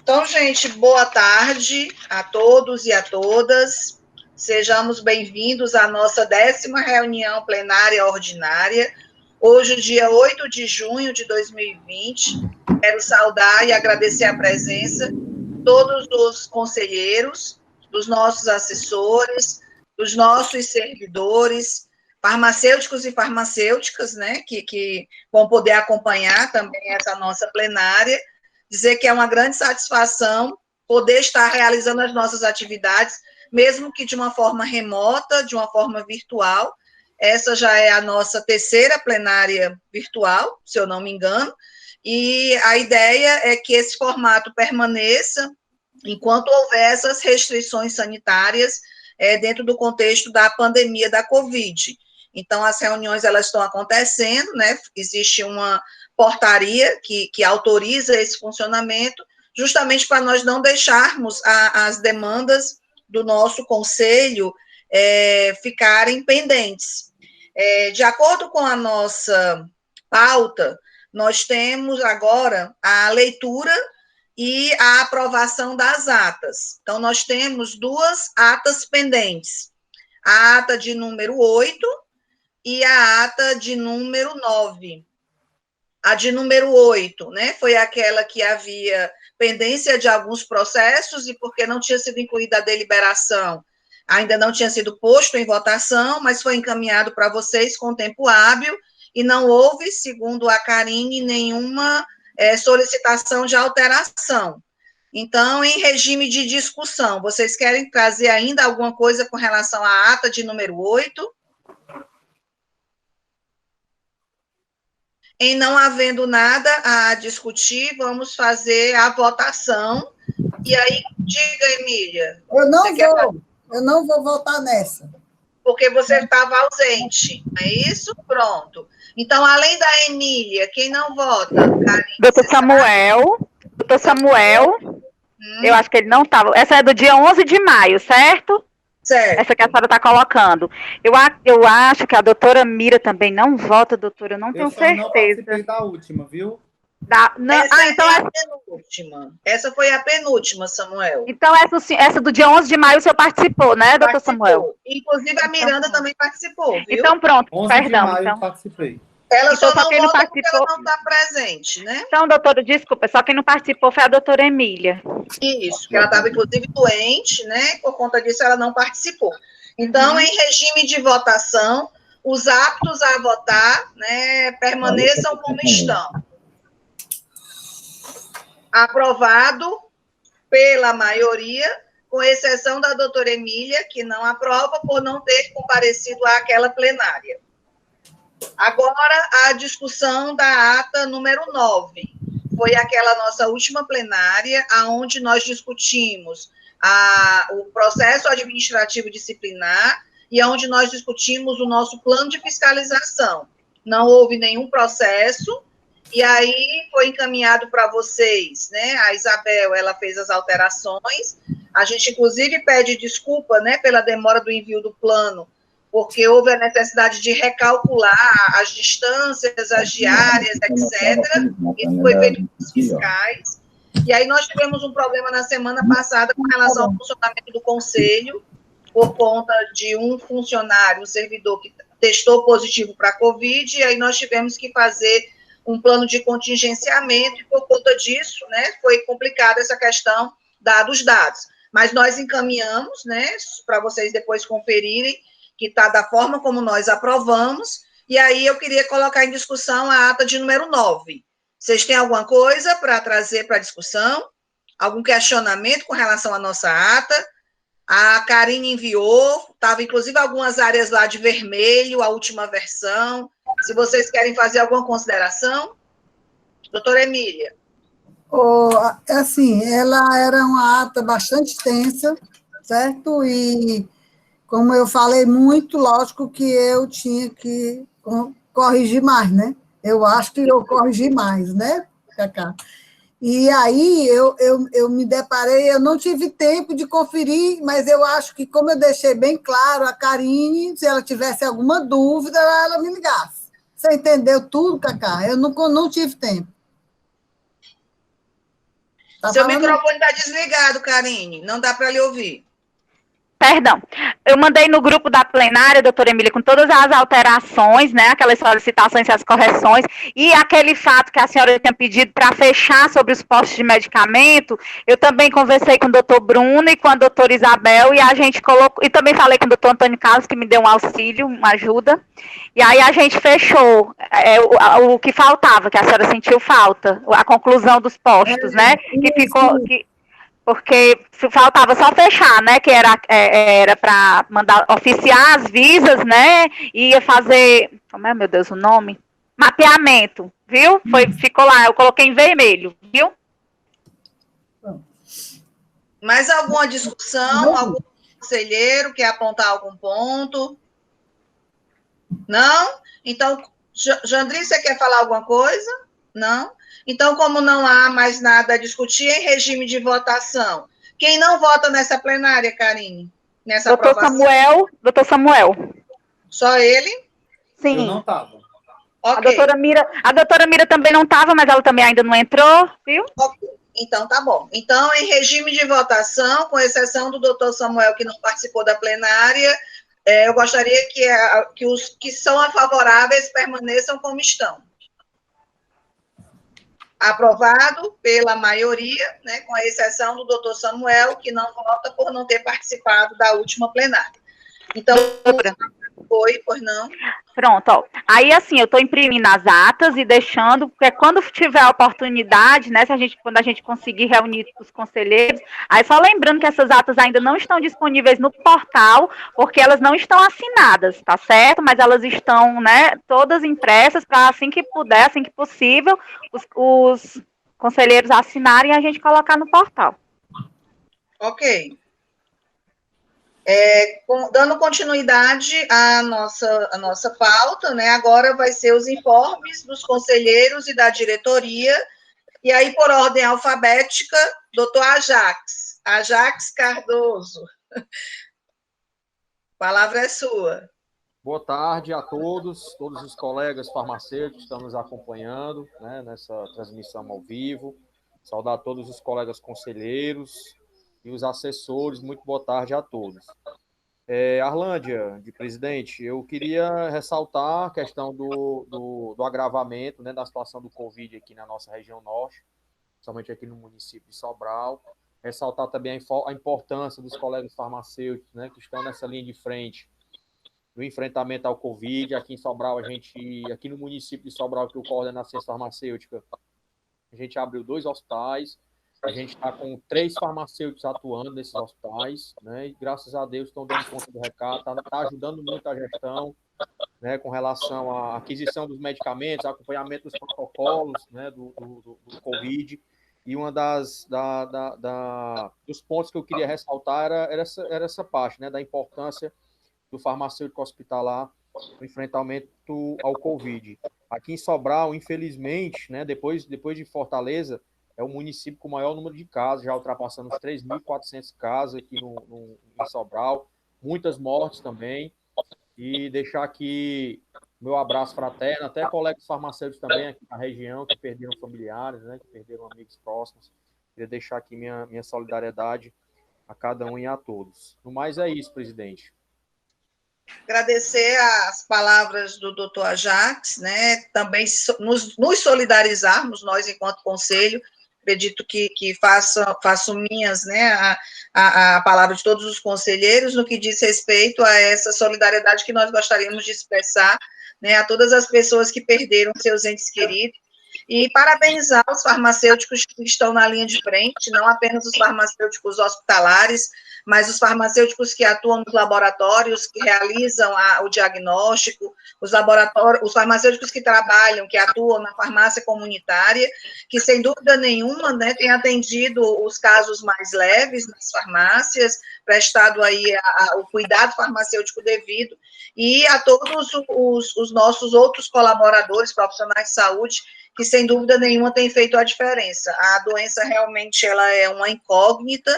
Então, gente, boa tarde a todos e a todas. Sejamos bem-vindos à nossa 10ª reunião plenária ordinária. Hoje, dia 8 de junho de 2020. Quero saudar e agradecer a presença de todos os conselheiros, dos nossos assessores, dos nossos servidores, farmacêuticos e farmacêuticas, né, que vão poder acompanhar também essa nossa plenária. Dizer que é uma grande satisfação poder estar realizando as nossas atividades, mesmo que de uma forma remota, de uma forma virtual. Essa já é a nossa 3ª plenária virtual, se eu não me engano, e a ideia é que esse formato permaneça enquanto houver essas restrições sanitárias dentro do contexto da pandemia da Covid. Então, as reuniões elas estão acontecendo, né? Existe uma portaria que autoriza esse funcionamento, justamente para nós não deixarmos as demandas do nosso conselho ficarem pendentes. De acordo com a nossa pauta, nós temos agora a leitura e a aprovação das atas. Então, nós temos 2 atas pendentes, a ata de número 8 e a ata de número 9. A de número 8, né, foi aquela que havia pendência de alguns processos e porque não tinha sido incluída a deliberação, ainda não tinha sido posto em votação, mas foi encaminhado para vocês com tempo hábil e não houve, segundo a Karine, nenhuma solicitação de alteração. Então, em regime de discussão, vocês querem trazer ainda alguma coisa com relação à ata de número 8? Em não havendo nada a discutir, vamos fazer a votação. E aí, diga, Emília. Eu não vou votar nessa. Porque você estava ausente, não é isso? Pronto. Então, além da Emília, quem não vota? Karine, Doutor Samuel, eu acho que ele não estava. Essa é do dia 11 de maio, certo? Certo. Essa que a senhora está colocando. Eu acho que a doutora Mira também não vota, doutora, eu não tenho certeza. Eu não participei da última, viu? Então é a penúltima. Essa foi a penúltima, Samuel. Então, essa do dia 11 de maio o senhor participou, né, doutor Samuel? Inclusive, a Miranda também participou, viu? Então, pronto, 11 perdão. de maio então. eu participei. Ela então, só não vota porque ela não está presente, né? Então, doutora, desculpa, só quem não participou foi a doutora Emília. Isso, que ela estava, inclusive, doente, né? Por conta disso, ela não participou. Então, em regime de votação, os aptos a votar, né, permaneçam como estão. Aprovado pela maioria, com exceção da doutora Emília, que não aprova por não ter comparecido àquela plenária. Agora, a discussão da ata número 9. Foi aquela nossa última plenária, onde nós discutimos o processo administrativo disciplinar e onde nós discutimos o nosso plano de fiscalização. Não houve nenhum processo, e aí foi encaminhado para vocês, né? A Isabel, ela fez as alterações. A gente, inclusive, pede desculpa, né, pela demora do envio do plano, porque houve a necessidade de recalcular as distâncias, as diárias, etc. Isso foi feito pelos fiscais. E aí nós tivemos um problema na semana passada com relação ao funcionamento do conselho, por conta de um funcionário, um servidor que testou positivo para a Covid, e aí nós tivemos que fazer um plano de contingenciamento, e por conta disso, né, foi complicada essa questão dos dados. Mas nós encaminhamos, né, para vocês depois conferirem, que está da forma como nós aprovamos, e aí eu queria colocar em discussão a ata de número 9. Vocês têm alguma coisa para trazer para discussão? Algum questionamento com relação à nossa ata? A Karine enviou, estava inclusive algumas áreas lá de vermelho, a última versão. Se vocês querem fazer alguma consideração. Doutora Emília. Assim, ela era uma ata bastante extensa, certo? E, como eu falei muito, lógico que eu tinha que corrigir mais, né? Eu acho que eu corrigi mais, né, Cacá? E aí eu me deparei, eu não tive tempo de conferir, mas eu acho que, como eu deixei bem claro, a Karine, se ela tivesse alguma dúvida, ela me ligasse. Você entendeu tudo, Cacá? Eu não tive tempo. Seu microfone está desligado, Karine. Não dá para lhe ouvir. Perdão, eu mandei no grupo da plenária, doutora Emília, com todas as alterações, né, aquelas solicitações e as correções, e aquele fato que a senhora tinha pedido para fechar sobre os postos de medicamento, eu também conversei com o doutor Bruno e com a doutora Isabel, e a gente colocou, e também falei com o doutor Antônio Carlos, que me deu um auxílio, uma ajuda, e aí a gente fechou o que faltava, que a senhora sentiu falta, a conclusão dos postos, né, que ficou... Porque faltava só fechar, né? Que era para mandar oficiar as visas, né? E ia fazer, como é, meu Deus, o nome? Mapeamento, viu? Ficou lá, eu coloquei em vermelho, viu? Mais alguma discussão? Algum conselheiro quer apontar algum ponto? Não? Então, Jandri, você quer falar alguma coisa? Não? Então, como não há mais nada a discutir em regime de votação, quem não vota nessa plenária, Karine? Nessa aprovação? Doutor Samuel. Só ele? Sim. Eu não estava. Okay. A doutora Mira também não estava, mas ela também ainda não entrou, viu? Ok. Então, tá bom. Então, em regime de votação, com exceção do doutor Samuel, que não participou da plenária, eu gostaria que os que são favoráveis permaneçam como estão. Aprovado pela maioria, né, com a exceção do doutor Samuel, que não vota por não ter participado da última plenária. Então, foi, pois não? Pronto, ó. Aí, assim, eu estou imprimindo as atas e deixando, porque quando tiver a oportunidade, né, quando a gente conseguir reunir os conselheiros, aí só lembrando que essas atas ainda não estão disponíveis no portal, porque elas não estão assinadas, tá certo? Mas elas estão, né, todas impressas para assim que puder, assim que possível, os conselheiros assinarem e a gente colocar no portal. Ok. Dando continuidade à nossa pauta, né? Agora vai ser os informes dos conselheiros e da diretoria, e aí, por ordem alfabética, doutor Ajax Cardoso. A palavra é sua. Boa tarde a todos os colegas farmacêuticos que estão nos acompanhando, né, nessa transmissão ao vivo. Saudar todos os colegas conselheiros e os assessores, muito boa tarde a todos. Arlândia, de presidente, eu queria ressaltar a questão do agravamento, né, da situação do Covid aqui na nossa região norte, somente aqui no município de Sobral. Ressaltar também a importância dos colegas farmacêuticos, né, que estão nessa linha de frente no enfrentamento ao Covid. Aqui em Sobral, aqui no município de Sobral, que eu coordeno a ciência farmacêutica, a gente abriu 2 hospitais. A gente está com 3 farmacêuticos atuando nesses hospitais, né? E graças a Deus estão dando conta do recado, está ajudando muito a gestão, né, com relação à aquisição dos medicamentos, acompanhamento dos protocolos, né, do Covid. E uma dos pontos que eu queria ressaltar era essa parte, né, da importância do farmacêutico hospitalar no enfrentamento ao Covid. Aqui em Sobral, infelizmente, né, depois de Fortaleza, é o município com o maior número de casos, já ultrapassando os 3.400 casos aqui em Sobral, muitas mortes também, e deixar aqui meu abraço fraterno, até colegas farmacêuticos também aqui na região, que perderam familiares, né, que perderam amigos próximos. Queria deixar aqui minha solidariedade a cada um e a todos. No mais é isso, presidente. Agradecer as palavras do doutor Ajax, né, também nos solidarizarmos, nós, enquanto conselho. Acredito que faço minhas, né, a palavra de todos os conselheiros no que diz respeito a essa solidariedade que nós gostaríamos de expressar, né, a todas as pessoas que perderam seus entes queridos, e parabenizar os farmacêuticos que estão na linha de frente, não apenas os farmacêuticos hospitalares, mas os farmacêuticos que atuam nos laboratórios, que realizam o diagnóstico, os farmacêuticos que trabalham, que atuam na farmácia comunitária, que, sem dúvida nenhuma, né, têm atendido os casos mais leves nas farmácias, prestado aí o cuidado farmacêutico devido, e a todos os nossos outros colaboradores, profissionais de saúde, que, sem dúvida nenhuma, tem feito a diferença. A doença realmente ela é uma incógnita,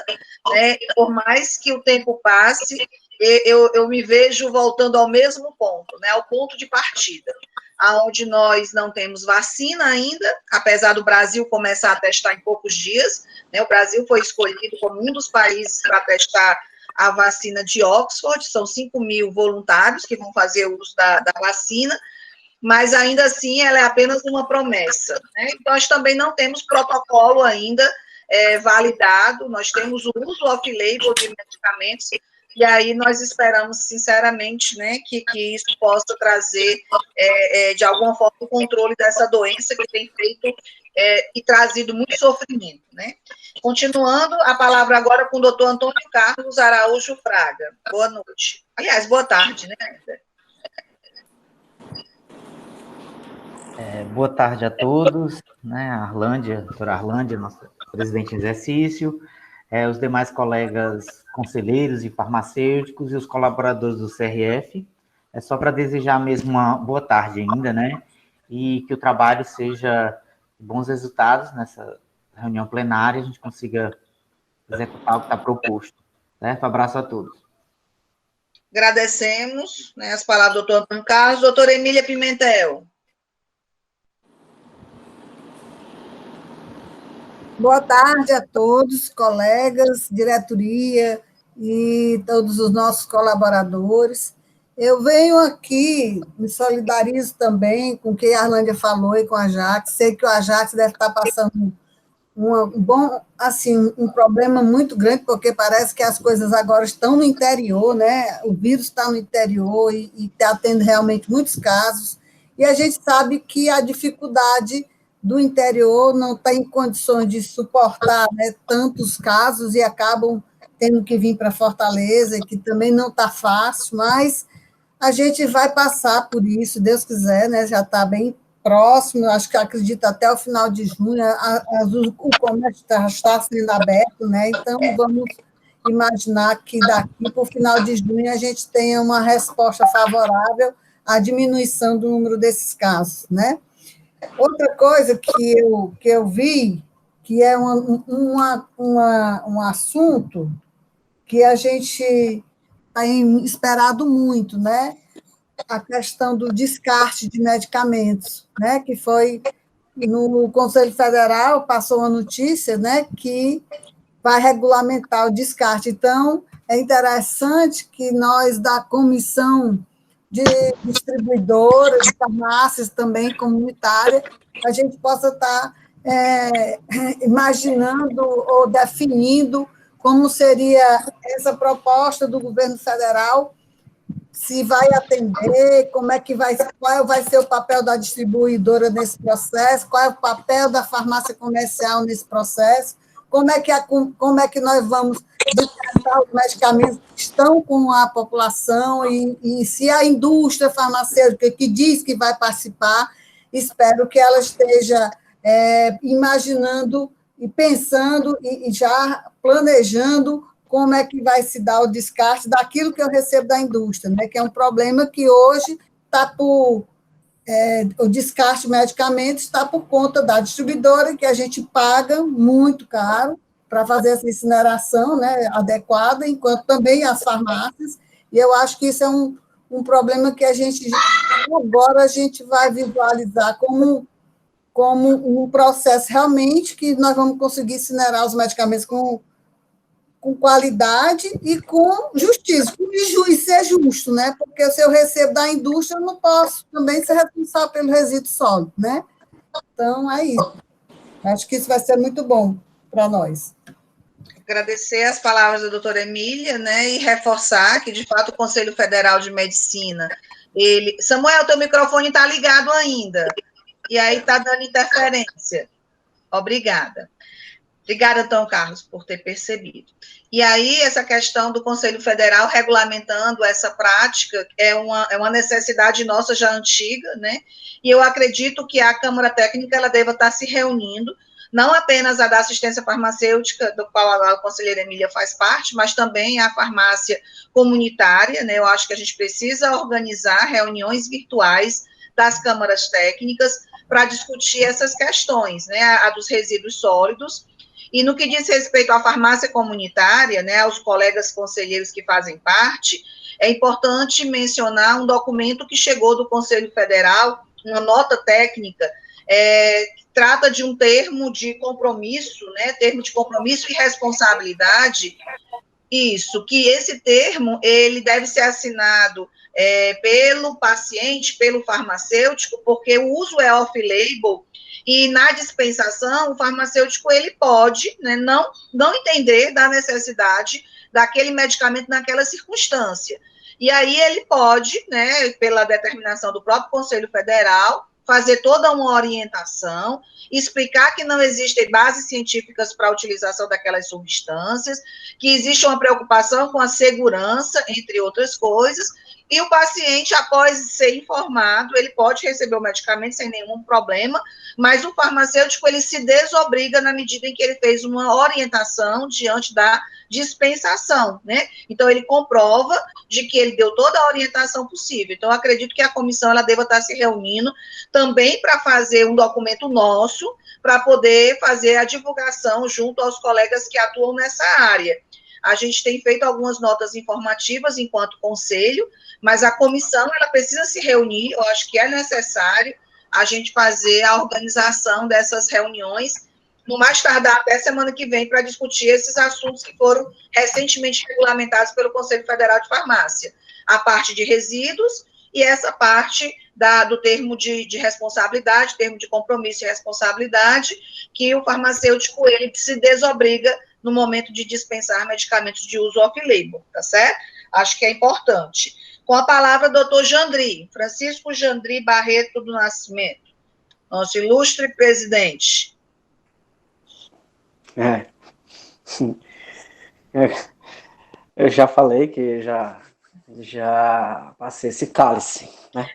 né? Por mais que o tempo passe, eu me vejo voltando ao mesmo ponto, né? Ao ponto de partida. onde nós não temos vacina ainda, apesar do Brasil começar a testar em poucos dias, né? O Brasil foi escolhido como um dos países para testar a vacina de Oxford, são 5.000 voluntários que vão fazer uso da vacina, mas ainda assim ela é apenas uma promessa, né? Nós também não temos protocolo ainda validado, nós temos o uso off-label de medicamentos, e aí nós esperamos, sinceramente, né, que isso possa trazer, de alguma forma, o controle dessa doença que tem feito e trazido muito sofrimento, né? Continuando, a palavra agora com o doutor Antônio Carlos Araújo Fraga. Boa noite. Aliás, boa tarde, né? Boa tarde a todos, né? A Arlândia, a doutora Arlândia, nossa presidente em exercício, os demais colegas conselheiros e farmacêuticos e os colaboradores do CRF. É só para desejar mesmo uma boa tarde ainda, né? E que o trabalho seja de bons resultados nessa reunião plenária, a gente consiga executar o que está proposto. Certo? Abraço a todos. Agradecemos, né, as palavras do doutor Antônio Carlos. Doutora Emília Pimentel. Boa tarde a todos, colegas, diretoria e todos os nossos colaboradores. Eu venho aqui, me solidarizo também com o que a Arlândia falou e com a Ajax. Sei que o Ajax deve estar passando um problema muito grande, porque parece que as coisas agora estão no interior, né? O vírus está no interior e está tendo realmente muitos casos. E a gente sabe que a dificuldade do interior não tem condições de suportar, né, tantos casos e acabam tendo que vir para Fortaleza, que também não está fácil, mas a gente vai passar por isso, Deus quiser, né, já está bem próximo, acho que acredito até o final de junho, o comércio está sendo aberto, né, então vamos imaginar que daqui para o final de junho a gente tenha uma resposta favorável à diminuição do número desses casos, né. Outra coisa que eu vi, que é um assunto que a gente tem esperado muito, né? A questão do descarte de medicamentos, né? Que foi no Conselho Federal, passou uma notícia, né? Que vai regulamentar o descarte. Então, é interessante que nós, da comissão de distribuidoras, de farmácias também comunitárias, a gente possa estar imaginando ou definindo como seria essa proposta do governo federal, se vai atender, qual vai ser o papel da distribuidora nesse processo, qual é o papel da farmácia comercial nesse processo, como é que nós vamos descartar os medicamentos que estão com a população e se a indústria farmacêutica que diz que vai participar, espero que ela esteja imaginando e pensando e já planejando como é que vai se dar o descarte daquilo que eu recebo da indústria, né? Que é um problema que hoje está por... o descarte de medicamentos está por conta da distribuidora, que a gente paga muito caro para fazer essa incineração, né, adequada, enquanto também as farmácias, e eu acho que isso é um problema que agora a gente vai visualizar como um processo realmente que nós vamos conseguir incinerar os medicamentos com qualidade e com justiça, e ser justo, né? Porque se eu recebo da indústria, eu não posso também ser responsável pelo resíduo sólido, né? Então, é isso. Acho que isso vai ser muito bom para nós. Agradecer as palavras da doutora Emília, né, e reforçar que, de fato, o Conselho Federal de Medicina, Samuel, teu microfone está ligado ainda, e aí está dando interferência. Obrigada. Obrigada, então, Carlos, por ter percebido. E aí, essa questão do Conselho Federal regulamentando essa prática é uma necessidade nossa já antiga, né? E eu acredito que a Câmara Técnica ela deva estar se reunindo, não apenas a da assistência farmacêutica, do qual a conselheira Emília faz parte, mas também a farmácia comunitária, né? Eu acho que a gente precisa organizar reuniões virtuais das câmaras técnicas para discutir essas questões, né? A dos resíduos sólidos. E no que diz respeito à farmácia comunitária, né, aos colegas conselheiros que fazem parte, é importante mencionar um documento que chegou do Conselho Federal uma nota técnica, que trata de um termo de compromisso, né, termo de compromisso e responsabilidade, isso, que esse termo, ele deve ser assinado pelo paciente, pelo farmacêutico, porque o uso é off-label, e na dispensação, o farmacêutico, ele pode, né, não entender da necessidade daquele medicamento naquela circunstância. E aí ele pode, né, pela determinação do próprio Conselho Federal, fazer toda uma orientação, explicar que não existem bases científicas para a utilização daquelas substâncias, que existe uma preocupação com a segurança, entre outras coisas, e o paciente, após ser informado, ele pode receber o medicamento sem nenhum problema, mas o farmacêutico, ele se desobriga na medida em que ele fez uma orientação diante da dispensação, né? Então, ele comprova de que ele deu toda a orientação possível. Então, eu acredito que a comissão, ela deva estar se reunindo também para fazer um documento nosso, para poder fazer a divulgação junto aos colegas que atuam nessa área. A gente tem feito algumas notas informativas enquanto conselho, mas a comissão, ela precisa se reunir, eu acho que é necessário a gente fazer a organização dessas reuniões, no mais tardar até semana que vem, para discutir esses assuntos que foram recentemente regulamentados pelo Conselho Federal de Farmácia. A parte de resíduos e essa parte do termo de responsabilidade, termo de compromisso e responsabilidade, que o farmacêutico, ele se desobriga no momento de dispensar medicamentos de uso off-label, tá certo? Acho que é importante. Com a palavra, doutor Jandri, Francisco Jandri Barreto do Nascimento, nosso ilustre presidente. Eu já falei que já passei esse cálice, né?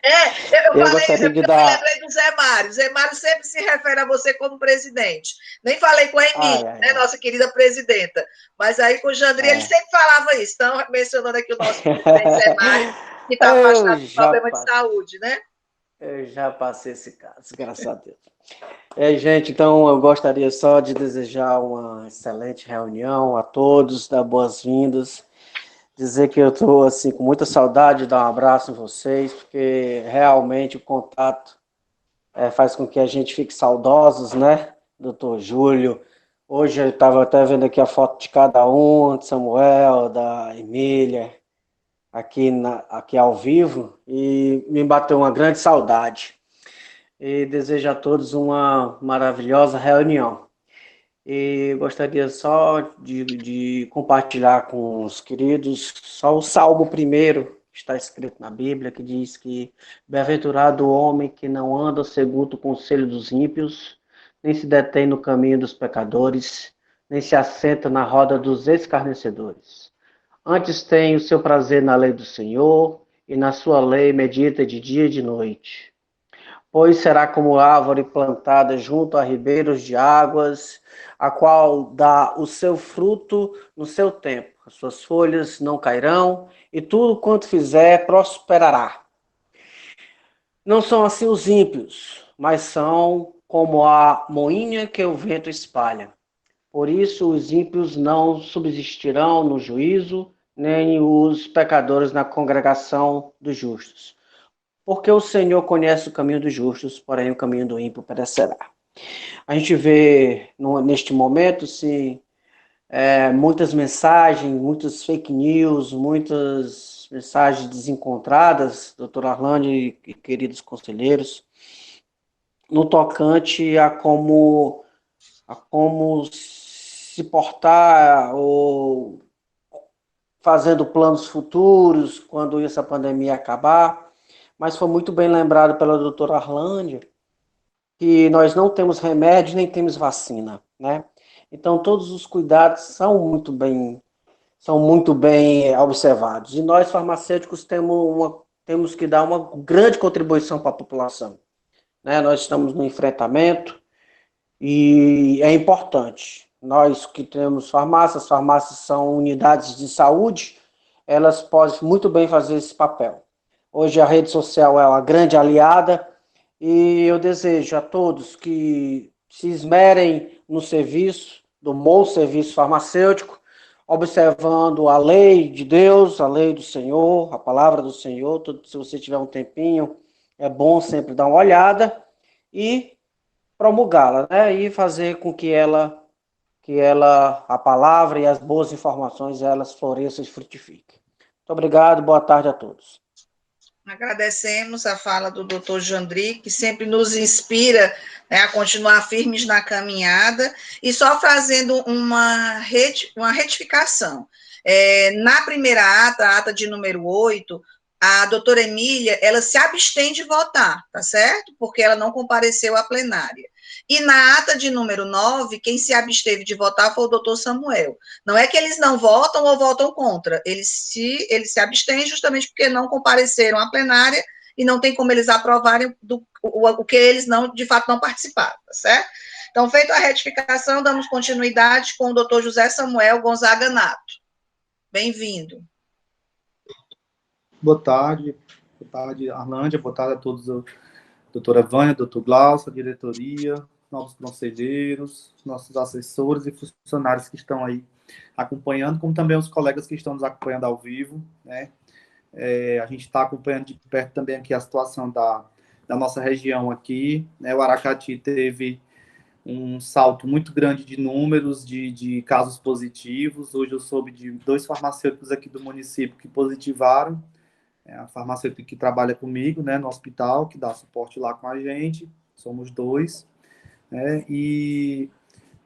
Eu falei, lembrei do Zé Mário. Zé Mário sempre se refere a você como presidente. Nem falei com a Emília, né, nossa querida presidenta. Mas aí com o Jandri, ele sempre falava isso. Então, mencionando aqui o nosso presidente Zé Mário, que está afastado de problema de saúde, né? Eu já passei esse cálice, graças a Deus. Gente, então eu gostaria só de desejar uma excelente reunião a todos, dar boas-vindas, dizer que eu estou assim, com muita saudade de dar um abraço em vocês, porque realmente o contato faz com que a gente fique saudosos, né? Doutor Júlio, hoje eu estava até vendo aqui a foto de cada um, de Samuel, da Emília, aqui ao vivo, e me bateu uma grande saudade. E desejo a todos uma maravilhosa reunião. E gostaria só de compartilhar com os queridos só o Salmo 1º, que está escrito na Bíblia, que diz que bem-aventurado o homem que não anda segundo o conselho dos ímpios, nem se detém no caminho dos pecadores, nem se assenta na roda dos escarnecedores. Antes tem o seu prazer na lei do Senhor, e na sua lei medita de dia e de noite. Pois será como árvore plantada junto a ribeiros de águas, a qual dá o seu fruto no seu tempo. As suas folhas não cairão, e tudo quanto fizer prosperará. Não são assim os ímpios, mas são como a moinha que o vento espalha. Por isso os ímpios não subsistirão no juízo, nem os pecadores na congregação dos justos. Porque o Senhor conhece o caminho dos justos, porém o caminho do ímpio perecerá. A gente vê neste momento, sim, muitas mensagens, muitas fake news, muitas mensagens desencontradas, doutor Arlande e queridos conselheiros, no tocante a como se portar ou fazendo planos futuros quando essa pandemia acabar. Mas foi muito bem lembrado pela doutora Arlândia que nós não temos remédio nem temos vacina, né? Então todos os cuidados são muito bem observados. E nós farmacêuticos temos que dar uma grande contribuição para a população, né? Nós estamos no enfrentamento e é importante. Nós que temos farmácias são unidades de saúde, elas podem muito bem fazer esse papel. Hoje a rede social é uma grande aliada e eu desejo a todos que se esmerem no serviço, do bom serviço farmacêutico, observando a lei de Deus, a lei do Senhor, a palavra do Senhor. Se você tiver um tempinho, é bom sempre dar uma olhada e promulgá-la, né? E fazer com que a palavra e as boas informações, elas floresçam e frutifiquem. Muito obrigado, boa tarde a todos. Agradecemos a fala do doutor Jandri, que sempre nos inspira, né, a continuar firmes na caminhada, e só fazendo uma retificação. Na primeira ata, a ata de número 8, a doutora Emília, ela se abstém de votar, tá certo? Porque ela não compareceu à plenária. E na ata de número 9, quem se absteve de votar foi o doutor Samuel. Não é que eles não votam ou votam contra, eles se abstêm justamente porque não compareceram à plenária e não tem como eles aprovarem o que eles não, de fato, não participaram, tá certo? Então, feita a retificação, damos continuidade com o doutor José Samuel Gonzaga Nato. Bem-vindo. Boa tarde, Arlândia, boa tarde a todos, doutora Vânia, doutor Glaucio, a diretoria, novos conselheiros, nossos assessores e funcionários que estão aí acompanhando, como também os colegas que estão nos acompanhando ao vivo, né? A gente está acompanhando de perto também aqui a situação da nossa região aqui, né? O Aracati teve um salto muito grande de números de casos positivos. Hoje eu soube de 2 farmacêuticos aqui do município que positivaram, a farmacêutica que trabalha comigo, né, no hospital, que dá suporte lá com a gente, somos 2, né, e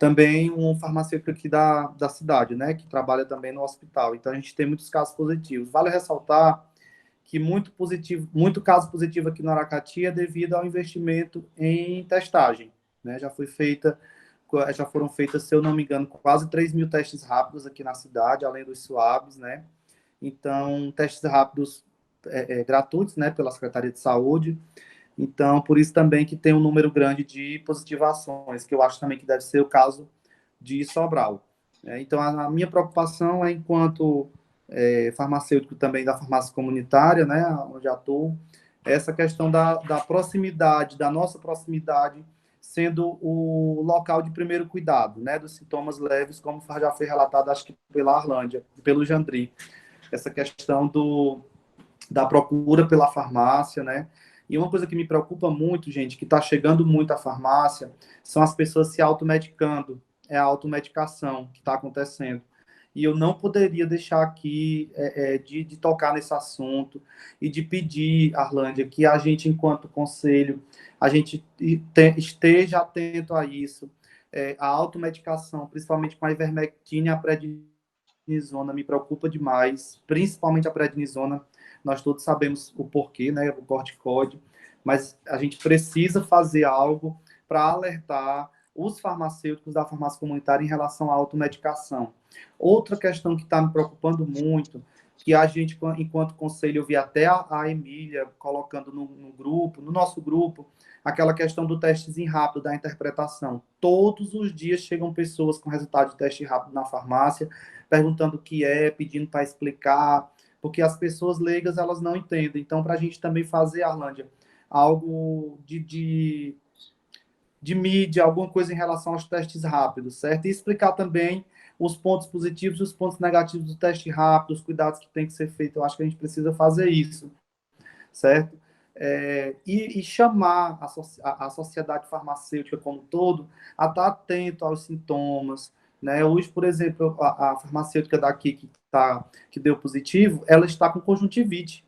também um farmacêutico aqui da cidade, né, que trabalha também no hospital. Então, a gente tem muitos casos positivos. Vale ressaltar que muito caso positivo aqui no Aracati é devido ao investimento em testagem, né, já foram feitas, se eu não me engano, quase 3.000 testes rápidos aqui na cidade, além dos SWABs, né, então, testes rápidos gratuitos, né, pela Secretaria de Saúde. Então, por isso também que tem um número grande de positivações, que eu acho também que deve ser o caso de Sobral. Então, a minha preocupação é, enquanto farmacêutico também da farmácia comunitária, né, onde atuo, essa questão da proximidade, da nossa proximidade, sendo o local de primeiro cuidado, né, dos sintomas leves, como já foi relatado, acho que pela Arlândia, pelo Jandri. Essa questão da procura pela farmácia, né? E uma coisa que me preocupa muito, gente, que está chegando muito à farmácia, são as pessoas se automedicando. É a automedicação que está acontecendo. E eu não poderia deixar aqui de tocar nesse assunto e de pedir, Arlândia, que a gente, enquanto conselho, a gente esteja atento a isso. A automedicação, principalmente com a ivermectina e a prednisona, me preocupa demais, principalmente a prednisona. Nós todos sabemos o porquê, né, o corticóide, mas a gente precisa fazer algo para alertar os farmacêuticos da farmácia comunitária em relação à automedicação. Outra questão que está me preocupando muito, que a gente, enquanto conselho, eu vi até a Emília colocando no grupo, no nosso grupo, aquela questão do testezinho rápido, da interpretação. Todos os dias chegam pessoas com resultado de teste rápido na farmácia, perguntando o que é, pedindo para explicar, porque as pessoas leigas, elas não entendem. Então, para a gente também fazer, Arlândia, algo de mídia, alguma coisa em relação aos testes rápidos, certo? E explicar também os pontos positivos e os pontos negativos do teste rápido, os cuidados que tem que ser feito. Eu acho que a gente precisa fazer isso, certo? E chamar a sociedade farmacêutica como um todo a estar atento aos sintomas, né? Hoje, por exemplo, a farmacêutica daqui que deu positivo, ela está com conjuntivite.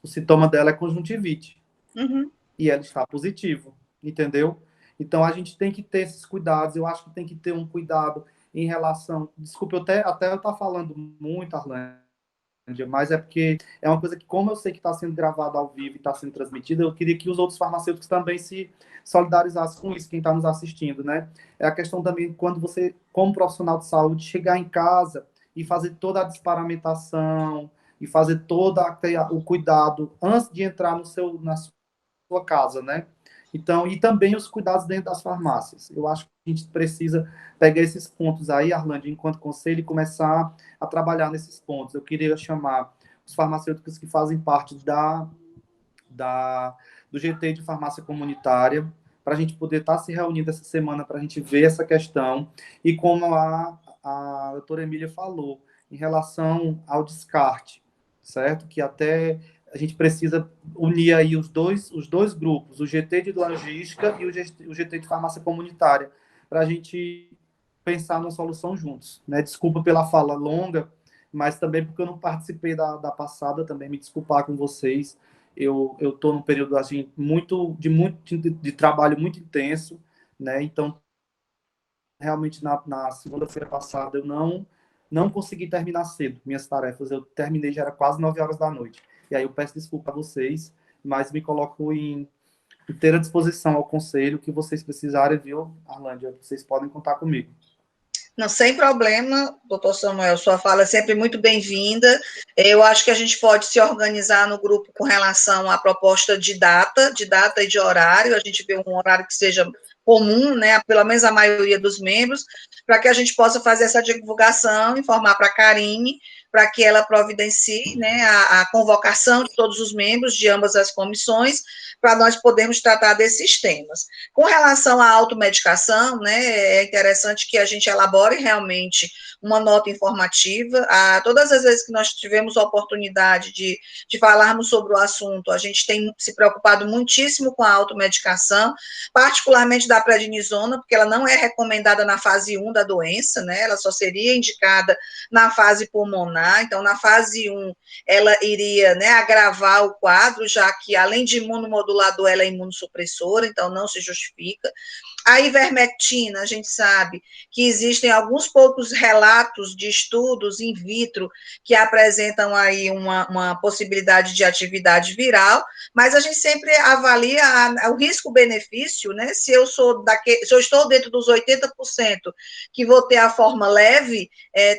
O sintoma dela é conjuntivite. Uhum. E ela está positivo, entendeu? Então, a gente tem que ter esses cuidados. Eu acho que tem que ter um cuidado em relação... Desculpa, até eu estar falando muito, Arlândia, mas é porque é uma coisa que, como eu sei que está sendo gravado ao vivo e está sendo transmitida, eu queria que os outros farmacêuticos também se solidarizassem com isso, quem está nos assistindo, né? É a questão também, quando você, como profissional de saúde, chegar em casa e fazer toda a desparamentação, e fazer todo o cuidado antes de entrar na sua casa, né? Então, e também os cuidados dentro das farmácias. Eu acho que a gente precisa pegar esses pontos aí, Arlândia, enquanto conselho, e começar a trabalhar nesses pontos. Eu queria chamar os farmacêuticos que fazem parte do GT de farmácia comunitária, para a gente poder estar se reunindo essa semana, para a gente ver essa questão. E como a doutora Emília falou, em relação ao descarte, certo? Que até a gente precisa unir aí os dois grupos, o GT de logística e o GT de farmácia comunitária, para a gente pensar numa solução juntos, né? Desculpa pela fala longa, mas também porque eu não participei da passada, também me desculpar com vocês. Eu estou num período assim, de trabalho muito intenso, né? Então, realmente, na segunda-feira passada, eu não consegui terminar cedo minhas tarefas. Eu terminei, já era quase 9 horas da noite. E aí eu peço desculpa a vocês, mas me coloco em inteira disposição ao conselho, que vocês precisarem, viu, Arlândia? Vocês podem contar comigo. Não, sem problema, doutor Samuel, sua fala é sempre muito bem-vinda. Eu acho que a gente pode se organizar no grupo com relação à proposta de data e de horário, a gente vê um horário que seja comum, né, pelo menos a maioria dos membros, para que a gente possa fazer essa divulgação, informar para a Karine, para que ela providencie, né, a convocação de todos os membros de ambas as comissões, para nós podermos tratar desses temas. Com relação à automedicação, né, é interessante que a gente elabore realmente uma nota informativa. Todas as vezes que nós tivemos a oportunidade de falarmos sobre o assunto, a gente tem se preocupado muitíssimo com a automedicação, particularmente da prednisona, porque ela não é recomendada na fase 1 da doença, né, ela só seria indicada na fase pulmonar. Então, na fase 1, ela iria, né, agravar o quadro, já que, além de imunomodulador, ela é imunossupressora, então não se justifica. A ivermectina, a gente sabe que existem alguns poucos relatos de estudos in vitro que apresentam aí uma possibilidade de atividade viral, mas a gente sempre avalia o risco-benefício, né? Se eu estou dentro dos 80% que vou ter a forma leve,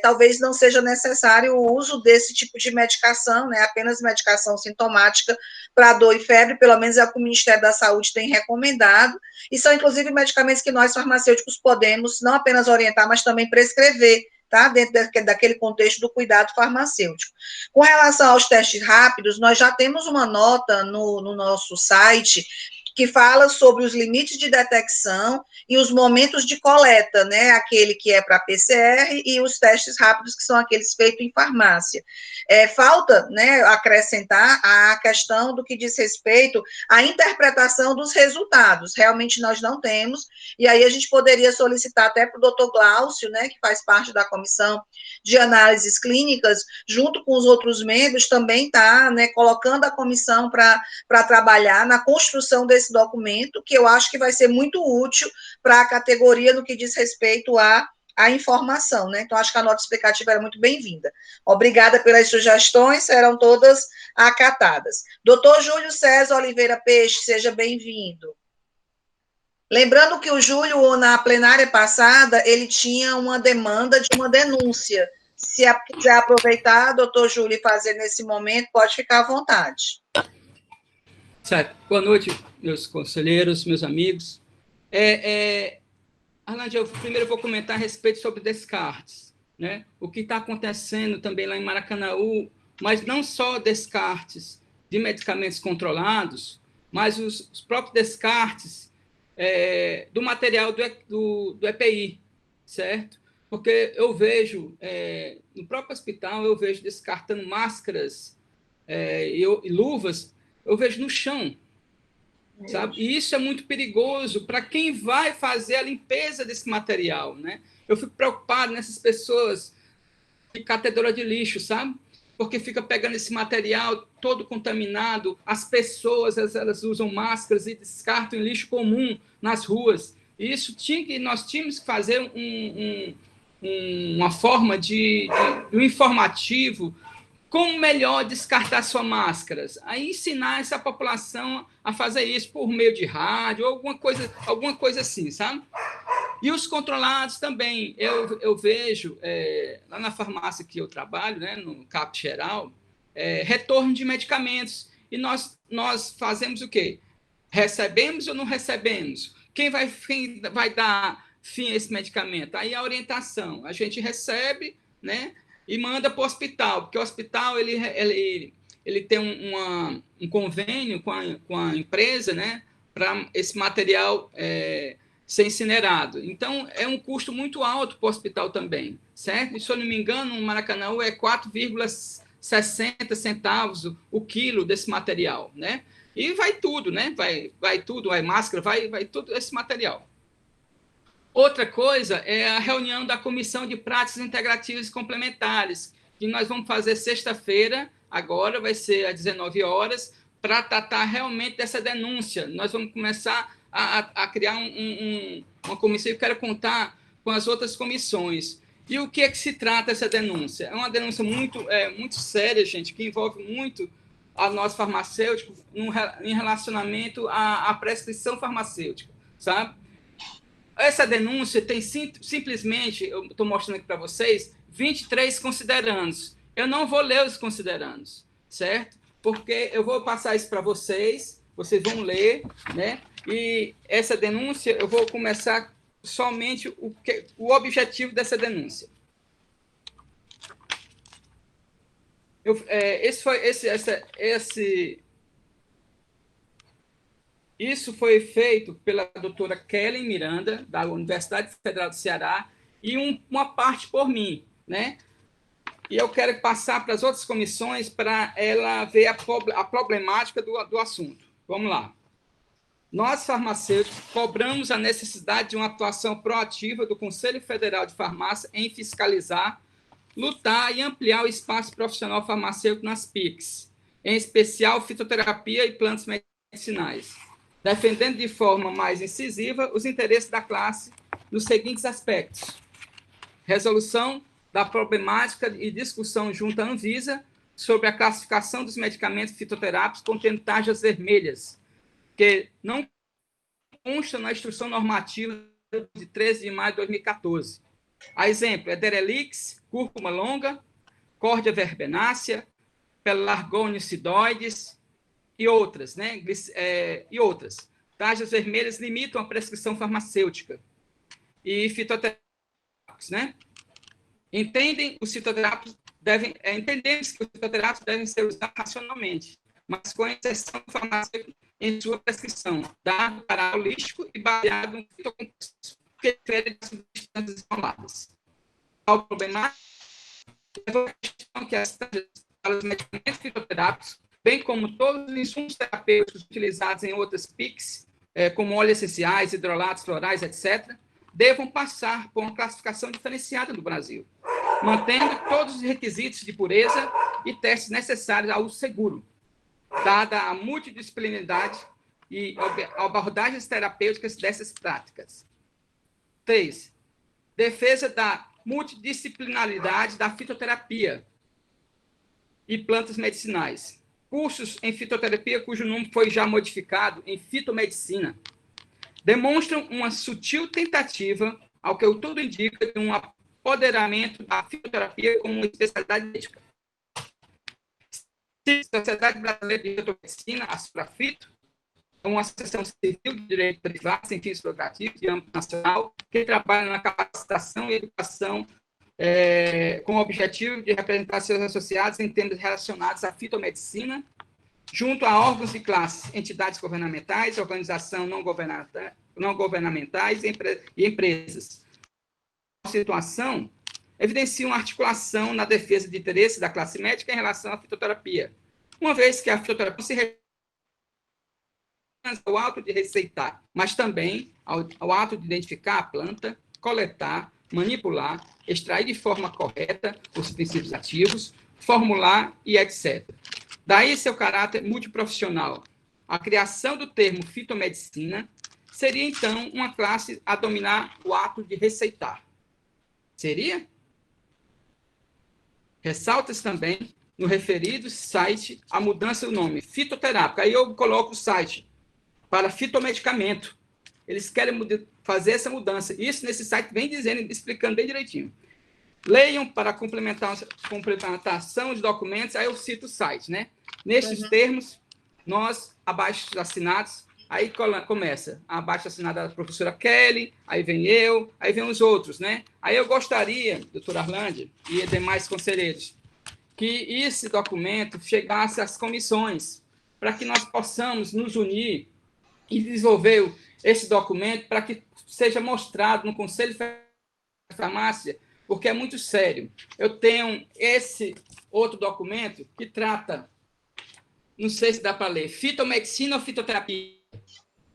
talvez não seja necessário o uso desse tipo de medicação, né? Apenas medicação sintomática para dor e febre, pelo menos é o que o Ministério da Saúde tem recomendado, e são, inclusive, medicamentos que nós, farmacêuticos, podemos não apenas orientar, mas também prescrever, tá? Dentro daquele contexto do cuidado farmacêutico. Com relação aos testes rápidos, nós já temos uma nota no nosso site que fala sobre os limites de detecção e os momentos de coleta, né, aquele que é para PCR e os testes rápidos, que são aqueles feitos em farmácia. Falta, né, acrescentar a questão do que diz respeito à interpretação dos resultados. Realmente nós não temos, e aí a gente poderia solicitar até para o doutor Glaucio, né, que faz parte da comissão de análises clínicas, junto com os outros membros, também está, né, colocando a comissão para trabalhar na construção desse documento, que eu acho que vai ser muito útil para a categoria no que diz respeito à informação, né? Então, acho que a nota explicativa era muito bem-vinda. Obrigada pelas sugestões, serão todas acatadas. Doutor Júlio César Oliveira Peixe, seja bem-vindo. Lembrando que o Júlio, na plenária passada, ele tinha uma demanda de uma denúncia. Se quiser aproveitar, doutor Júlio, e fazer nesse momento, pode ficar à vontade. Certo. Boa noite, meus conselheiros, meus amigos. Arlândia, eu primeiro vou comentar a respeito sobre descartes, né? O que está acontecendo também lá em Maracanaú, mas não só descartes de medicamentos controlados, mas os próprios descartes do material do EPI, certo? Porque eu vejo, no próprio hospital, eu vejo descartando máscaras e luvas, eu vejo no chão, sabe? E isso é muito perigoso para quem vai fazer a limpeza desse material, né? Eu fico preocupado nessas pessoas de catadora de lixo, sabe? Porque fica pegando esse material todo contaminado, as pessoas, elas usam máscaras e descartam em lixo comum nas ruas. E isso nós tínhamos que fazer uma forma de um informativo, como melhor descartar suas máscaras? Aí ensinar essa população a fazer isso por meio de rádio, ou alguma coisa assim, sabe? E os controlados também. Eu vejo, lá na farmácia que eu trabalho, né, no CAP geral, retorno de medicamentos. E nós fazemos o quê? Recebemos ou não recebemos? Quem vai dar fim a esse medicamento? Aí a orientação. A gente recebe, né? E manda para o hospital, porque o hospital ele tem um convênio com a empresa, né, para esse material ser incinerado. Então, é um custo muito alto para o hospital também, certo? E, se eu não me engano, no Maracanã é 4,7 60 centavos o quilo desse material, né? E vai tudo, né? Vai tudo, vai máscara, vai tudo esse material. Outra coisa é a reunião da Comissão de Práticas Integrativas e Complementares, que nós vamos fazer sexta-feira, agora vai ser às 19 horas, para tratar realmente dessa denúncia. Nós vamos começar a criar uma comissão, e eu quero contar com as outras comissões. E o que é que se trata essa denúncia? É uma denúncia muito séria, gente, que envolve muito a nós farmacêuticos em relacionamento à prescrição farmacêutica, sabe? Essa denúncia tem simplesmente, eu estou mostrando aqui para vocês, 23 considerandos. Eu não vou ler os considerandos, certo? Porque eu vou passar isso para vocês vão ler, né? E essa denúncia, eu vou começar somente o objetivo dessa denúncia. Isso foi feito pela doutora Kellen Miranda, da Universidade Federal do Ceará, e uma parte por mim, né? E eu quero passar para as outras comissões para ela ver a problemática do assunto. Vamos lá. Nós, farmacêuticos, cobramos a necessidade de uma atuação proativa do Conselho Federal de Farmácia em fiscalizar, lutar e ampliar o espaço profissional farmacêutico nas PICs, em especial fitoterapia e plantas medicinais, defendendo de forma mais incisiva os interesses da classe nos seguintes aspectos: resolução da problemática e discussão junto à Anvisa sobre a classificação dos medicamentos fitoterápicos contendo tarjas vermelhas, que não consta na instrução normativa de 13 de maio de 2014. A exemplo, é Derelix, cúrcuma longa, Cordia verbenácea, Pelargonium sidoides e outras, né? Tarjas vermelhas limitam a prescrição farmacêutica e fitoterápicos, né? Entendemos que os fitoterápicos devem ser usados racionalmente, mas com exceção farmacêutica em sua prescrição, dado para holístico e baseado no fitocomposto, que difere das substâncias isoladas. Ao problema é a questão que as tarjas para os medicamentos fitoterápicos, bem como todos os insumos terapêuticos utilizados em outras PICs, como óleos essenciais, hidrolatos florais, etc., devam passar por uma classificação diferenciada no Brasil, mantendo todos os requisitos de pureza e testes necessários ao uso seguro, dada a multidisciplinaridade e abordagens terapêuticas dessas práticas. 3. Defesa da multidisciplinaridade da fitoterapia e plantas medicinais. Cursos em fitoterapia, cujo nome foi já modificado em fitomedicina, demonstram uma sutil tentativa, ao que tudo indica, de um apoderamento da fitoterapia como uma especialidade médica. A Sociedade Brasileira de Fitomedicina, a SURAFITO, é uma associação civil de direito privado sem fins lucrativos de âmbito nacional que trabalha na capacitação e educação com o objetivo de representar seus associados em temas relacionados à fitomedicina, junto a órgãos de classe, entidades governamentais, organizações não governamentais e empresas. A situação evidencia uma articulação na defesa de interesses da classe médica em relação à fitoterapia, uma vez que a fitoterapia se refere ao ato de receitar, mas também ao ato de identificar a planta, coletar, manipular, extrair de forma correta os princípios ativos, formular e etc. Daí seu caráter multiprofissional. A criação do termo fitomedicina seria, então, uma classe a dominar o ato de receitar. Seria? Ressalta-se também, no referido site, a mudança do nome, fitoterápico. Aí eu coloco o site para fitomedicamento. Eles querem fazer essa mudança. Isso nesse site vem dizendo, explicando bem direitinho. Leiam para complementação dos documentos, aí eu cito o site, né? Nestes termos, nós, abaixo assinados, aí começa, abaixo assinada da professora Kelly, aí vem eu, aí vem os outros, né? Aí eu gostaria, doutora Arlândia e demais conselheiros, que esse documento chegasse às comissões, para que nós possamos nos unir e desenvolver esse documento para que seja mostrado no Conselho Federal de Farmácia, porque é muito sério. Eu tenho outro documento que trata, não sei se dá para ler, fitomedicina ou fitoterapia,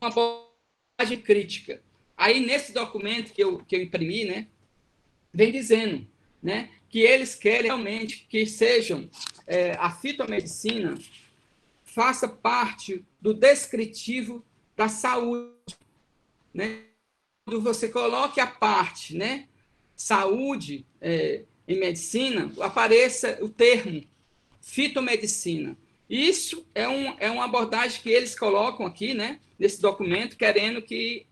uma abordagem crítica. Aí, nesse documento que eu imprimi, né, vem dizendo, né, que eles querem realmente que sejam, a fitomedicina faça parte do descritivo da saúde, né? Quando você coloque a parte, né, saúde em medicina, apareça o termo fitomedicina. Isso é uma abordagem que eles colocam aqui, né, nesse documento, querendo que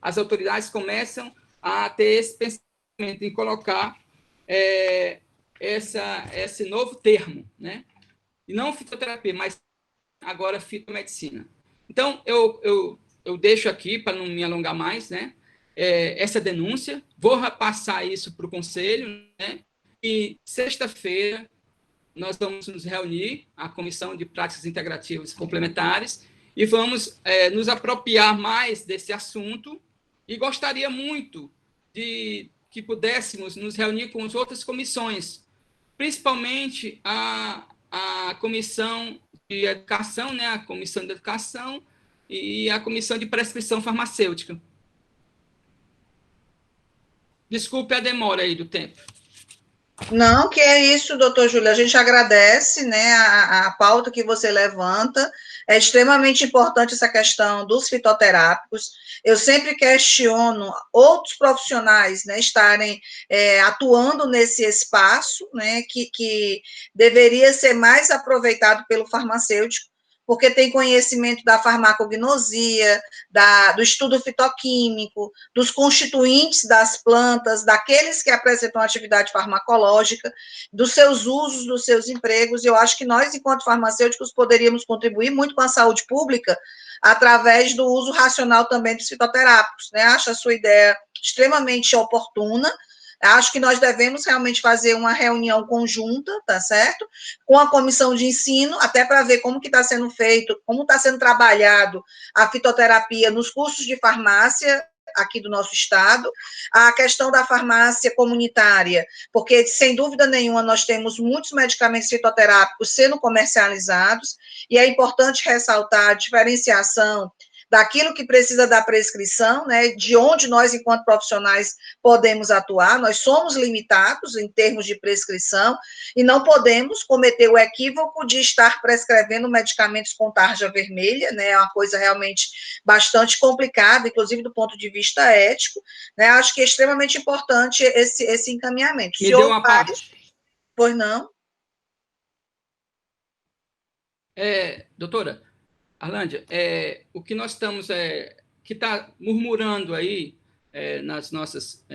as autoridades comecem a ter esse pensamento em colocar esse novo termo, né? E não fitoterapia, mas agora fitomedicina. Então, eu deixo aqui, para não me alongar mais, né, essa denúncia, vou repassar isso para o Conselho, né, e sexta-feira nós vamos nos reunir, a Comissão de Práticas Integrativas Complementares, e vamos nos apropriar mais desse assunto, e gostaria muito de que pudéssemos nos reunir com as outras comissões, principalmente a Comissão de Educação, né, a Comissão de Educação e a Comissão de Prescrição Farmacêutica. Desculpe a demora aí do tempo. Não, que é isso, doutor Júlio, a gente agradece, né, a pauta que você levanta, é extremamente importante essa questão dos fitoterápicos. Eu sempre questiono outros profissionais, né, estarem atuando nesse espaço, né, que deveria ser mais aproveitado pelo farmacêutico, porque tem conhecimento da farmacognosia, do estudo fitoquímico, dos constituintes das plantas, daqueles que apresentam atividade farmacológica, dos seus usos, dos seus empregos. Eu acho que nós, enquanto farmacêuticos, poderíamos contribuir muito com a saúde pública através do uso racional também dos fitoterápicos, né? Acho a sua ideia extremamente oportuna. Acho que nós devemos realmente fazer uma reunião conjunta, tá certo? Com a comissão de ensino, até para ver como que está sendo feito, como está sendo trabalhado a fitoterapia nos cursos de farmácia aqui do nosso estado, a questão da farmácia comunitária, porque, sem dúvida nenhuma, nós temos muitos medicamentos fitoterápicos sendo comercializados, e é importante ressaltar a diferenciação daquilo que precisa da prescrição, né, de onde nós, enquanto profissionais, podemos atuar. Nós somos limitados em termos de prescrição e não podemos cometer o equívoco de estar prescrevendo medicamentos com tarja vermelha, né, é uma coisa realmente bastante complicada, inclusive do ponto de vista ético, né, acho que é extremamente importante esse encaminhamento. Me deu uma parte. Pois não? Doutora Arlândia, o que nós estamos, que está murmurando aí nas nossas,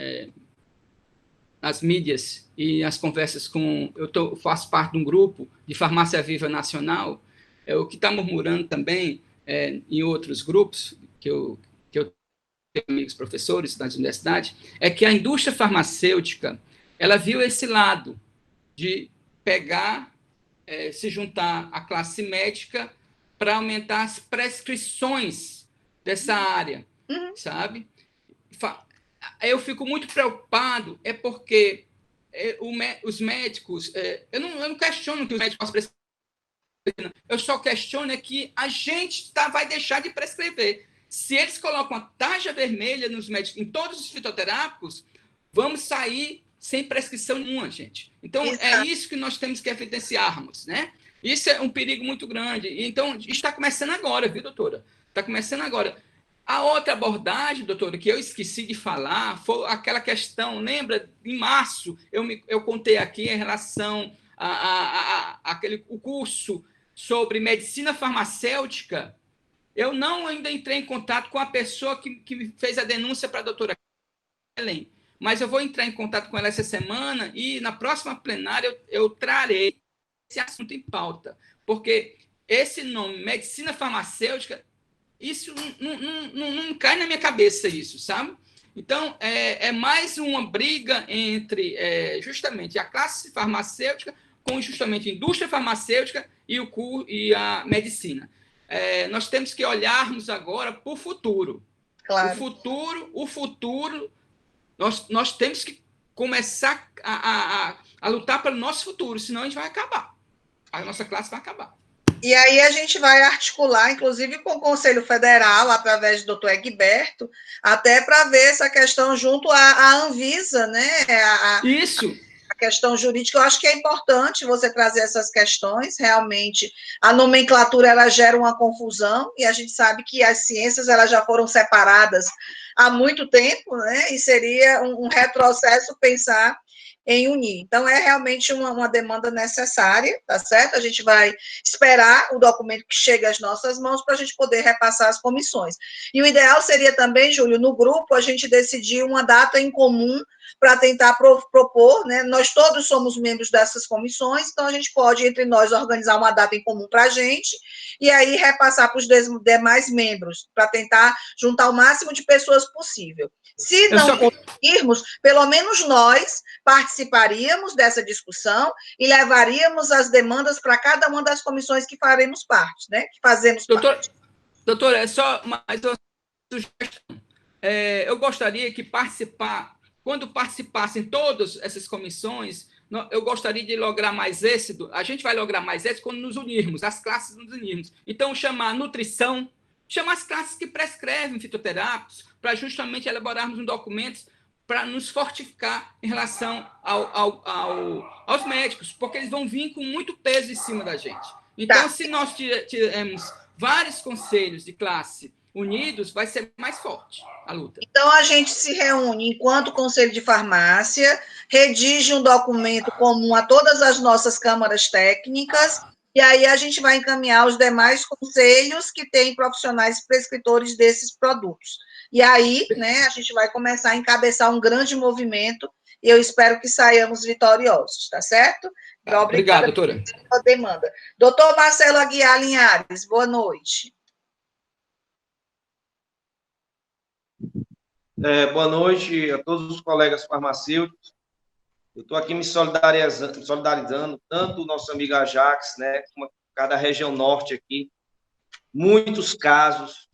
nas mídias e as conversas com, faço parte de um grupo de Farmácia Viva Nacional, o que está murmurando também em outros grupos, que eu tenho amigos professores das universidades, é que a indústria farmacêutica, ela viu esse lado de pegar, se juntar à classe médica para aumentar as prescrições dessa área, sabe? Eu fico muito preocupado, porque os médicos... eu não questiono que os médicos prescrevam, eu só questiono que a gente vai deixar de prescrever. Se eles colocam a tarja vermelha em todos os fitoterápicos, vamos sair sem prescrição nenhuma, gente. Então, é isso que nós temos que evidenciarmos, né? Isso é um perigo muito grande. Então, está começando agora, viu, doutora? Está começando agora. A outra abordagem, doutora, que eu esqueci de falar, foi aquela questão, lembra, em março, eu contei aqui em relação o curso sobre medicina farmacêutica. Eu não ainda entrei em contato com a pessoa que fez a denúncia para a doutora Helen, mas eu vou entrar em contato com ela essa semana e na próxima plenária eu trarei esse assunto em pauta, porque esse nome, medicina farmacêutica, isso não cai na minha cabeça, isso, sabe? Então, é mais uma briga entre justamente a classe farmacêutica com justamente a indústria farmacêutica e a medicina. Nós temos que olharmos agora para o futuro. Claro. O futuro, nós temos que começar a lutar pelo nosso futuro, senão a gente vai acabar. A nossa classe vai acabar. E aí a gente vai articular, inclusive, com o Conselho Federal, através do doutor Egberto, até para ver essa questão junto à Anvisa, né? Isso. A questão jurídica, eu acho que é importante você trazer essas questões, realmente, a nomenclatura, ela gera uma confusão, e a gente sabe que as ciências, elas já foram separadas há muito tempo, né? E seria um retrocesso pensar em unir. Então, é realmente uma demanda necessária, tá certo? A gente vai esperar o documento que chegue às nossas mãos para a gente poder repassar as comissões. E o ideal seria também, Júlio, no grupo, a gente decidir uma data em comum para tentar propor, né? Nós todos somos membros dessas comissões, então a gente pode, entre nós, organizar uma data em comum para a gente, e aí repassar para os demais membros, para tentar juntar o máximo de pessoas possível. Se não conseguirmos, pelo menos nós participaríamos dessa discussão e levaríamos as demandas para cada uma das comissões que faremos parte, né? Que fazemos parte. Doutora, é só mais uma sugestão. Eu gostaria que quando participassem todas essas comissões, eu gostaria de lograr mais êxito. A gente vai lograr mais êxito quando nos unirmos, as classes nos unirmos. Então, chamar nutrição, chamar as classes que prescrevem fitoterápicos, para justamente elaborarmos um documento para nos fortificar em relação aos médicos, porque eles vão vir com muito peso em cima da gente. Então, se nós tivermos vários conselhos de classe unidos, vai ser mais forte a luta. Então, a gente se reúne enquanto Conselho de Farmácia, redige um documento comum a todas as nossas câmaras técnicas, e aí a gente vai encaminhar os demais conselhos que têm profissionais prescritores desses produtos. E aí, né, a gente vai começar a encabeçar um grande movimento, e eu espero que saiamos vitoriosos, tá certo? Obrigado, doutora. Pela demanda. Doutor Marcelo Aguiar Linhares, boa noite. Boa noite a todos os colegas farmacêuticos. Eu estou aqui me solidarizando, tanto o nosso amigo Ajax, né, como cada região norte aqui. Muitos casos,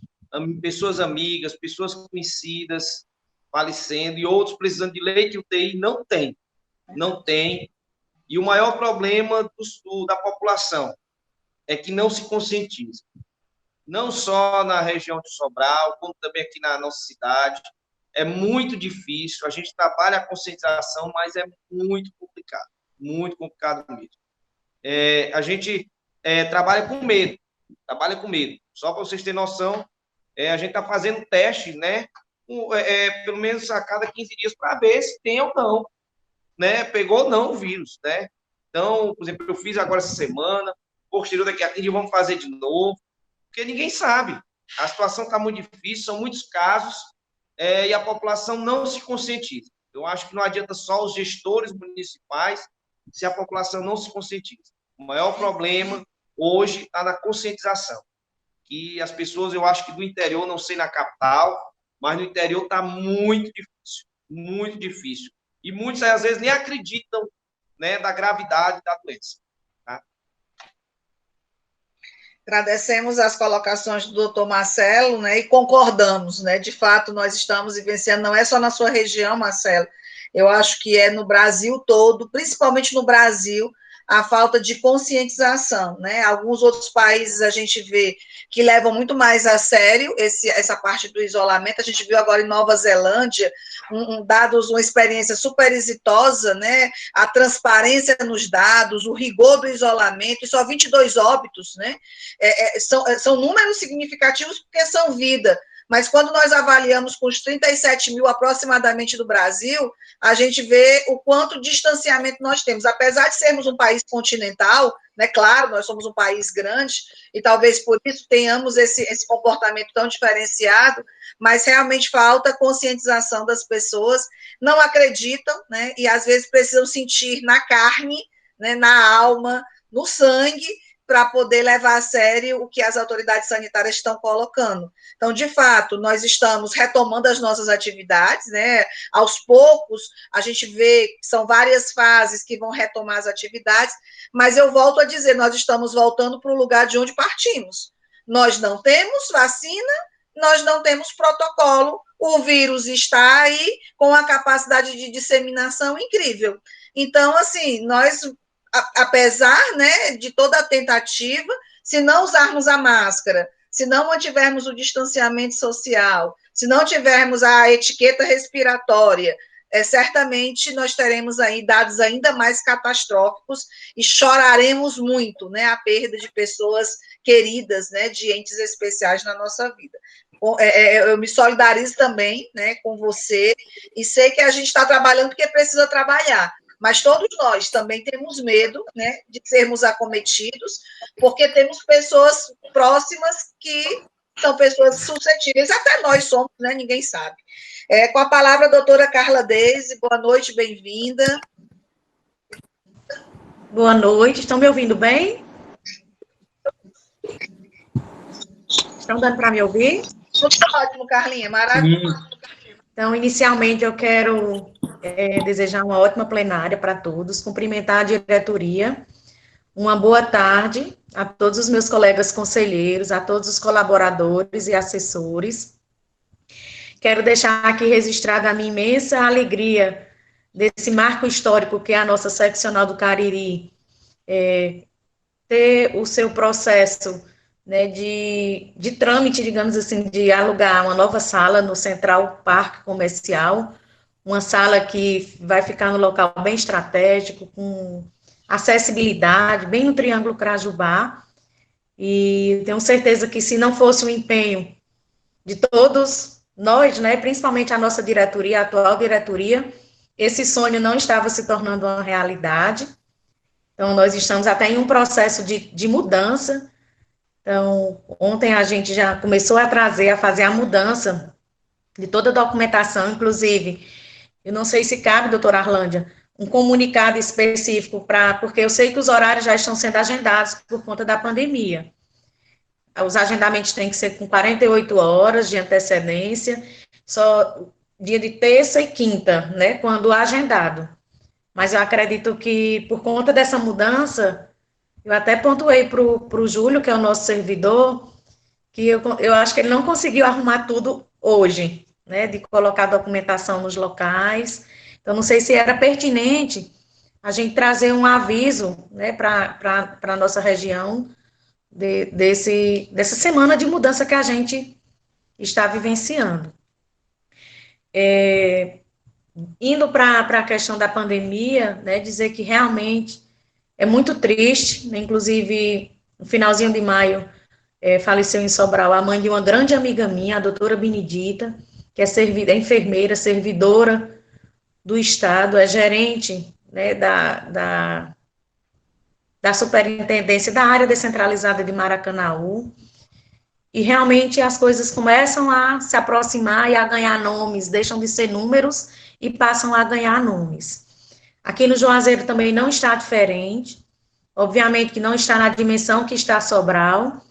pessoas amigas, pessoas conhecidas falecendo, e outros precisando de leite e UTI, não tem. E o maior problema da população é que não se conscientiza. Não só na região de Sobral, como também aqui na nossa cidade. É muito difícil, a gente trabalha a conscientização, mas é muito complicado mesmo. A gente trabalha com medo. Só para vocês terem noção, a gente está fazendo teste, né, pelo menos a cada 15 dias, para ver se tem ou não, né, pegou ou não o vírus, né. Então, por exemplo, eu fiz agora essa semana, posterior daqui a 15 dias vamos fazer de novo, porque ninguém sabe. A situação está muito difícil, são muitos casos, e a população não se conscientiza. Eu acho que não adianta só os gestores municipais se a população não se conscientiza. O maior problema hoje está na conscientização. Que as pessoas, eu acho que do interior, não sei na capital, mas no interior está muito difícil. E muitos, às vezes, nem acreditam, né, da gravidade da doença. Tá? Agradecemos as colocações do doutor Marcelo, né, e concordamos, né, de fato, nós estamos vivenciando, não é só na sua região, Marcelo, eu acho que é no Brasil todo, principalmente no Brasil, a falta de conscientização, né, alguns outros países a gente vê que levam muito mais a sério essa parte do isolamento, a gente viu agora em Nova Zelândia, dados, uma experiência super exitosa, né, a transparência nos dados, o rigor do isolamento, e só 22 óbitos, né, são números significativos porque são vida, mas quando nós avaliamos com os 37 mil aproximadamente do Brasil, a gente vê o quanto distanciamento nós temos. Apesar de sermos um país continental, né, claro, nós somos um país grande, e talvez por isso tenhamos esse comportamento tão diferenciado, mas realmente falta conscientização das pessoas, não acreditam, né, e às vezes precisam sentir na carne, né, na alma, no sangue, para poder levar a sério o que as autoridades sanitárias estão colocando. Então, de fato, nós estamos retomando as nossas atividades, né? Aos poucos, a gente vê que são várias fases que vão retomar as atividades, mas eu volto a dizer, nós estamos voltando para o lugar de onde partimos. Nós não temos vacina nós não temos protocolo, o vírus está aí com a capacidade de disseminação incrível. Então, assim, nós, apesar, né, de toda a tentativa, se não usarmos a máscara, se não mantivermos o distanciamento social, se não tivermos a etiqueta respiratória, certamente nós teremos aí dados ainda mais catastróficos e choraremos muito, né, a perda de pessoas queridas, né, de entes especiais na nossa vida. Eu me solidarizo também, né, com você e sei que a gente está trabalhando porque precisa trabalhar, mas todos nós também temos medo, né, de sermos acometidos, porque temos pessoas próximas que são pessoas suscetíveis, até nós somos, né, ninguém sabe. Com a palavra, a doutora Carla Deise, boa noite, bem-vinda. Boa noite, estão me ouvindo bem? Estão dando para me ouvir? Tudo ótimo, Carlinha, maravilha. Então, inicialmente, eu quero desejar uma ótima plenária para todos, cumprimentar a diretoria, uma boa tarde a todos os meus colegas conselheiros, a todos os colaboradores e assessores. Quero deixar aqui registrada a minha imensa alegria desse marco histórico que é a nossa seccional do Cariri, ter o seu processo, né, de trâmite, digamos assim, de alugar uma nova sala no Central Parque Comercial, uma sala que vai ficar no local bem estratégico, com acessibilidade, bem no Triângulo Crajubá, e tenho certeza que se não fosse o empenho de todos nós, né, principalmente a nossa diretoria, a atual diretoria, esse sonho não estava se tornando uma realidade. Então, nós estamos até em um processo de mudança. Então, ontem a gente já começou a fazer a mudança de toda a documentação, inclusive, eu não sei se cabe, doutora Arlândia, um comunicado específico porque eu sei que os horários já estão sendo agendados por conta da pandemia. Os agendamentos têm que ser com 48 horas de antecedência, só dia de terça e quinta, né, quando agendado. Mas eu acredito que, por conta dessa mudança, eu até pontuei para o Júlio, que é o nosso servidor, que eu acho que ele não conseguiu arrumar tudo hoje, né, de colocar a documentação nos locais. Então, não sei se era pertinente a gente trazer um aviso, né, para a nossa região, dessa semana de mudança que a gente está vivenciando. Indo para a questão da pandemia, né, dizer que realmente é muito triste, né, inclusive, no finalzinho de maio, faleceu em Sobral a mãe de uma grande amiga minha, a doutora Benedita, que é enfermeira, servidora do Estado, é gerente, né, da superintendência da área descentralizada de Maracanaú, e realmente as coisas começam a se aproximar e a ganhar nomes, deixam de ser números e passam a ganhar nomes. Aqui no Juazeiro também não está diferente, obviamente que não está na dimensão que está Sobral,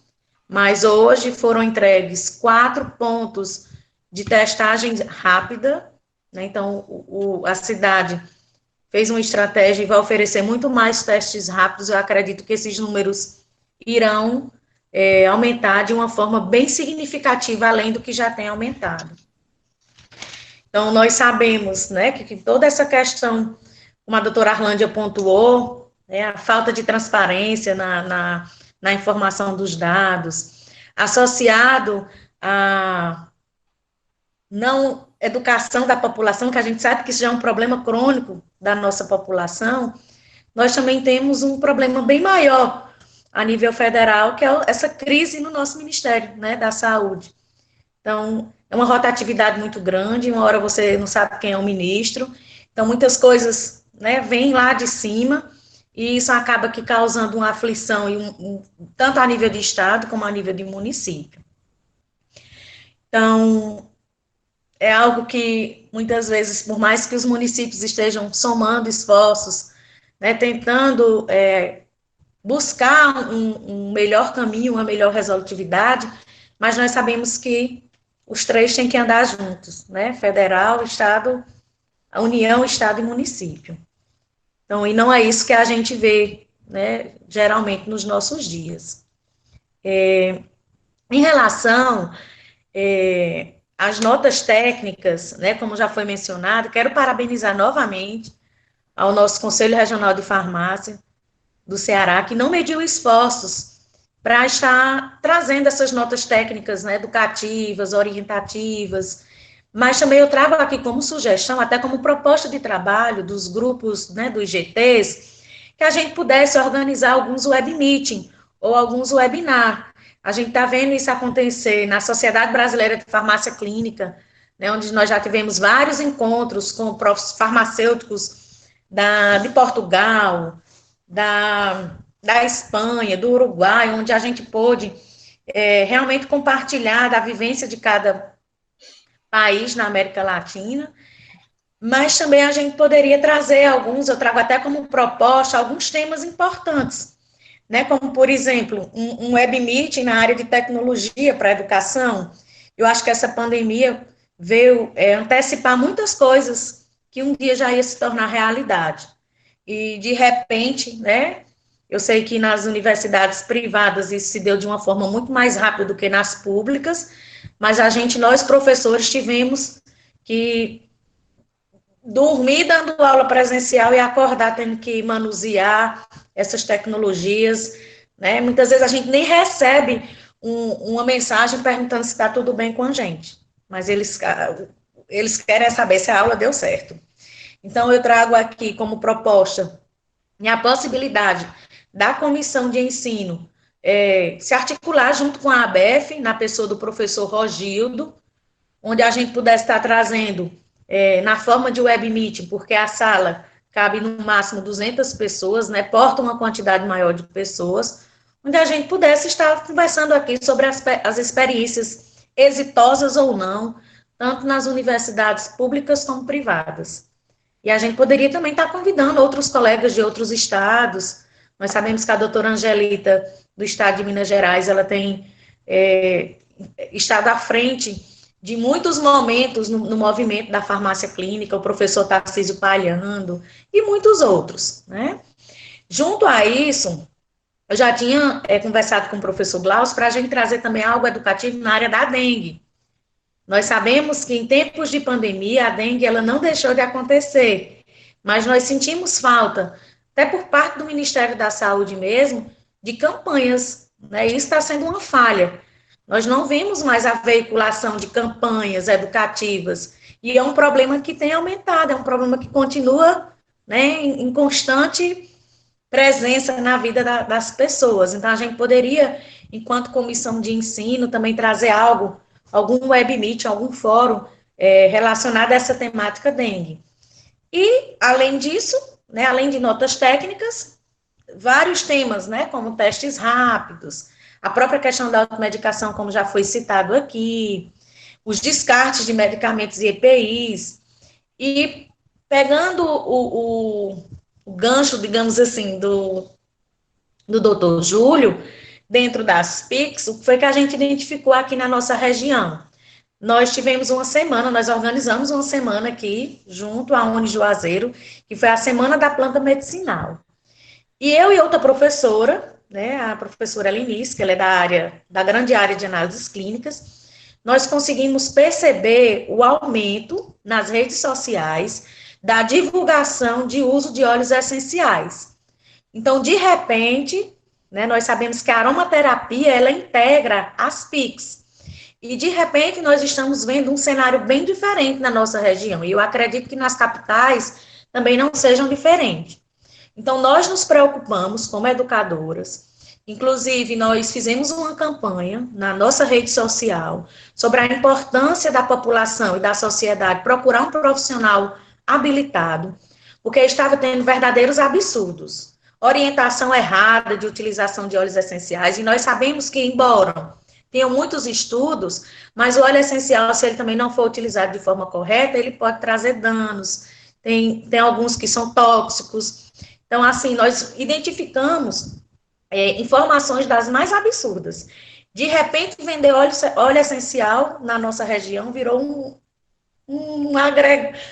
mas hoje foram entregues 4 pontos de testagem rápida, né, então a cidade fez uma estratégia e vai oferecer muito mais testes rápidos. Eu acredito que esses números irão aumentar de uma forma bem significativa, além do que já tem aumentado. Então, nós sabemos, né, que toda essa questão, como a doutora Arlândia pontuou, né, a falta de transparência na informação dos dados, associado à não educação da população, que a gente sabe que isso já é um problema crônico da nossa população, nós também temos um problema bem maior a nível federal, que é essa crise no nosso Ministério, né, da Saúde. Então, é uma rotatividade muito grande, uma hora você não sabe quem é o ministro, então muitas coisas, né, vêm lá de cima, e isso acaba que causando uma aflição, tanto a nível de Estado, como a nível de município. Então, é algo que, muitas vezes, por mais que os municípios estejam somando esforços, né, tentando buscar um melhor caminho, uma melhor resolutividade, mas nós sabemos que os três têm que andar juntos, né, federal, Estado, a União, Estado e município. Então, e não é isso que a gente vê, né, geralmente nos nossos dias. Em relação as notas técnicas, né, como já foi mencionado, quero parabenizar novamente ao nosso Conselho Regional de Farmácia do Ceará, que não mediu esforços para estar trazendo essas notas técnicas, né, educativas, orientativas, mas também eu trago aqui como sugestão, até como proposta de trabalho dos grupos, né, dos GTs, que a gente pudesse organizar alguns web meeting ou alguns webinar. A gente está vendo isso acontecer na Sociedade Brasileira de Farmácia Clínica, né, onde nós já tivemos vários encontros com farmacêuticos de Portugal, da Espanha, do Uruguai, onde a gente pôde realmente compartilhar da vivência de cada país na América Latina, mas também a gente poderia trazer eu trago até como proposta, alguns temas importantes, né, como, por exemplo, um web meeting na área de tecnologia para a educação. Eu acho que essa pandemia veio antecipar muitas coisas que um dia já ia se tornar realidade. E, de repente, né, eu sei que nas universidades privadas isso se deu de uma forma muito mais rápida do que nas públicas, mas nós professores tivemos que dormir dando aula presencial e acordar tendo que manusear essas tecnologias, né? Muitas vezes a gente nem recebe uma mensagem perguntando se está tudo bem com a gente, mas eles querem saber se a aula deu certo. Então, eu trago aqui como proposta a possibilidade da comissão de ensino se articular junto com a ABEF, na pessoa do professor Rogildo, onde a gente pudesse estar trazendo, na forma de web meeting, porque a sala cabe no máximo 200 pessoas, né, porta uma quantidade maior de pessoas, onde a gente pudesse estar conversando aqui sobre as experiências exitosas ou não, tanto nas universidades públicas como privadas. E a gente poderia também estar convidando outros colegas de outros estados. Nós sabemos que a doutora Angelita, do estado de Minas Gerais, ela tem estado à frente de muitos momentos no movimento da farmácia clínica, o professor Tarcísio Palhando, e muitos outros, né? Junto a isso, eu já tinha conversado com o professor Glaucio para a gente trazer também algo educativo na área da dengue. Nós sabemos que em tempos de pandemia, a dengue ela não deixou de acontecer, mas nós sentimos falta, até por parte do Ministério da Saúde mesmo, de campanhas, né? Isso está sendo uma falha. Nós não vemos mais a veiculação de campanhas educativas, e é um problema que tem aumentado, é um problema que continua, né, em constante presença na vida das pessoas. Então, a gente poderia, enquanto comissão de ensino, também trazer algum web meet, algum fórum relacionado a essa temática dengue. E, além disso, né, além de notas técnicas, vários temas, né, como testes rápidos, a própria questão da automedicação, como já foi citado aqui, os descartes de medicamentos e EPIs, e pegando o gancho, digamos assim, do doutor Júlio, dentro das PICs, o que foi que a gente identificou aqui na nossa região? Nós tivemos nós organizamos uma semana aqui, junto à Unijuazeiro, que foi a Semana da Planta Medicinal. E eu e outra professora, né, a professora Lenice, que ela é da grande área de análises clínicas, nós conseguimos perceber o aumento nas redes sociais da divulgação de uso de óleos essenciais. Então, de repente, né, nós sabemos que a aromaterapia, ela integra as PICs, e de repente nós estamos vendo um cenário bem diferente na nossa região, e eu acredito que nas capitais também não sejam diferentes. Então, nós nos preocupamos como educadoras, inclusive nós fizemos uma campanha na nossa rede social sobre a importância da população e da sociedade procurar um profissional habilitado, porque estava tendo verdadeiros absurdos, orientação errada de utilização de óleos essenciais, e nós sabemos que, embora tenham muitos estudos, mas o óleo essencial, se ele também não for utilizado de forma correta, ele pode trazer danos, tem alguns que são tóxicos. Então, assim, nós identificamos informações das mais absurdas. De repente, vender óleo essencial na nossa região virou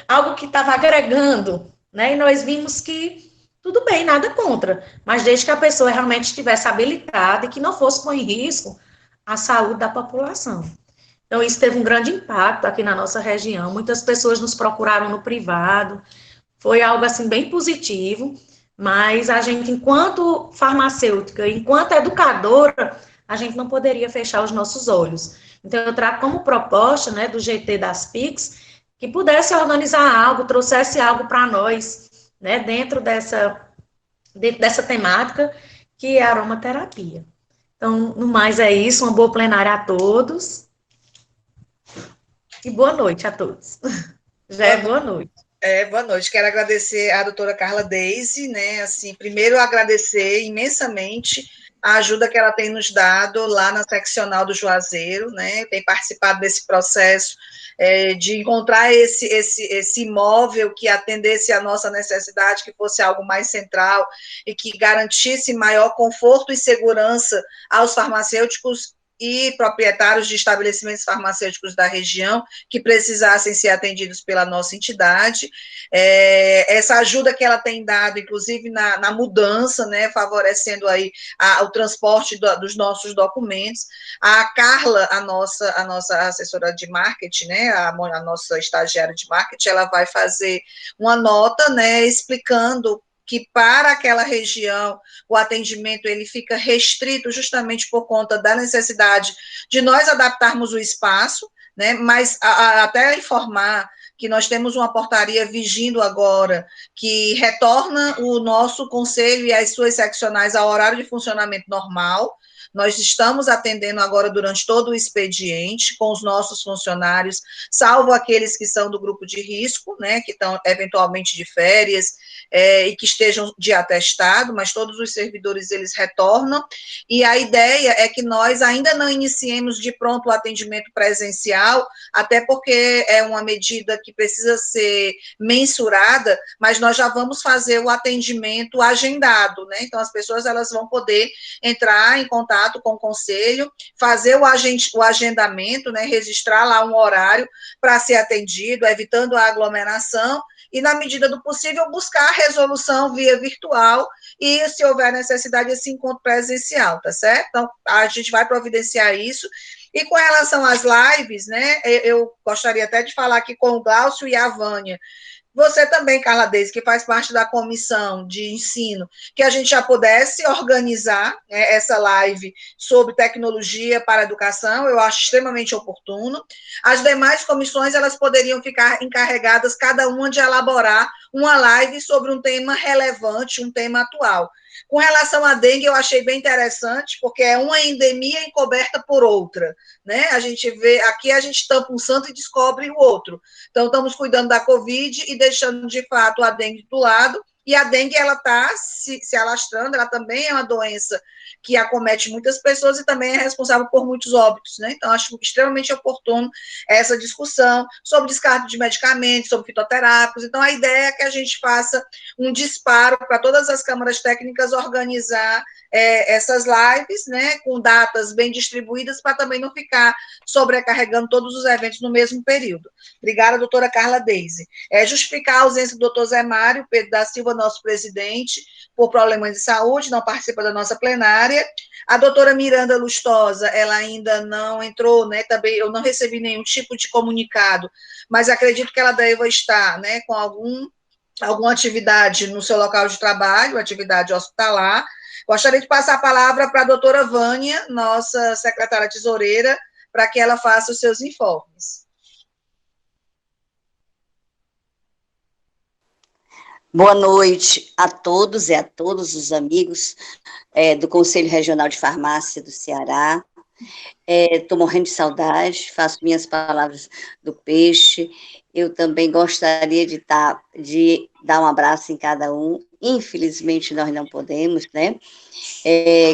algo que estava agregando, né? E nós vimos que tudo bem, nada contra, mas desde que a pessoa realmente estivesse habilitada e que não fosse pôr em risco a saúde da população. Então, isso teve um grande impacto aqui na nossa região. Muitas pessoas nos procuraram no privado. Foi algo, assim, bem positivo. Mas a gente, enquanto farmacêutica, enquanto educadora, a gente não poderia fechar os nossos olhos. Então, eu trago como proposta, né, do GT das PICs, que pudesse organizar algo, trouxesse algo para nós, né, dentro dessa temática, que é a aromaterapia. Então, no mais é isso, uma boa plenária a todos, e boa noite a todos. Já é boa noite. Boa noite. Quero agradecer à doutora Carla Deise, né? Assim, primeiro agradecer imensamente a ajuda que ela tem nos dado lá na seccional do Juazeiro, né? Tem participado desse processo de encontrar esse imóvel que atendesse à nossa necessidade, que fosse algo mais central e que garantisse maior conforto e segurança aos farmacêuticos e proprietários de estabelecimentos farmacêuticos da região que precisassem ser atendidos pela nossa entidade. Essa ajuda que ela tem dado, inclusive na mudança, né, favorecendo aí o transporte dos nossos documentos. A Carla, a nossa assessora de marketing, né, a nossa estagiária de marketing, ela vai fazer uma nota, né, explicando que para aquela região o atendimento ele fica restrito justamente por conta da necessidade de nós adaptarmos o espaço, né, mas até informar que nós temos uma portaria vigindo agora, que retorna o nosso conselho e as suas seccionais ao horário de funcionamento normal. Nós estamos atendendo agora durante todo o expediente com os nossos funcionários, salvo aqueles que são do grupo de risco, né, que estão eventualmente de férias e que estejam de atestado, mas todos os servidores, eles retornam, e a ideia é que nós ainda não iniciemos de pronto o atendimento presencial, até porque é uma medida que precisa ser mensurada, mas nós já vamos fazer o atendimento agendado, né, então as pessoas, elas vão poder entrar em contato com o conselho, fazer o agendamento, né, registrar lá um horário para ser atendido, evitando a aglomeração, e, na medida do possível, buscar a resolução via virtual e, se houver necessidade, esse encontro presencial, tá certo? Então, a gente vai providenciar isso. E com relação às lives, né, eu gostaria até de falar aqui com o Glaucio e a Vânia, você também, Carla Deise, que faz parte da comissão de ensino, que a gente já pudesse organizar essa live sobre tecnologia para a educação, eu acho extremamente oportuno. As demais comissões, elas poderiam ficar encarregadas, cada uma, de elaborar uma live sobre um tema relevante, um tema atual. Com relação à dengue, eu achei bem interessante, porque é uma endemia encoberta por outra, né? A gente vê, aqui a gente tampa um santo e descobre o outro. Então, estamos cuidando da Covid e deixando, de fato, a dengue do lado, e a dengue, ela está se alastrando, ela também é uma doença que acomete muitas pessoas e também é responsável por muitos óbitos, né? Então, acho extremamente oportuno essa discussão sobre descarte de medicamentos, sobre fitoterápicos. Então, a ideia é que a gente faça um disparo para todas as câmaras técnicas organizar essas lives, né, com datas bem distribuídas, para também não ficar sobrecarregando todos os eventos no mesmo período. Obrigada, doutora Carla Deise. Justificar a ausência do doutor Zé Mário Pedro da Silva, nosso presidente, por problemas de saúde, não participa da nossa plenária. A doutora Miranda Lustosa, ela ainda não entrou, né, também eu não recebi nenhum tipo de comunicado, mas acredito que ela deva estar, né, com alguma atividade no seu local de trabalho, atividade hospitalar. Gostaria de passar a palavra para a doutora Vânia, nossa secretária tesoureira, para que ela faça os seus informes. Boa noite a todos e a todos os amigos do Conselho Regional de Farmácia do Ceará. Estou morrendo de saudade, faço minhas palavras do peixe. Eu também gostaria de dar um abraço em cada um. Infelizmente, nós não podemos, né?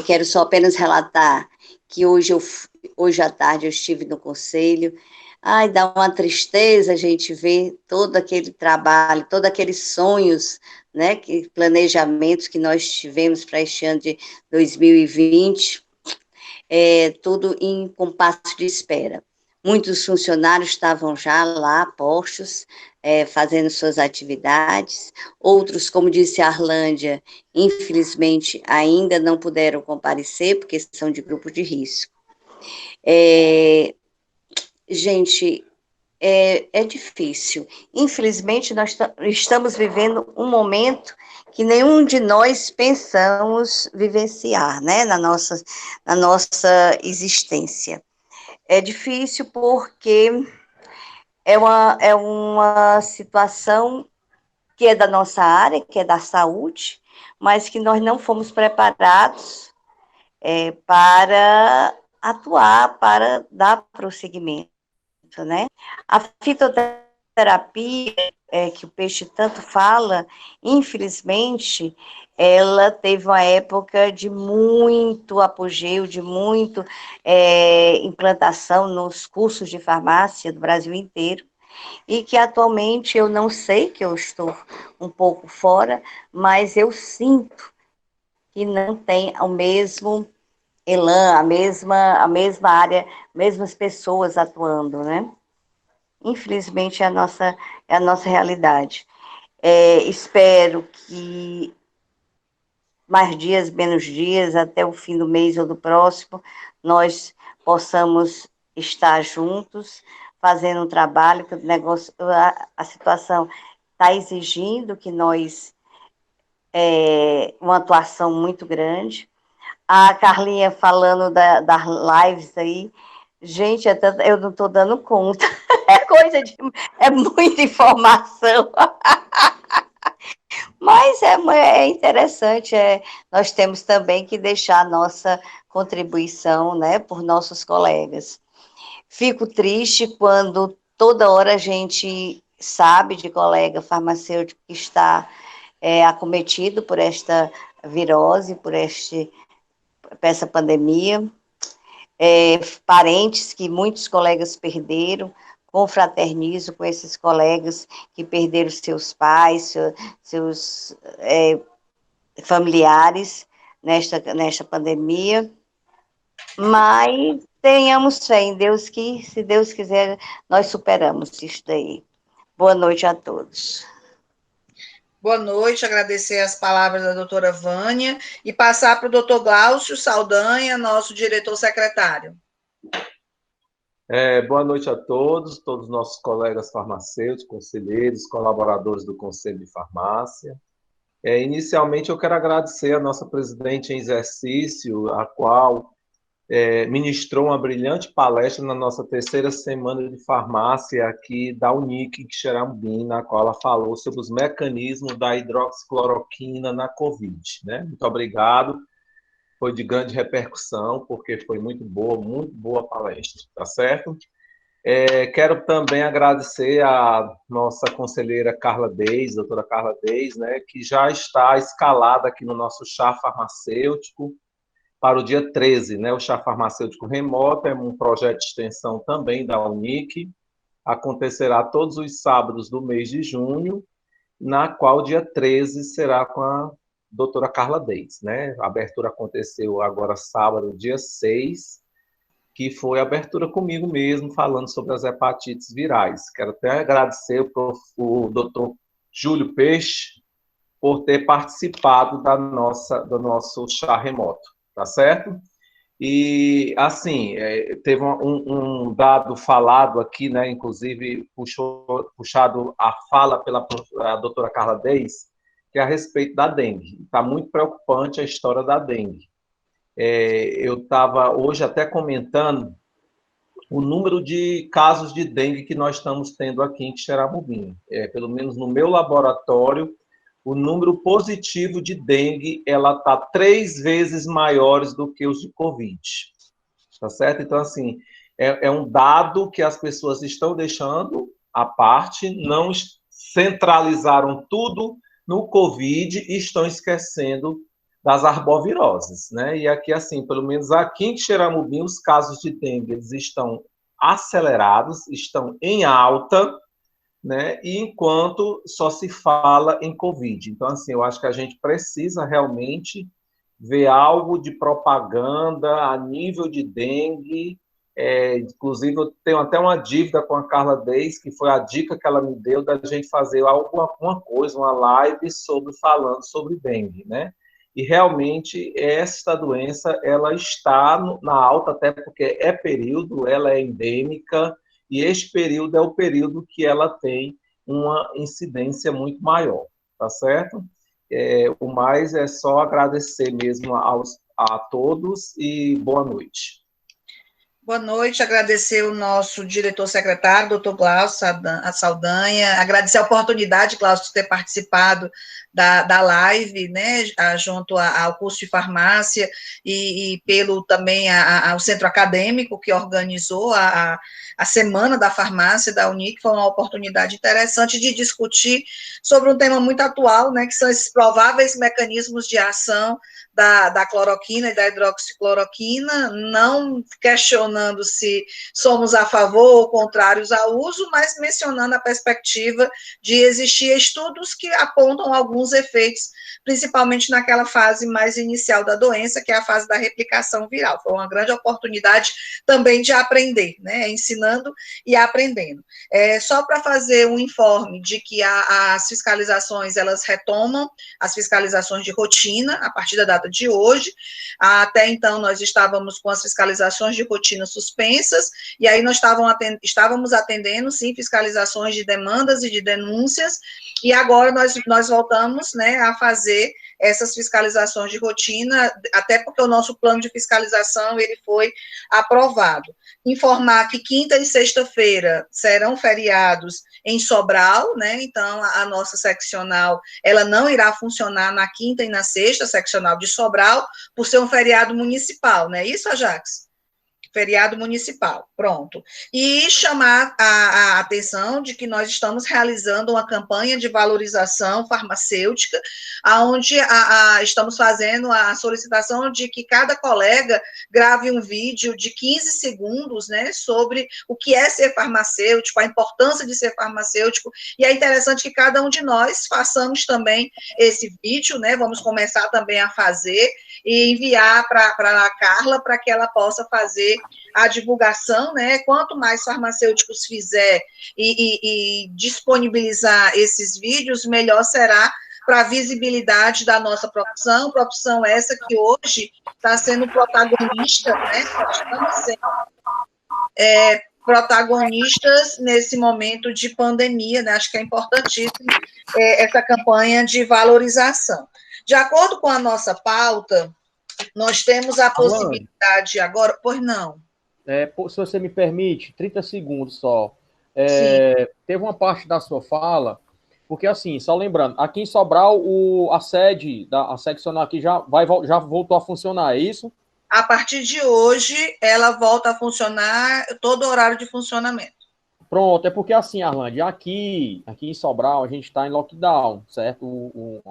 Quero só apenas relatar que hoje à tarde eu estive no Conselho. Ai, dá uma tristeza a gente ver todo aquele trabalho, todos aqueles sonhos, né, planejamentos que nós tivemos para este ano de 2020, tudo em compasso de espera. Muitos funcionários estavam já lá postos, fazendo suas atividades, outros, como disse a Arlândia, infelizmente ainda não puderam comparecer, porque são de grupo de risco. Gente, é difícil. Infelizmente, nós estamos vivendo um momento que nenhum de nós pensamos vivenciar, né, na nossa existência. É difícil porque é uma situação que é da nossa área, que é da saúde, mas que nós não fomos preparados para atuar, para dar prosseguimento, né? A fitoterapia, que o Peixe tanto fala, infelizmente, ela teve uma época de muito apogeu, de muito implantação nos cursos de farmácia do Brasil inteiro, e que atualmente eu não sei, que eu estou um pouco fora, mas eu sinto que não tem o mesmo elan, a mesma área, mesmas pessoas atuando, né? Infelizmente, é a nossa realidade. Espero que mais dias, menos dias, até o fim do mês ou do próximo, nós possamos estar juntos, fazendo um trabalho, que o negócio, a situação está exigindo que nós, uma atuação muito grande. A Carlinha falando das lives aí, gente, eu não estou dando conta, é muita informação, mas é interessante, nós temos também que deixar a nossa contribuição, né, por nossos colegas. Fico triste quando toda hora a gente sabe de colega farmacêutico que está acometido por esta virose, por essa pandemia, parentes que muitos colegas perderam. Confraternizo com esses colegas que perderam seus pais, seus familiares nesta pandemia, mas tenhamos fé em Deus que, se Deus quiser, nós superamos isso daí. Boa noite a todos. Boa noite, agradecer as palavras da doutora Vânia e passar para o doutor Glaucio Saldanha, nosso diretor secretário. Boa noite a todos os nossos colegas farmacêuticos, conselheiros, colaboradores do Conselho de Farmácia. Inicialmente, eu quero agradecer a nossa presidente em exercício, a qual ministrou uma brilhante palestra na nossa 3ª semana de farmácia aqui da Unic, Quixeramobim, na qual ela falou sobre os mecanismos da hidroxicloroquina na Covid, né? Muito obrigado. Foi de grande repercussão, porque foi muito boa a palestra, tá certo? Quero também agradecer a nossa conselheira Carla Deis, doutora Carla Deis, né, que já está escalada aqui no nosso chá farmacêutico para o dia 13, né? O chá farmacêutico remoto é um projeto de extensão também da Unic, acontecerá todos os sábados do mês de junho, na qual o dia 13 será com a doutora Carla Deis, né? A abertura aconteceu agora sábado, dia 6, que foi a abertura comigo mesmo, falando sobre as hepatites virais. Quero até agradecer o doutor Júlio Peixe por ter participado do nosso chá remoto, tá certo? E, assim, teve um dado falado aqui, né? Inclusive puxado a fala pela doutora Carla Deis, que é a respeito da dengue. Está muito preocupante a história da dengue. Eu estava hoje até comentando o número de casos de dengue que nós estamos tendo aqui em Quixeramobim. Pelo menos no meu laboratório, o número positivo de dengue ela está 3 vezes maiores do que os de Covid. Tá certo? Então, assim, é um dado que as pessoas estão deixando à parte, não centralizaram tudo no Covid e estão esquecendo das arboviroses, né? E aqui, assim, pelo menos aqui em Quixeramobim, os casos de dengue eles estão acelerados, estão em alta, né? E enquanto só se fala em Covid. Então, assim, eu acho que a gente precisa realmente ver algo de propaganda a nível de dengue. Inclusive, eu tenho até uma dívida com a Carla Deis, que foi a dica que ela me deu da gente fazer alguma coisa, uma live falando sobre dengue, né? E realmente esta doença ela está na alta, até porque é período, ela é endêmica, e este período é o período que ela tem uma incidência muito maior, tá certo? O mais é só agradecer mesmo a todos e boa noite. Boa noite, agradecer o nosso diretor-secretário, doutor Glaucio Saldanha, agradecer a oportunidade, Glaucio, de ter participado da live, né, junto ao curso de farmácia e pelo também ao centro acadêmico que organizou a Semana da Farmácia da Unic. Foi uma oportunidade interessante de discutir sobre um tema muito atual, né, que são esses prováveis mecanismos de ação da cloroquina e da hidroxicloroquina, não questionando se somos a favor ou contrários ao uso, mas mencionando a perspectiva de existir estudos que apontam alguns efeitos, principalmente naquela fase mais inicial da doença, que é a fase da replicação viral. Foi uma grande oportunidade também de aprender, né, ensinando e aprendendo. Só para fazer um informe de que as fiscalizações, elas retomam as fiscalizações de rotina a partir da data de hoje. Até então, nós estávamos com as fiscalizações de rotina suspensas, e aí nós estávamos atendendo, sim, fiscalizações de demandas e de denúncias, e agora nós voltamos, né, a fazer essas fiscalizações de rotina, até porque o nosso plano de fiscalização, ele foi aprovado. Informar que quinta e sexta-feira serão feriados em Sobral, né, então a nossa seccional, ela não irá funcionar na quinta e na sexta, seccional de Sobral, por ser um feriado municipal, não é isso, Ajax? Feriado municipal, pronto. E chamar a atenção de que nós estamos realizando uma campanha de valorização farmacêutica, onde estamos fazendo a solicitação de que cada colega grave um vídeo de 15 segundos, né, sobre o que é ser farmacêutico, a importância de ser farmacêutico, e é interessante que cada um de nós façamos também esse vídeo, né, vamos começar também a fazer, e enviar para a Carla, para que ela possa fazer a divulgação, né? Quanto mais farmacêuticos fizer e disponibilizar esses vídeos, melhor será para a visibilidade da nossa profissão essa que hoje está sendo protagonista, né? Estamos sendo protagonistas nesse momento de pandemia, né? Acho que é importantíssimo essa campanha de valorização. De acordo com a nossa pauta, nós temos a possibilidade agora... Pois não. Se você me permite, 30 segundos só. Teve uma parte da sua fala, porque assim, só lembrando, aqui em Sobral, a sede, a seccional aqui já voltou a funcionar, é isso? A partir de hoje, ela volta a funcionar, todo o horário de funcionamento. Pronto, é porque assim, Arlande, aqui em Sobral, a gente está em lockdown, certo?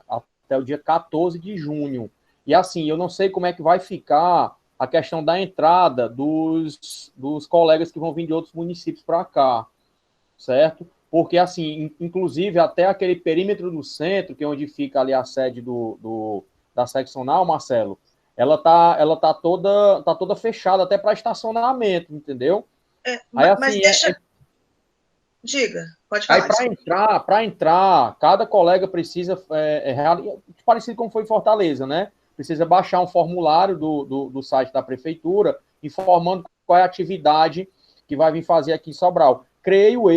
Até o dia 14 de junho. E assim, eu não sei como é que vai ficar a questão da entrada dos colegas que vão vir de outros municípios para cá, certo? Porque assim, inclusive até aquele perímetro do centro, que é onde fica ali a sede da seccional, Marcelo, ela tá toda fechada até para estacionamento, entendeu? Aí, assim, mas deixa... Diga, pode falar. Aí, para entrar, cada colega precisa, parecido como foi em Fortaleza, né? Precisa baixar um formulário do site da prefeitura, informando qual é a atividade que vai vir fazer aqui em Sobral. Creio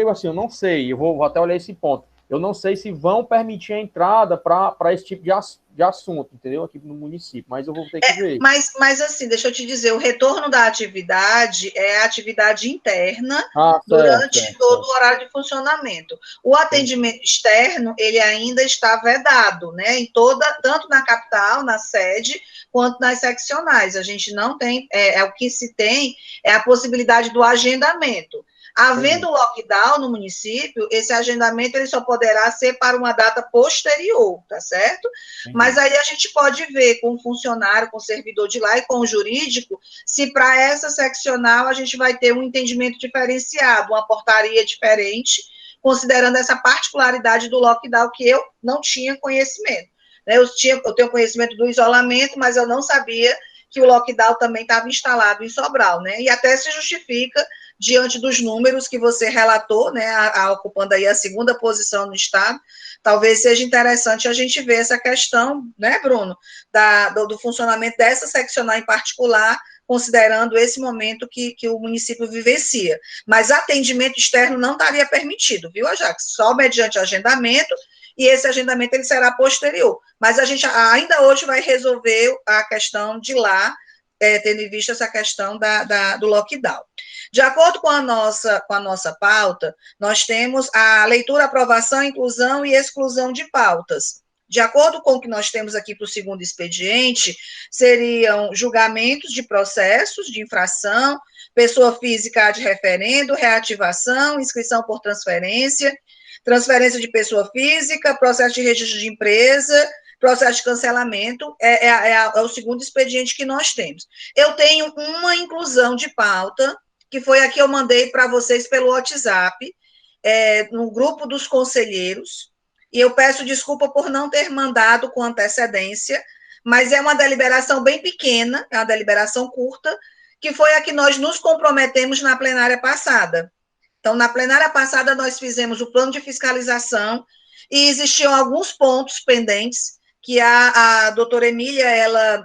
assim, eu não sei, eu vou até olhar esse ponto. Eu não sei se vão permitir a entrada para esse tipo de assunto, entendeu? Aqui no município, mas eu vou ter que ver. Mas assim, deixa eu te dizer, o retorno da atividade é a atividade interna durante todo o horário de funcionamento. O atendimento externo, ele ainda está vedado, né? Tanto na capital, na sede, quanto nas seccionais. A gente não tem, o que se tem é a possibilidade do agendamento. Havendo lockdown no município, esse agendamento ele só poderá ser para uma data posterior, tá certo? Mas aí a gente pode ver com o funcionário, com o servidor de lá e com o jurídico, se para essa seccional a gente vai ter um entendimento diferenciado, uma portaria diferente, considerando essa particularidade do lockdown que eu não tinha conhecimento. Eu tenho conhecimento do isolamento, mas eu não sabia que o lockdown também estava instalado em Sobral, né? E até se justifica diante dos números que você relatou, né, ocupando aí a segunda posição no estado. Talvez seja interessante a gente ver essa questão, né, Bruno, do funcionamento dessa seccional em particular considerando esse momento que o município vivencia. Mas atendimento externo não estaria permitido, viu, Ajax? Só mediante agendamento, e esse agendamento ele será posterior. Mas a gente ainda hoje vai resolver a questão de lá, tendo em vista essa questão do lockdown. De acordo com a nossa pauta, nós temos a leitura, aprovação, inclusão e exclusão de pautas. De acordo com o que nós temos aqui para o segundo expediente, seriam julgamentos de processos de infração, pessoa física de referendo, reativação, inscrição por transferência, transferência de pessoa física, processo de registro de empresa, processo de cancelamento, é o segundo expediente que nós temos. Eu tenho uma inclusão de pauta, que foi a que eu mandei para vocês pelo WhatsApp, no grupo dos conselheiros, e eu peço desculpa por não ter mandado com antecedência, mas é uma deliberação bem pequena, é uma deliberação curta, que foi a que nós nos comprometemos na plenária passada. Então, na plenária passada, nós fizemos o plano de fiscalização, e existiam alguns pontos pendentes, que a doutora Emília, ela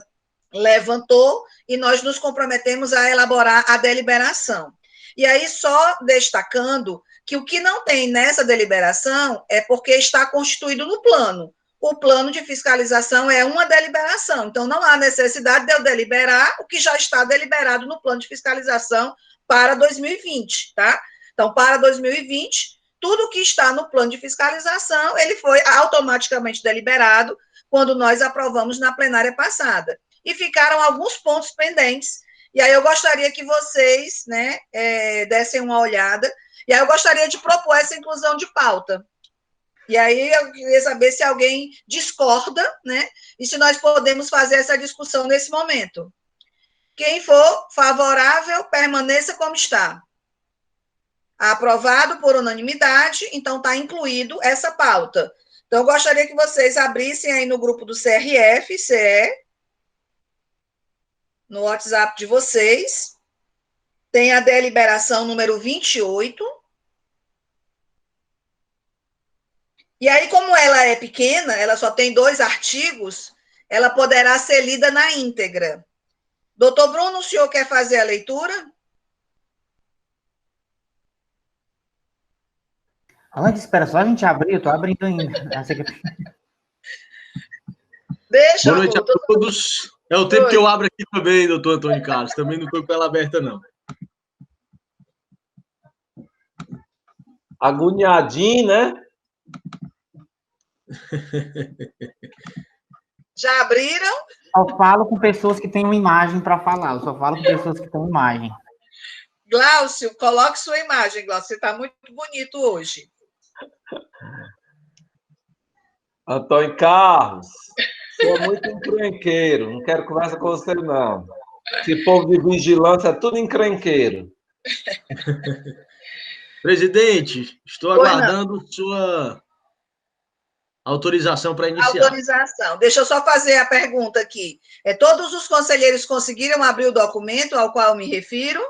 levantou, e nós nos comprometemos a elaborar a deliberação. E aí, só destacando que o que não tem nessa deliberação é porque está constituído no plano. O plano de fiscalização é uma deliberação, então não há necessidade de eu deliberar o que já está deliberado no plano de fiscalização para 2020, tá? Então, para 2020, tudo que está no plano de fiscalização, ele foi automaticamente deliberado quando nós aprovamos na plenária passada. E ficaram alguns pontos pendentes, e aí eu gostaria que vocês, né, dessem uma olhada, e aí eu gostaria de propor essa inclusão de pauta. E aí eu queria saber se alguém discorda, né, e se nós podemos fazer essa discussão nesse momento. Quem for favorável, permaneça como está. Aprovado por unanimidade, então está incluído essa pauta. Então, eu gostaria que vocês abrissem aí no grupo do CRF, CE, no WhatsApp de vocês, tem a deliberação número 28. E aí, como ela é pequena, ela só tem 2 artigos, ela poderá ser lida na íntegra. Doutor Bruno, o senhor quer fazer a leitura? Antes, espera só a gente abrir, eu estou abrindo ainda. Deixa. Boa noite a todos. É o tempo que eu abro aqui também, doutor Antônio Carlos. Também não estou com ela aberta, não. Agoniadinho, né? Já abriram? Só falo com pessoas que têm uma imagem para falar. Eu só falo com pessoas que têm imagem. Glaucio, coloque sua imagem, Glaucio. Você está muito bonito hoje. Antônio Carlos, sou muito encrenqueiro. Não quero conversa com você, não. Esse povo de vigilância é tudo encrenqueiro. Presidente, estou aguardando sua autorização para iniciar. Autorização. Deixa eu só fazer a pergunta aqui. Todos os conselheiros conseguiram abrir o documento ao qual me refiro?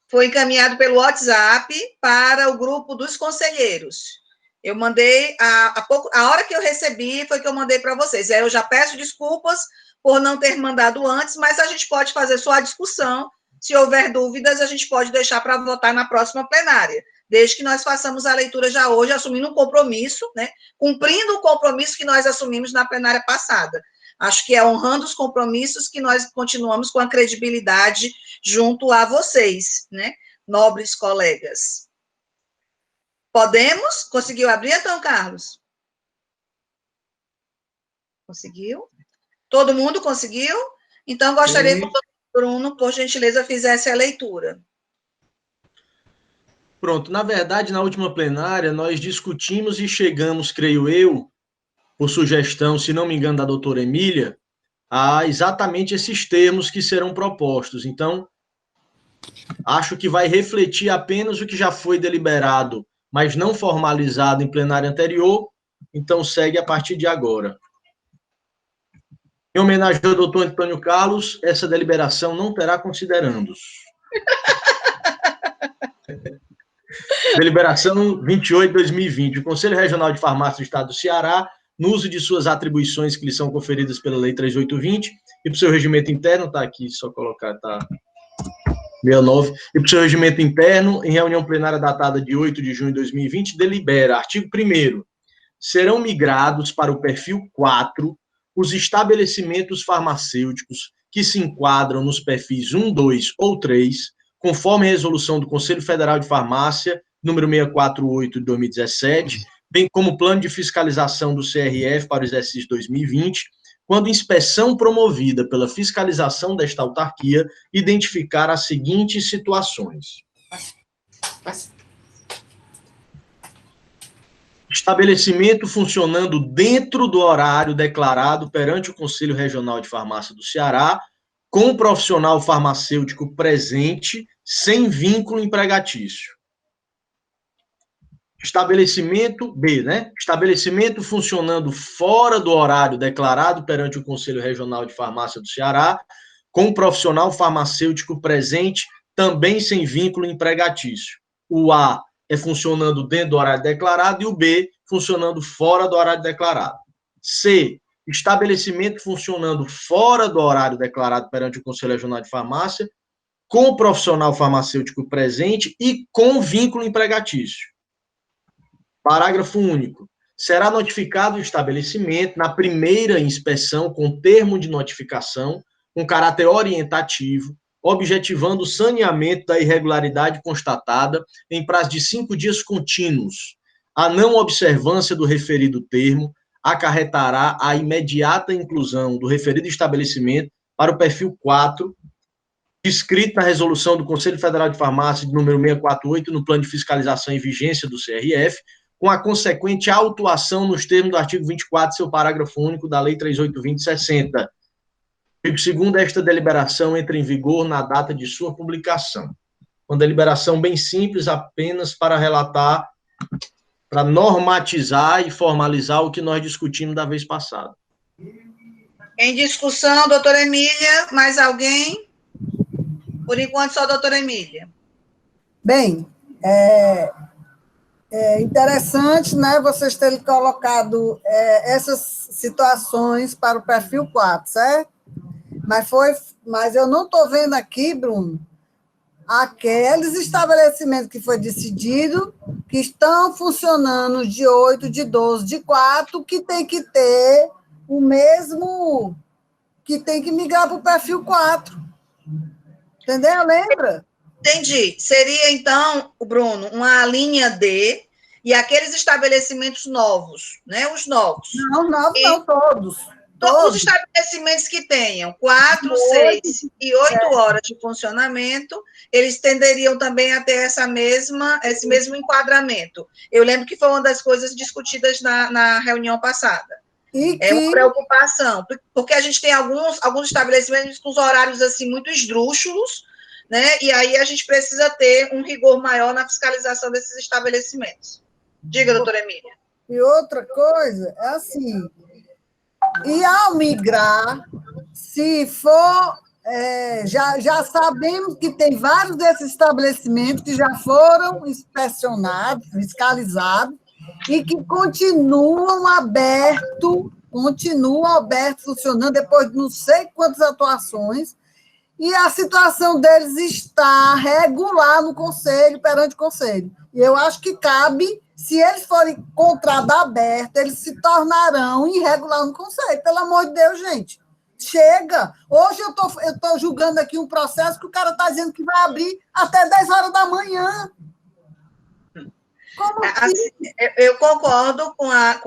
Foi encaminhado pelo WhatsApp para o grupo dos conselheiros. Eu mandei, a hora que eu recebi, foi que eu mandei para vocês. Eu já peço desculpas por não ter mandado antes, mas a gente pode fazer só a discussão. Se houver dúvidas, a gente pode deixar para votar na próxima plenária, desde que nós façamos a leitura já hoje, assumindo um compromisso, né? Cumprindo o compromisso que nós assumimos na plenária passada. Acho que é honrando os compromissos que nós continuamos com a credibilidade junto a vocês, né, nobres colegas. Podemos? Conseguiu abrir, Antônio Carlos? Conseguiu? Todo mundo conseguiu? Então, gostaria que o Bruno, por gentileza, fizesse a leitura. Pronto. Na verdade, na última plenária, nós discutimos e chegamos, creio eu, por sugestão, se não me engano, da doutora Emília, a exatamente esses termos que serão propostos. Então, acho que vai refletir apenas o que já foi deliberado, mas não formalizado em plenária anterior, então segue a partir de agora. Em homenagem ao doutor Antônio Carlos, essa deliberação não terá considerandos. Deliberação 28/2020. O Conselho Regional de Farmácia do Estado do Ceará no uso de suas atribuições que lhe são conferidas pela Lei 3820 e para o seu regimento interno, está aqui, só colocar, tá 69, e para o seu regimento interno, em reunião plenária datada de 8 de junho de 2020, delibera, artigo 1º, serão migrados para o perfil 4 os estabelecimentos farmacêuticos que se enquadram nos perfis 1, 2 ou 3, conforme a resolução do Conselho Federal de Farmácia, número 648 de 2017, bem como plano de fiscalização do CRF para o exercício 2020, quando inspeção promovida pela fiscalização desta autarquia identificar as seguintes situações. Estabelecimento funcionando dentro do horário declarado perante o Conselho Regional de Farmácia do Ceará, com o profissional farmacêutico presente, sem vínculo empregatício. Estabelecimento, B, né? Estabelecimento funcionando fora do horário declarado perante o Conselho Regional de Farmácia do Ceará, com profissional farmacêutico presente, também sem vínculo empregatício. O A é funcionando dentro do horário declarado e o B funcionando fora do horário declarado. C, estabelecimento funcionando fora do horário declarado perante o Conselho Regional de Farmácia, com profissional farmacêutico presente e com vínculo empregatício. Parágrafo único. Será notificado o estabelecimento na primeira inspeção com termo de notificação, com caráter orientativo, objetivando o saneamento da irregularidade constatada em prazo de 5 dias contínuos. A não observância do referido termo acarretará a imediata inclusão do referido estabelecimento para o perfil 4, descrito na resolução do Conselho Federal de Farmácia, de número 648, no plano de fiscalização e vigência do CRF, com a consequente autuação nos termos do artigo 24, seu parágrafo único da Lei 3820/60. Artigo 2º, esta deliberação entra em vigor na data de sua publicação. Uma deliberação bem simples, apenas para relatar, para normatizar e formalizar o que nós discutimos da vez passada. Em discussão, doutora Emília, mais alguém? Por enquanto, só a doutora Emília. Bem, é interessante, né, vocês terem colocado essas situações para o perfil 4, certo? Mas eu não estou vendo aqui, Bruno, aqueles estabelecimentos que foi decidido, que estão funcionando de 8, de 12, de 4, que tem que ter o mesmo, que tem que migrar para o perfil 4. Entendeu? Lembra? Entendi. Seria, então, Bruno, uma linha D e aqueles estabelecimentos novos, né? Os novos. Não, não, todos. Os estabelecimentos que tenham 4, 6 e 8 horas de funcionamento, eles tenderiam também a ter esse mesmo enquadramento. Eu lembro que foi uma das coisas discutidas na reunião passada. É uma preocupação, porque a gente tem alguns estabelecimentos com os horários assim muito esdrúxulos, né? E aí a gente precisa ter um rigor maior na fiscalização desses estabelecimentos. Diga, doutora Emília. E outra coisa, é assim, e ao migrar, se for, já sabemos que tem vários desses estabelecimentos que já foram inspecionados, fiscalizados, e que continuam abertos, funcionando depois de não sei quantas atuações, e a situação deles está regular no Conselho, perante o Conselho. E eu acho que cabe, se eles forem contrato aberto, eles se tornarão irregular no Conselho. Pelo amor de Deus, gente. Chega! Hoje eu tô julgando aqui um processo que o cara está dizendo que vai abrir até 10 horas da manhã. Assim, eu concordo com a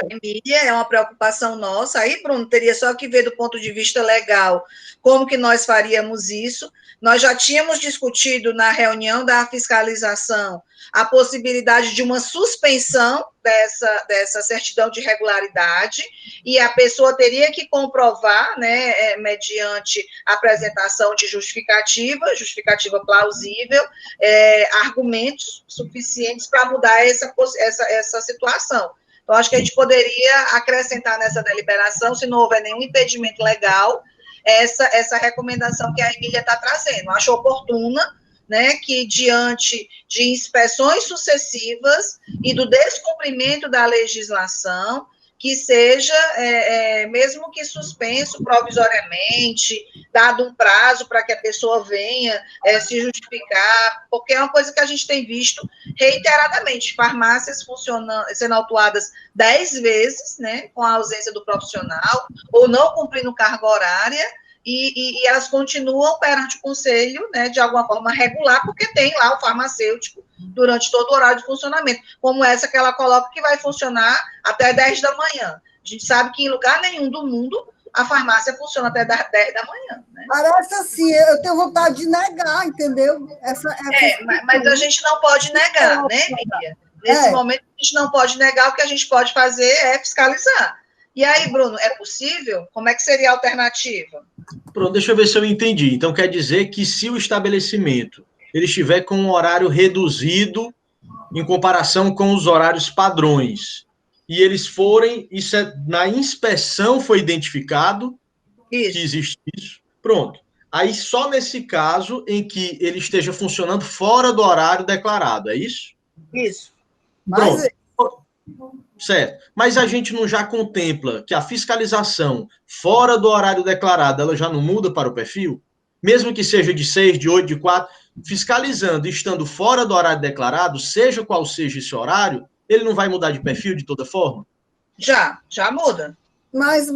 Emília, é uma preocupação nossa. Aí, Bruno, teria só que ver do ponto de vista legal como que nós faríamos isso. Nós já tínhamos discutido na reunião da fiscalização a possibilidade de uma suspensão dessa certidão de regularidade, e a pessoa teria que comprovar, né, mediante apresentação de justificativa plausível, argumentos suficientes para mudar essa situação. Então, acho que a gente poderia acrescentar nessa deliberação, se não houver nenhum impedimento legal, essa recomendação que a Emília está trazendo. Acho oportuna, né, que diante de inspeções sucessivas e do descumprimento da legislação, que seja, mesmo que suspenso provisoriamente, dado um prazo para que a pessoa venha se justificar, porque é uma coisa que a gente tem visto reiteradamente, farmácias sendo autuadas 10 vezes, né, com a ausência do profissional, ou não cumprindo carga horária, e elas continuam perante o conselho, né, de alguma forma regular, porque tem lá o farmacêutico durante todo o horário de funcionamento, como essa que ela coloca que vai funcionar até 10 da manhã. A gente sabe que em lugar nenhum do mundo a farmácia funciona até 10 da manhã. Né? Parece assim, eu tenho vontade de negar, entendeu? Mas a gente não pode negar, né, Miriam? Nesse momento, a gente não pode negar, o que a gente pode fazer é fiscalizar. E aí, Bruno, é possível? Como é que seria a alternativa? Pronto, deixa eu ver se eu entendi. Então, quer dizer que se o estabelecimento ele estiver com um horário reduzido em comparação com os horários padrões, e eles forem, na inspeção foi identificado que existe isso, pronto. Aí, só nesse caso em que ele esteja funcionando fora do horário declarado, é isso? Isso. Pronto. Certo. Mas a gente não já contempla que a fiscalização fora do horário declarado, ela já não muda para o perfil? Mesmo que seja de 6, de 8, de 4, fiscalizando e estando fora do horário declarado, seja qual seja esse horário, ele não vai mudar de perfil de toda forma? Já muda. Mas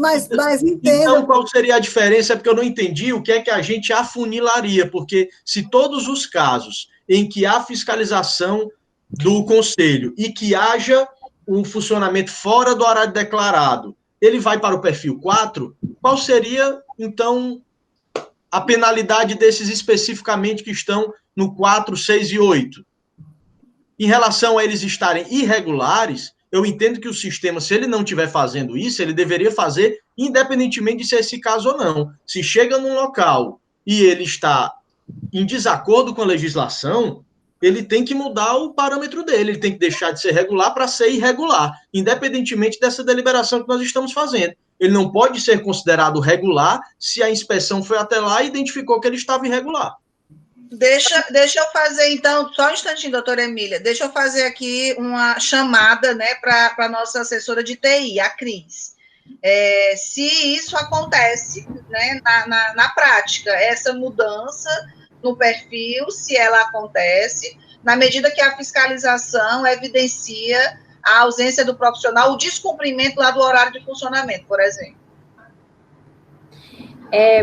entenda. Então, qual seria a diferença? É porque eu não entendi o que é que a gente afunilaria, porque se todos os casos em que há fiscalização do conselho e que haja um funcionamento fora do horário declarado, ele vai para o perfil 4, qual seria, então, a penalidade desses especificamente que estão no 4, 6 e 8? Em relação a eles estarem irregulares, eu entendo que o sistema, se ele não estiver fazendo isso, ele deveria fazer independentemente de se é esse caso ou não. Se chega num local e ele está em desacordo com a legislação, ele tem que mudar o parâmetro dele, ele tem que deixar de ser regular para ser irregular, independentemente dessa deliberação que nós estamos fazendo. Ele não pode ser considerado regular se a inspeção foi até lá e identificou que ele estava irregular. Deixa eu fazer, então, só um instantinho, doutora Emília, deixa eu fazer aqui uma chamada, né, para a nossa assessora de TI, a Cris. Se isso acontece, né, na prática, essa mudança no perfil, se ela acontece, na medida que a fiscalização evidencia a ausência do profissional, o descumprimento lá do horário de funcionamento, por exemplo.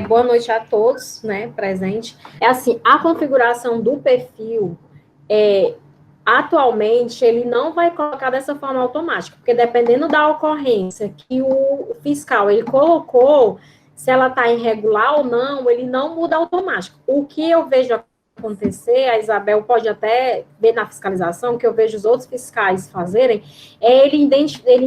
Boa noite a todos, né, presente. Assim, a configuração do perfil, atualmente, ele não vai colocar dessa forma automática, porque dependendo da ocorrência que o fiscal, ele colocou, se ela está irregular ou não, ele não muda automático. O que eu vejo acontecer, a Isabel pode até ver na fiscalização, que eu vejo os outros fiscais fazerem, é ele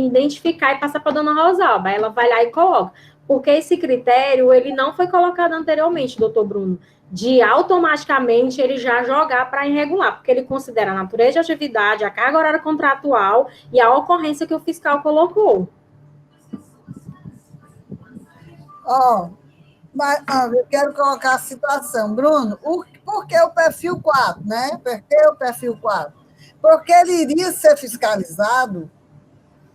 identificar e passar para a dona Rosalba, ela vai lá e coloca. Porque esse critério, ele não foi colocado anteriormente, doutor Bruno, de automaticamente ele já jogar para irregular, porque ele considera a natureza de atividade, a carga horária contratual e a ocorrência que o fiscal colocou. Eu quero colocar a situação. Bruno, por que o perfil 4, né? Por que o perfil 4? Porque ele iria ser fiscalizado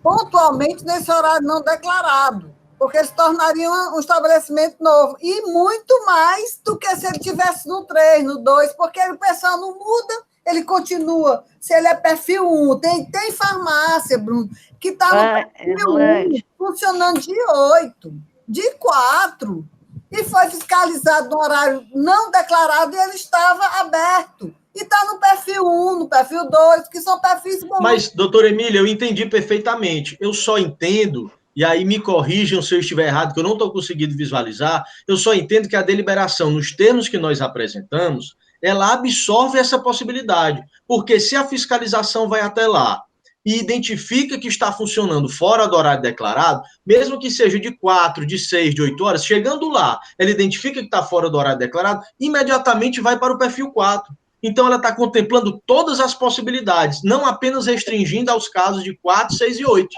pontualmente nesse horário não declarado, porque se tornaria um estabelecimento novo, e muito mais do que se ele estivesse no 3, no 2, porque o pessoal não muda, ele continua. Se ele é perfil 1, tem farmácia, Bruno, que está no perfil 1, funcionando de 8, de 4, e foi fiscalizado no horário não declarado e ele estava aberto. E está no perfil 1, no perfil 2, que são perfis bons. Mas, doutora Emília, eu entendi perfeitamente. Eu só entendo, e aí me corrijam se eu estiver errado, que eu não estou conseguindo visualizar, eu só entendo que a deliberação, nos termos que nós apresentamos, ela absorve essa possibilidade. Porque se a fiscalização vai até lá e identifica que está funcionando fora do horário declarado, mesmo que seja de 4, de 6, de 8 horas, chegando lá, ela identifica que está fora do horário declarado, imediatamente vai para o perfil 4. Então, ela está contemplando todas as possibilidades, não apenas restringindo aos casos de 4, 6 e 8.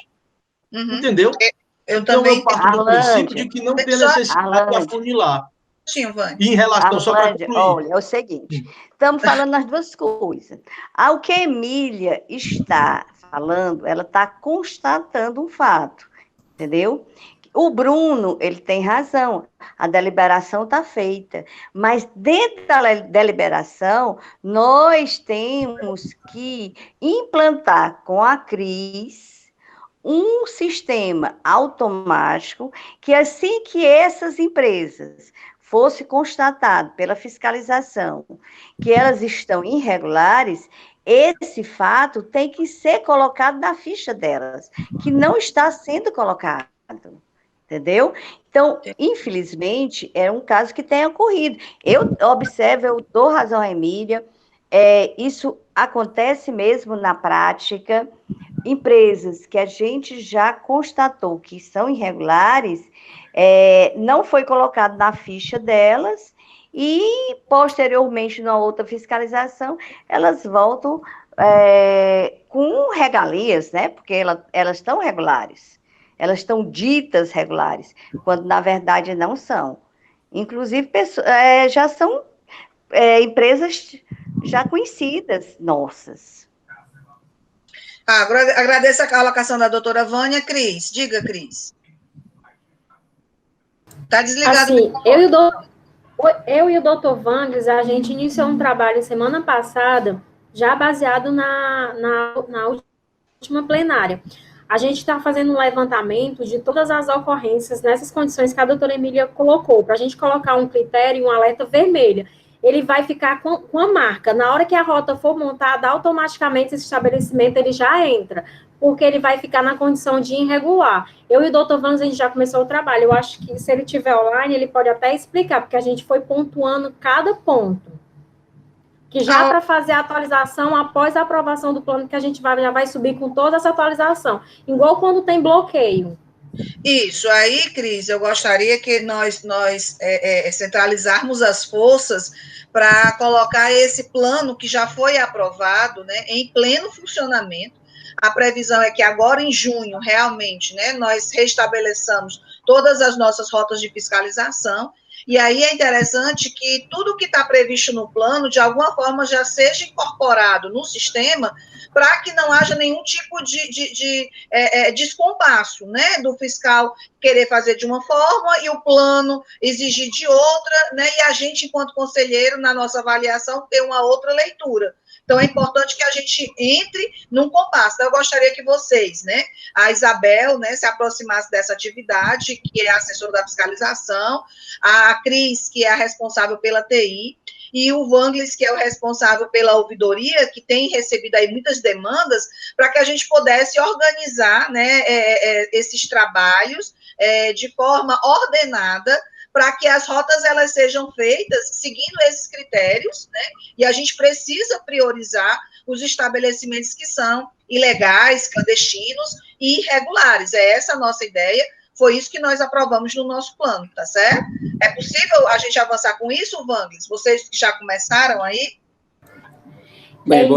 Uhum. Entendeu? Então, eu parto do princípio de que não tem necessidade de afunilar. E em relação, só para concluir. Olha, é o seguinte, estamos falando nas duas coisas. Ao que a Emília está falando, ela está constatando um fato, entendeu? O Bruno, ele tem razão, a deliberação está feita, mas dentro da deliberação, nós temos que implantar com a Cris um sistema automático que assim que essas empresas fosse constatado pela fiscalização que elas estão irregulares, esse fato tem que ser colocado na ficha delas, que não está sendo colocado. Entendeu? Então, infelizmente, é um caso que tem ocorrido. Eu observo, eu dou razão à Emília, isso acontece mesmo na prática. Empresas que a gente já constatou que são irregulares, não foi colocado na ficha delas, e, posteriormente, na outra fiscalização, elas voltam com regalias, né? Porque elas estão regulares. Elas estão ditas regulares, quando, na verdade, não são. Inclusive, já são empresas já conhecidas nossas. Agradeço a colocação da doutora Vânia. Cris, diga, Cris. Está desligado. Assim, eu e o doutor Vandes, a gente iniciou um trabalho semana passada, já baseado na última plenária. A gente está fazendo um levantamento de todas as ocorrências nessas condições que a doutora Emília colocou, para a gente colocar um critério, um alerta vermelho. Ele vai ficar com a marca. Na hora que a rota for montada, automaticamente esse estabelecimento ele já entra, porque ele vai ficar na condição de irregular. Eu e o doutor Vandes, a gente já começou o trabalho. Eu acho que se ele estiver online, ele pode até explicar, porque a gente foi pontuando cada ponto. Que já para fazer a atualização, após a aprovação do plano, que a gente já vai subir com toda essa atualização. Igual quando tem bloqueio. Isso, aí, Cris, eu gostaria que nós centralizarmos as forças para colocar esse plano que já foi aprovado, né, em pleno funcionamento. A previsão é que agora, em junho, realmente, né, nós restabeleçamos todas as nossas rotas de fiscalização. E aí é interessante que tudo que está previsto no plano, de alguma forma, já seja incorporado no sistema, para que não haja nenhum tipo de descompasso, né, do fiscal querer fazer de uma forma e o plano exigir de outra, né, e a gente, enquanto conselheiro, na nossa avaliação, ter uma outra leitura. Então, é importante que a gente entre num compasso. Então, eu gostaria que vocês, né, a Isabel, né, se aproximasse dessa atividade, que é assessora da fiscalização, a Cris, que é a responsável pela TI, e o Vanglis, que é o responsável pela ouvidoria, que tem recebido aí muitas demandas, para que a gente pudesse organizar, né, esses trabalhos de forma ordenada, para que as rotas elas sejam feitas seguindo esses critérios, né? E a gente precisa priorizar os estabelecimentos que são ilegais, clandestinos e irregulares. É essa a nossa ideia, foi isso que nós aprovamos no nosso plano, tá certo? É possível a gente avançar com isso, Vanglis? Vocês que já começaram aí? Bem,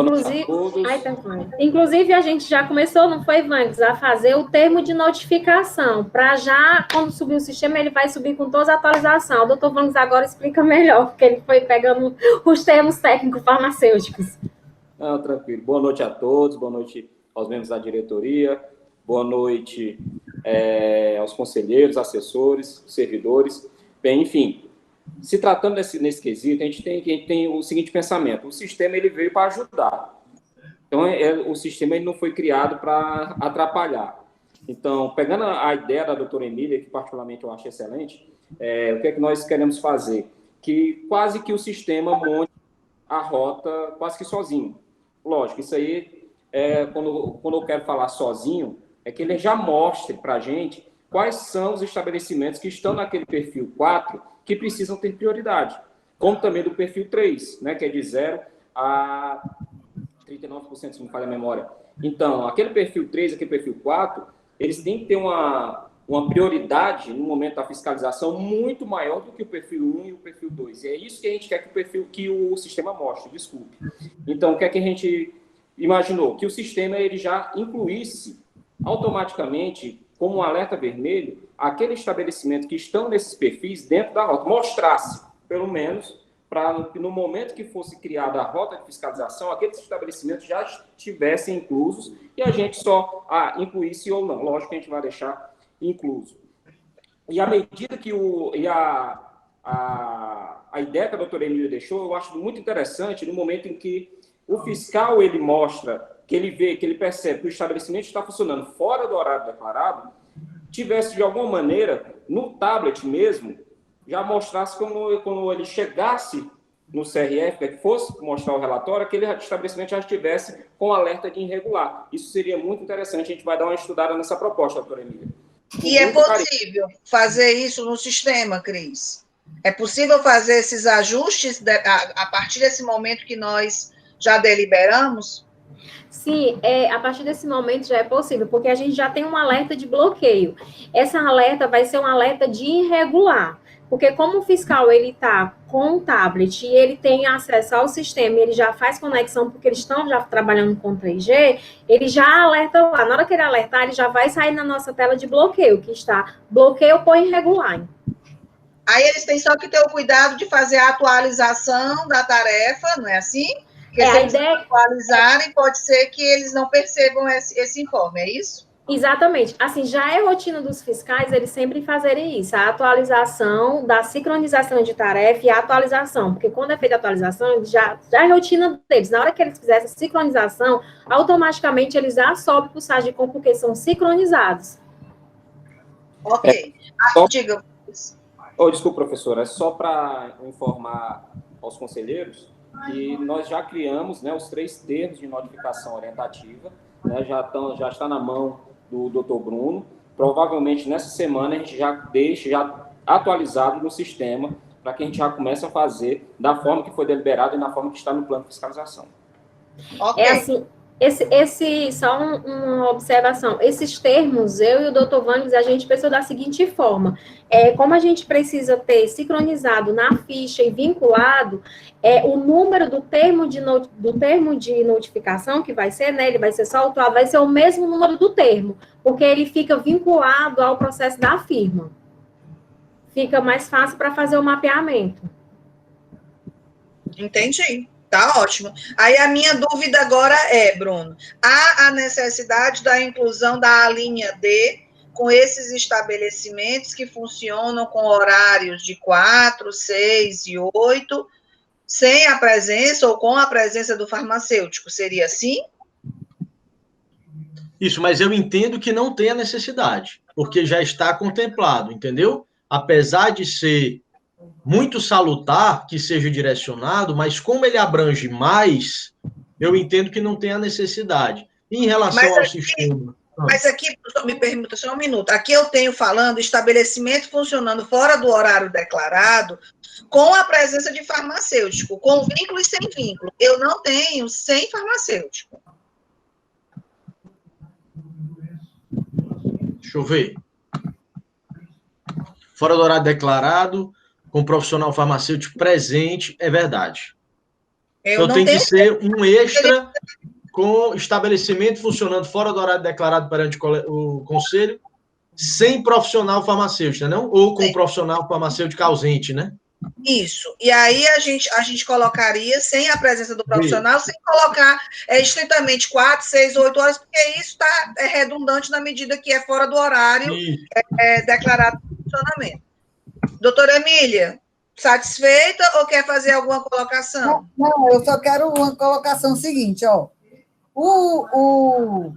inclusive, a gente já começou, não foi, Vanglis, a fazer o termo de notificação, para já, quando subir o sistema, ele vai subir com toda a atualização. O doutor Vanglis agora explica melhor, porque ele foi pegando os termos técnicos farmacêuticos. Não, tranquilo. Boa noite a todos, boa noite aos membros da diretoria, boa noite aos conselheiros, assessores, servidores. Bem, enfim, se tratando nesse quesito, a gente tem o seguinte pensamento: o sistema ele veio para ajudar. Então, o sistema ele não foi criado para atrapalhar. Então, pegando a ideia da doutora Emília, que particularmente eu acho excelente, o que é que nós queremos fazer? Que quase que o sistema monte a rota quase que sozinho. Lógico, isso aí, quando eu quero falar sozinho, é que ele já mostre para a gente quais são os estabelecimentos que estão naquele perfil 4 que precisam ter prioridade, como também do perfil 3, né, que é de 0 a 39%, se não me falha a memória. Então, aquele perfil 3, aquele perfil 4, eles têm que ter uma prioridade no momento da fiscalização muito maior do que o perfil 1 e o perfil 2. E é isso que a gente quer que o sistema mostre, desculpe. Então, o que é que a gente imaginou? Que o sistema ele já incluísse automaticamente, como um alerta vermelho, aquele estabelecimento que estão nesses perfis dentro da rota, mostrasse, pelo menos, para no momento que fosse criada a rota de fiscalização, aqueles estabelecimentos já estivessem inclusos e a gente só incluísse ou não. Lógico que a gente vai deixar incluso. E à medida que a ideia que a doutora Emília deixou, eu acho muito interessante no momento em que o fiscal ele mostra, que ele vê, que ele percebe que o estabelecimento está funcionando fora do horário declarado, tivesse de alguma maneira, no tablet mesmo, já mostrasse quando ele chegasse no CRF, que fosse mostrar o relatório, aquele estabelecimento já estivesse com alerta de irregular. Isso seria muito interessante, a gente vai dar uma estudada nessa proposta, doutora Emília. E é possível fazer isso no sistema, Cris? É possível fazer esses ajustes a partir desse momento que nós já deliberamos? Sim, a partir desse momento já é possível, porque a gente já tem um alerta de bloqueio. Essa alerta vai ser um alerta de irregular, porque como o fiscal ele está com o tablet e ele tem acesso ao sistema, ele já faz conexão, porque eles estão já trabalhando com 3G, ele já alerta lá. Na hora que ele alertar, ele já vai sair na nossa tela de bloqueio, que está bloqueio por irregular. Aí eles têm só que ter o cuidado de fazer a atualização da tarefa, não é assim? Porque se eles atualizarem, pode ser que eles não percebam esse informe, é isso? Exatamente. Assim, já é rotina dos fiscais eles sempre fazerem isso, a atualização da sincronização de tarefa e a atualização, porque quando é feita a atualização, já é rotina deles. Na hora que eles fizerem essa sincronização, automaticamente eles já sobem para o Sagicom, porque são sincronizados. Ok. Diga. Desculpa, professora, é só para informar aos conselheiros que nós já criamos, né, os 3 termos de notificação orientativa, né, já está na mão do doutor Bruno. Provavelmente nessa semana a gente já deixa atualizado no sistema para que a gente já comece a fazer da forma que foi deliberado e na forma que está no plano de fiscalização. Okay. É assim, só uma observação, esses termos, eu e o doutor Vandes, a gente pensou da seguinte forma, como a gente precisa ter sincronizado na ficha e vinculado, o número do termo de notificação que vai ser, né, ele vai ser só autuado, vai ser o mesmo número do termo, porque ele fica vinculado ao processo da firma. Fica mais fácil para fazer o mapeamento. Entendi. Tá ótimo. Aí a minha dúvida agora é, Bruno, há a necessidade da inclusão da linha D com esses estabelecimentos que funcionam com horários de 4, 6 e 8, sem a presença ou com a presença do farmacêutico, seria assim? Isso, mas eu entendo que não tem a necessidade, porque já está contemplado, entendeu? Apesar de ser muito salutar que seja direcionado, mas como ele abrange mais, eu entendo que não tem a necessidade. Em relação ao sistema... Mas aqui, me permita só um minuto, aqui eu tenho falando estabelecimento funcionando fora do horário declarado, com a presença de farmacêutico, com vínculo e sem vínculo. Eu não tenho sem farmacêutico. Deixa eu ver. Fora do horário declarado, com profissional farmacêutico presente, é verdade. Então tem que ser um extra com estabelecimento funcionando fora do horário declarado perante o conselho, sem profissional farmacêutico, não? Ou com profissional farmacêutico ausente, né? Isso. E aí a gente colocaria sem a presença do profissional, sem colocar estritamente 4, 6, 8 horas, porque isso é redundante na medida que é fora do horário declarado de funcionamento. Doutora Emília, satisfeita ou quer fazer alguma colocação? Não, eu só quero uma colocação seguinte, ó. O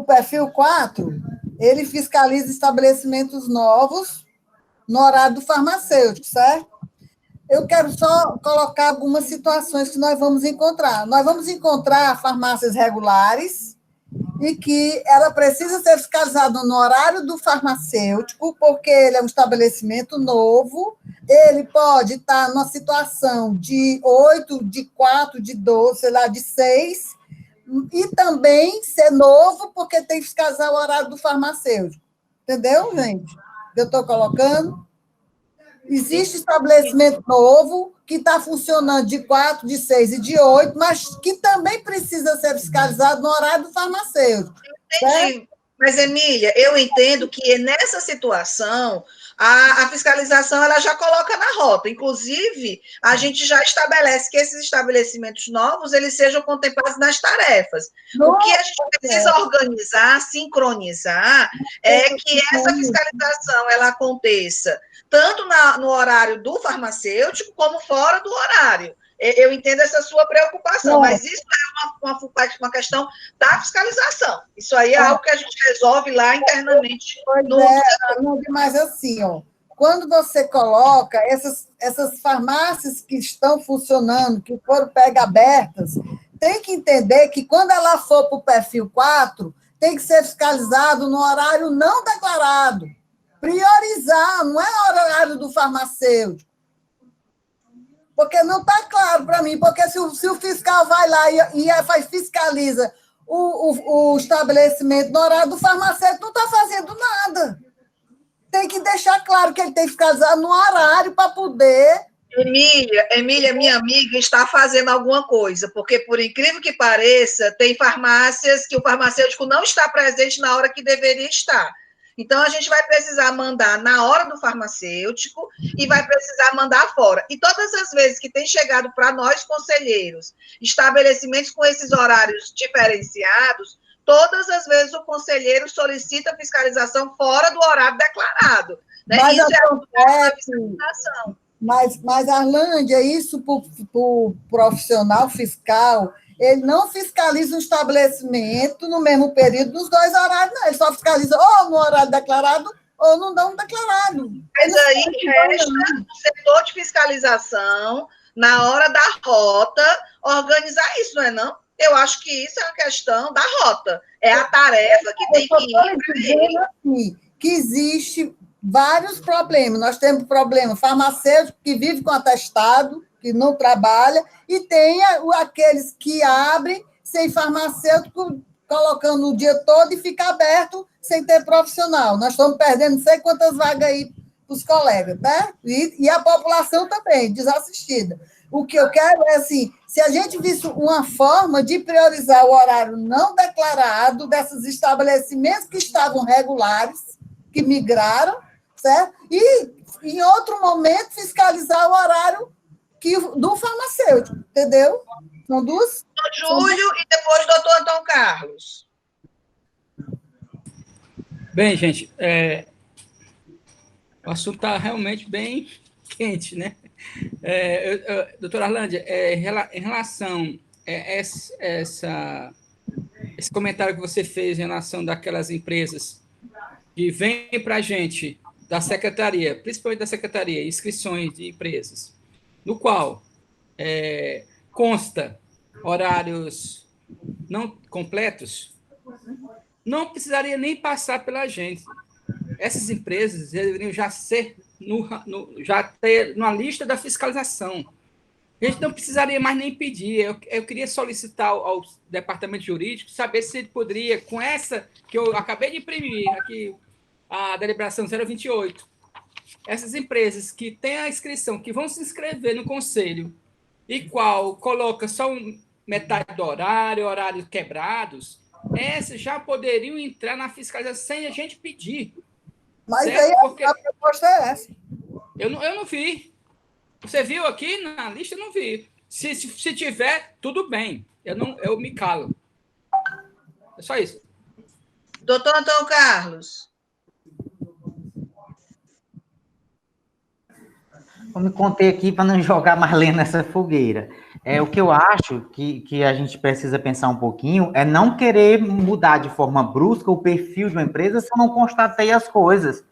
perfil 4, ele fiscaliza estabelecimentos novos no horário do farmacêutico, certo? Eu quero só colocar algumas situações que nós vamos encontrar. Nós vamos encontrar farmácias regulares e que ela precisa ser fiscalizada no horário do farmacêutico, porque ele é um estabelecimento novo, ele pode estar numa situação de 8, de 4, de 12, sei lá, de 6, e também ser novo, porque tem que fiscalizar o horário do farmacêutico. Entendeu, gente? Eu estou colocando. Existe estabelecimento novo que está funcionando de 4, de 6 e de 8, mas que também precisa ser fiscalizado no horário do farmacêutico. Entendi. Mas, Emília, eu entendo que nessa situação a fiscalização ela já coloca na rota. Inclusive, a gente já estabelece que esses estabelecimentos novos eles sejam contemplados nas tarefas. O que a gente precisa organizar, sincronizar, é que essa fiscalização ela aconteça tanto no horário do farmacêutico como fora do horário. Eu entendo essa sua preocupação, mas isso é uma questão da fiscalização. Isso aí é algo que a gente resolve lá internamente. Mas assim, ó, quando você coloca essas farmácias que estão funcionando, que foram abertas, tem que entender que quando ela for para o perfil 4, tem que ser fiscalizado no horário não declarado. Priorizar, não é o horário do farmacêutico. Porque não está claro para mim, porque se o fiscal vai lá e fiscaliza o estabelecimento no horário do farmacêutico, não está fazendo nada. Tem que deixar claro que ele tem que fiscalizar no horário para poder... Emília, minha amiga, está fazendo alguma coisa, porque, por incrível que pareça, tem farmácias que o farmacêutico não está presente na hora que deveria estar. Então, a gente vai precisar mandar na hora do farmacêutico e vai precisar mandar fora. E todas as vezes que tem chegado para nós, conselheiros, estabelecimentos com esses horários diferenciados, todas as vezes o conselheiro solicita fiscalização fora do horário declarado. Né? Mas isso acontece, é a fiscalização. Mas, Arlândia, isso para o profissional fiscal... Ele não fiscaliza um estabelecimento no mesmo período dos dois horários, não. Ele só fiscaliza ou no horário declarado ou no não declarado. Mas aí resta o setor de fiscalização, na hora da rota, organizar isso, não é não? Eu acho que isso é uma questão da rota. É a tarefa que tem que ir. Assim, que existe vários problemas. Nós temos problema farmacêutico que vive com atestado, que não trabalha, e tem aqueles que abrem sem farmacêutico, colocando o dia todo e fica aberto sem ter profissional. Nós estamos perdendo não sei quantas vagas aí para os colegas, né? E a população também, desassistida. O que eu quero é, assim, se a gente visse uma forma de priorizar o horário não declarado desses estabelecimentos que estavam regulares, que migraram, certo? E, em outro momento, fiscalizar o horário do farmacêutico, entendeu? São duas. Júlio e depois o doutor Antônio Carlos. Bem, gente, o assunto está realmente bem quente, né? Doutora Arlândia, em relação a esse comentário que você fez em relação daquelas empresas que vêm para a gente da secretaria, principalmente da secretaria, inscrições de empresas, no qual consta horários não completos, não precisaria nem passar pela gente. Essas empresas deveriam já ser já ter na lista da fiscalização. A gente não precisaria mais nem pedir. Eu queria solicitar ao departamento jurídico saber se ele poderia, com essa que eu acabei de imprimir aqui, a deliberação 028, essas empresas que têm a inscrição, que vão se inscrever no conselho, e qual coloca só metade do horário, horários quebrados, essas já poderiam entrar na fiscalização sem a gente pedir. Mas certo? aí Porque a proposta é essa. Eu não vi. Você viu aqui na lista? Eu não vi. Se tiver, tudo bem. Eu me calo. É só isso. Doutor Antônio Carlos. Vou me conter aqui para não jogar Marlene nessa fogueira. O que eu acho que a gente precisa pensar um pouquinho é não querer mudar de forma brusca o perfil de uma empresa se eu não constatei as coisas.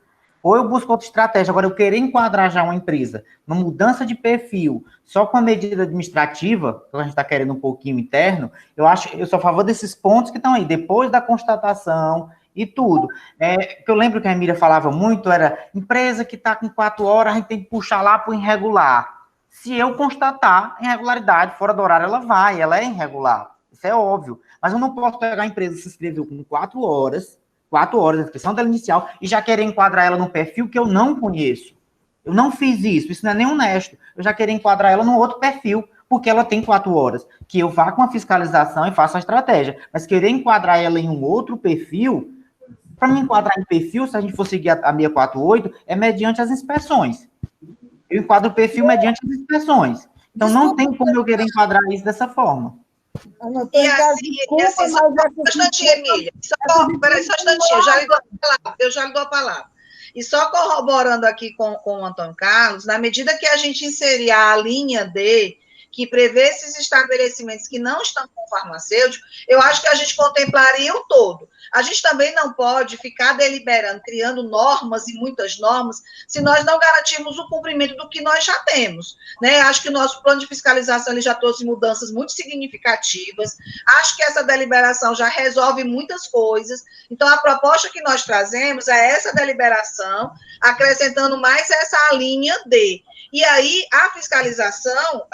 Ou eu busco outra estratégia. Agora, eu querer enquadrar já uma empresa numa mudança de perfil só com a medida administrativa, que a gente está querendo um pouquinho interno, eu sou a favor desses pontos que estão aí, depois da constatação e tudo. Que eu lembro que a Emília falava muito, era empresa que está com 4 horas, a gente tem que puxar lá para o irregular. Se eu constatar irregularidade fora do horário, ela é irregular. Isso é óbvio. Mas eu não posso pegar a empresa que se inscreveu com 4 horas, a inscrição dela inicial, e já querer enquadrar ela num perfil que eu não conheço. Eu não fiz isso não é nem honesto. Eu já querer enquadrar ela num outro perfil, porque ela tem 4 horas. Que eu vá com a fiscalização e faça a estratégia. Mas querer enquadrar ela em um outro perfil, Para me enquadrar em perfil, se a gente for seguir a 648, é mediante as inspeções. Eu enquadro o perfil mediante as inspeções. Então, não tem como eu querer enquadrar isso dessa forma. E assim, só um instantinho, Emília. Peraí, só um instantinho, eu já lhe dou a palavra. E só corroborando aqui com o Antônio Carlos, na medida que a gente inserir a linha D, que prevê esses estabelecimentos que não estão com farmacêutico, eu acho que a gente contemplaria o todo. A gente também não pode ficar deliberando, criando normas e muitas normas, se nós não garantirmos o cumprimento do que nós já temos, né? Acho que o nosso plano de fiscalização ele já trouxe mudanças muito significativas, acho que essa deliberação já resolve muitas coisas, então a proposta que nós trazemos é essa deliberação, acrescentando mais essa linha D. E aí, a fiscalização,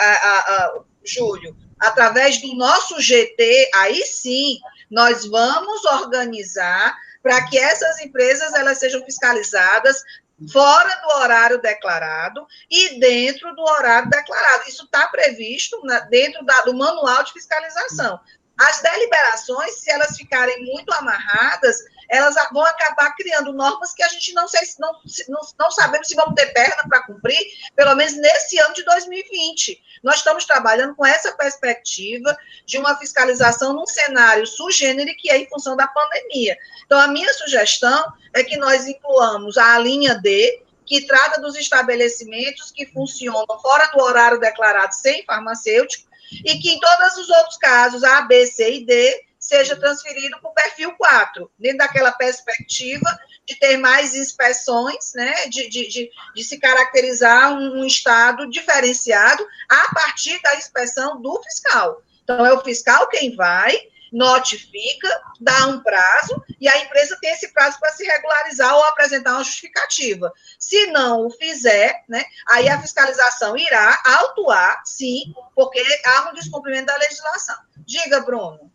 Júlio, através do nosso GT, aí sim, nós vamos organizar para que essas empresas elas sejam fiscalizadas fora do horário declarado e dentro do horário declarado. Isso está previsto dentro do manual de fiscalização. As deliberações, se elas ficarem muito amarradas, elas vão acabar criando normas que a gente não sabemos se vamos ter perna para cumprir, pelo menos nesse ano de 2020. Nós estamos trabalhando com essa perspectiva de uma fiscalização num cenário sui generis, que é em função da pandemia. Então, a minha sugestão é que nós incluamos a linha D, que trata dos estabelecimentos que funcionam fora do horário declarado sem farmacêutico, e que em todos os outros casos, A, B, C e D, seja transferido para o perfil 4, dentro daquela perspectiva de ter mais inspeções, né, de se caracterizar um estado diferenciado a partir da inspeção do fiscal. Então, é o fiscal quem vai, notifica, dá um prazo, e a empresa tem esse prazo para se regularizar ou apresentar uma justificativa. Se não o fizer, né, aí a fiscalização irá autuar, sim, porque há um descumprimento da legislação. Diga, Bruno.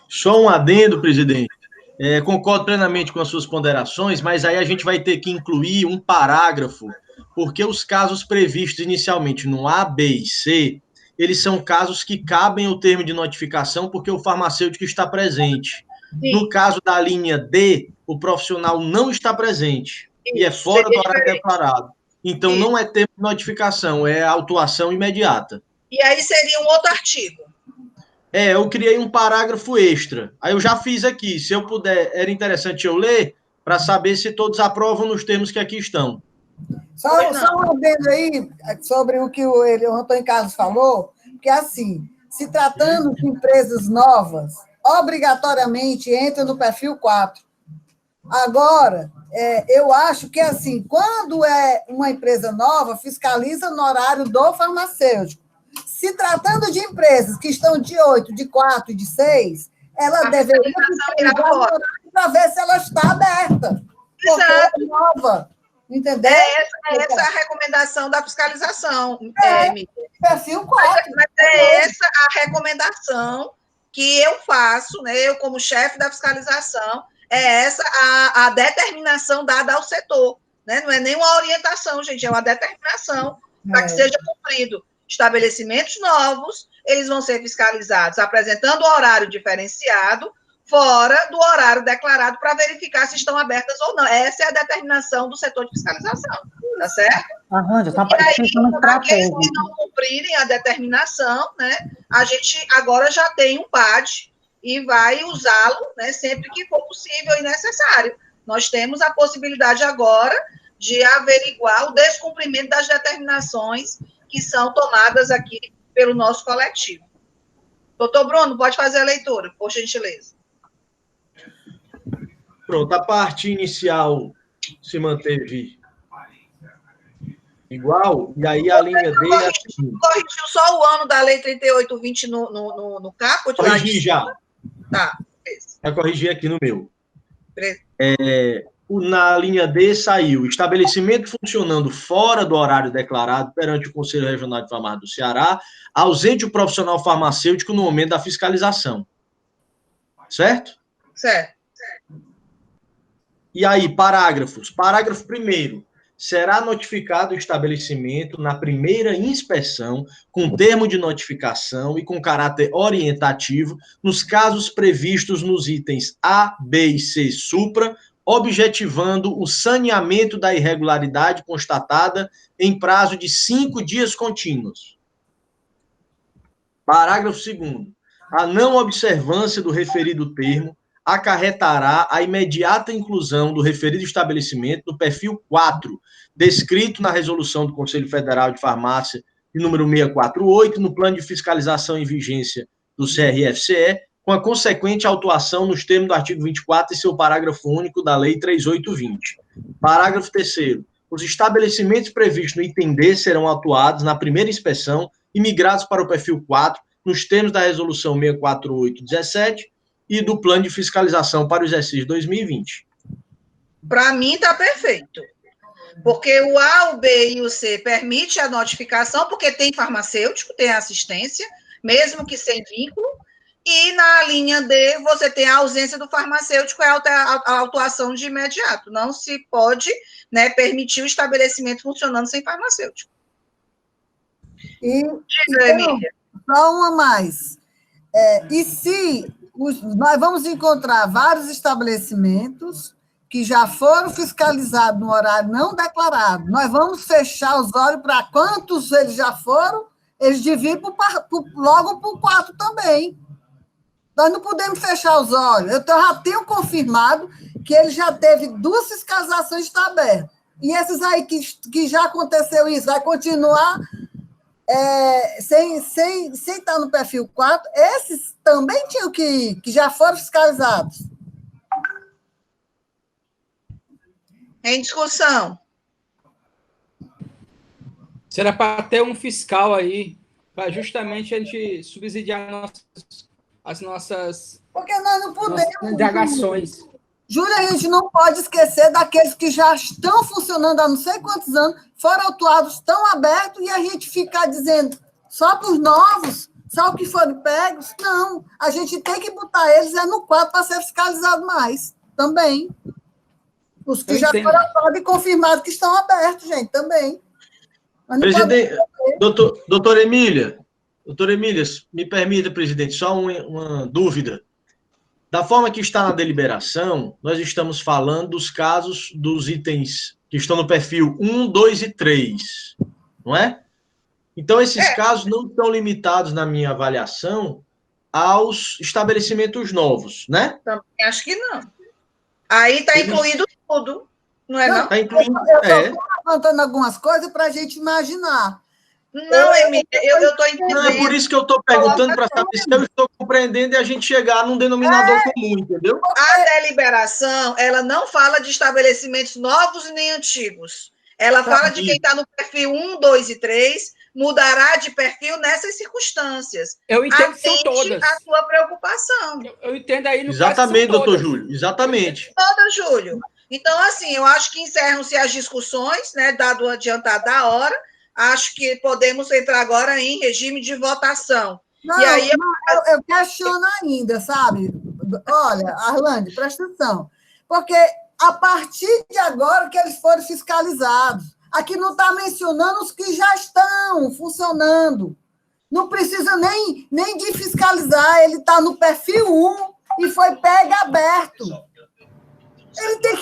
Só um adendo, presidente. Concordo plenamente com as suas ponderações, mas aí a gente vai ter que incluir um parágrafo, porque os casos previstos inicialmente no A, B e C, eles são casos que cabem o termo de notificação porque o farmacêutico está presente. Sim. No caso da linha D, o profissional não está presente e é fora do horário declarado. Então, não é termo de notificação, é autuação imediata. E aí seria um outro artigo. Eu criei um parágrafo extra. Aí eu já fiz aqui. Se eu puder, era interessante eu ler para saber se todos aprovam nos termos que aqui estão. Só um adendo aí sobre o que o Antônio Carlos falou, que assim, se tratando de empresas novas, obrigatoriamente entra no perfil 4. Agora, eu acho que assim, quando é uma empresa nova, fiscaliza no horário do farmacêutico. Se tratando de empresas que estão de 8, de 4 e de 6, ela deveria fiscalizar no horário para ver se ela está aberta. Porque é nova. Entendeu? Essa a recomendação da fiscalização, perfil 4. Mas é essa a recomendação que eu faço, né? Eu, como chefe da fiscalização, é essa a determinação dada ao setor. Né? Não é nenhuma orientação, gente, é uma determinação para que seja cumprido. Estabelecimentos novos, eles vão ser fiscalizados apresentando horário diferenciado, fora do horário declarado para verificar se estão abertas ou não. Essa é a determinação do setor de fiscalização, tá certo? E aí, para aqueles que não cumprirem a determinação, né, a gente agora já tem um PAD e vai usá-lo, né, sempre que for possível e necessário. Nós temos a possibilidade agora de averiguar o descumprimento das determinações que são tomadas aqui pelo nosso coletivo. Doutor Bruno, pode fazer a leitura, por gentileza. Pronto, a parte inicial se manteve igual, e aí a linha D... Corrigiu só o ano da Lei 3820 no caput? Corrigi já. Tá. Já corrigi aqui no meu. Na linha D saiu estabelecimento funcionando fora do horário declarado perante o Conselho Regional de Farmácia do Ceará, ausente o profissional farmacêutico no momento da fiscalização. Certo? Certo. E aí, parágrafos. Parágrafo 1º. será notificado o estabelecimento na primeira inspeção, com termo de notificação e com caráter orientativo, nos casos previstos nos itens A, B e C supra, objetivando o saneamento da irregularidade constatada em prazo de 5 dias contínuos. Parágrafo 2º. A não observância do referido termo acarretará a imediata inclusão do referido estabelecimento no perfil 4, descrito na resolução do Conselho Federal de Farmácia de número 648, no plano de fiscalização em vigência do CRFCE, com a consequente autuação nos termos do artigo 24 e seu parágrafo único da Lei 3820. Parágrafo 3º. Os estabelecimentos previstos no item D serão autuados na primeira inspeção e migrados para o perfil 4, nos termos da resolução 648/17 e do plano de fiscalização para o exercício 2020. Para mim está perfeito. Porque o A, o B e o C permite a notificação, porque tem farmacêutico, tem assistência, mesmo que sem vínculo, e na linha D você tem a ausência do farmacêutico, é a autuação de imediato. Não se pode, né, permitir o estabelecimento funcionando sem farmacêutico. Então, só uma mais. E se nós vamos encontrar vários estabelecimentos que já foram fiscalizados no horário não declarado, nós vamos fechar os olhos para quantos eles já foram, eles dividem logo para o 4 também. Nós não podemos fechar os olhos. Eu já tenho confirmado que ele já teve 2 fiscalizações que estão abertas. E esses aí que já aconteceu isso, vai continuar sem estar no perfil 4, esses também tinham que já foram fiscalizados. Em discussão. Será para ter um fiscal aí, para justamente a gente subsidiar as nossas... Porque nós não podemos... indagações. Júlia, a gente não pode esquecer daqueles que já estão funcionando há não sei quantos anos, foram autuados, estão abertos, e a gente ficar dizendo só para os novos, só o que foram pegos. Não, a gente tem que botar eles no 4 para ser fiscalizado mais, também. Os que já foram autuados e confirmados que estão abertos, gente, também. Presidente, doutora Emília, me permita, presidente, só uma dúvida. Da forma que está na deliberação, nós estamos falando dos casos dos itens que estão no perfil 1, 2 e 3, não é? Então, esses casos não estão limitados, na minha avaliação, aos estabelecimentos novos, né? Também acho que não. Aí está incluído tudo, não é não? Está incluído, eu estou levantando algumas coisas para a gente imaginar. Não, Emília, eu estou entendendo. Não, é por isso que eu estou perguntando para saber se eu estou compreendendo e a gente chegar num denominador comum, entendeu? A deliberação, ela não fala de estabelecimentos novos nem antigos. Ela fala de quem está no perfil 1, 2 e 3, mudará de perfil nessas circunstâncias. Eu entendo que são todas. A sua preocupação. Eu entendo aí no exatamente, doutor Júlio, exatamente. Todas, Júlio. Então, assim, eu acho que encerram-se as discussões, né, dado o adiantado da hora. Acho que podemos entrar agora em regime de votação. Não, e aí eu questiono ainda, sabe? Olha, Arlande, presta atenção. Porque a partir de agora que eles foram fiscalizados, aqui não está mencionando os que já estão funcionando. Não precisa nem de fiscalizar, ele está no perfil 1 e foi pego aberto. Ele tem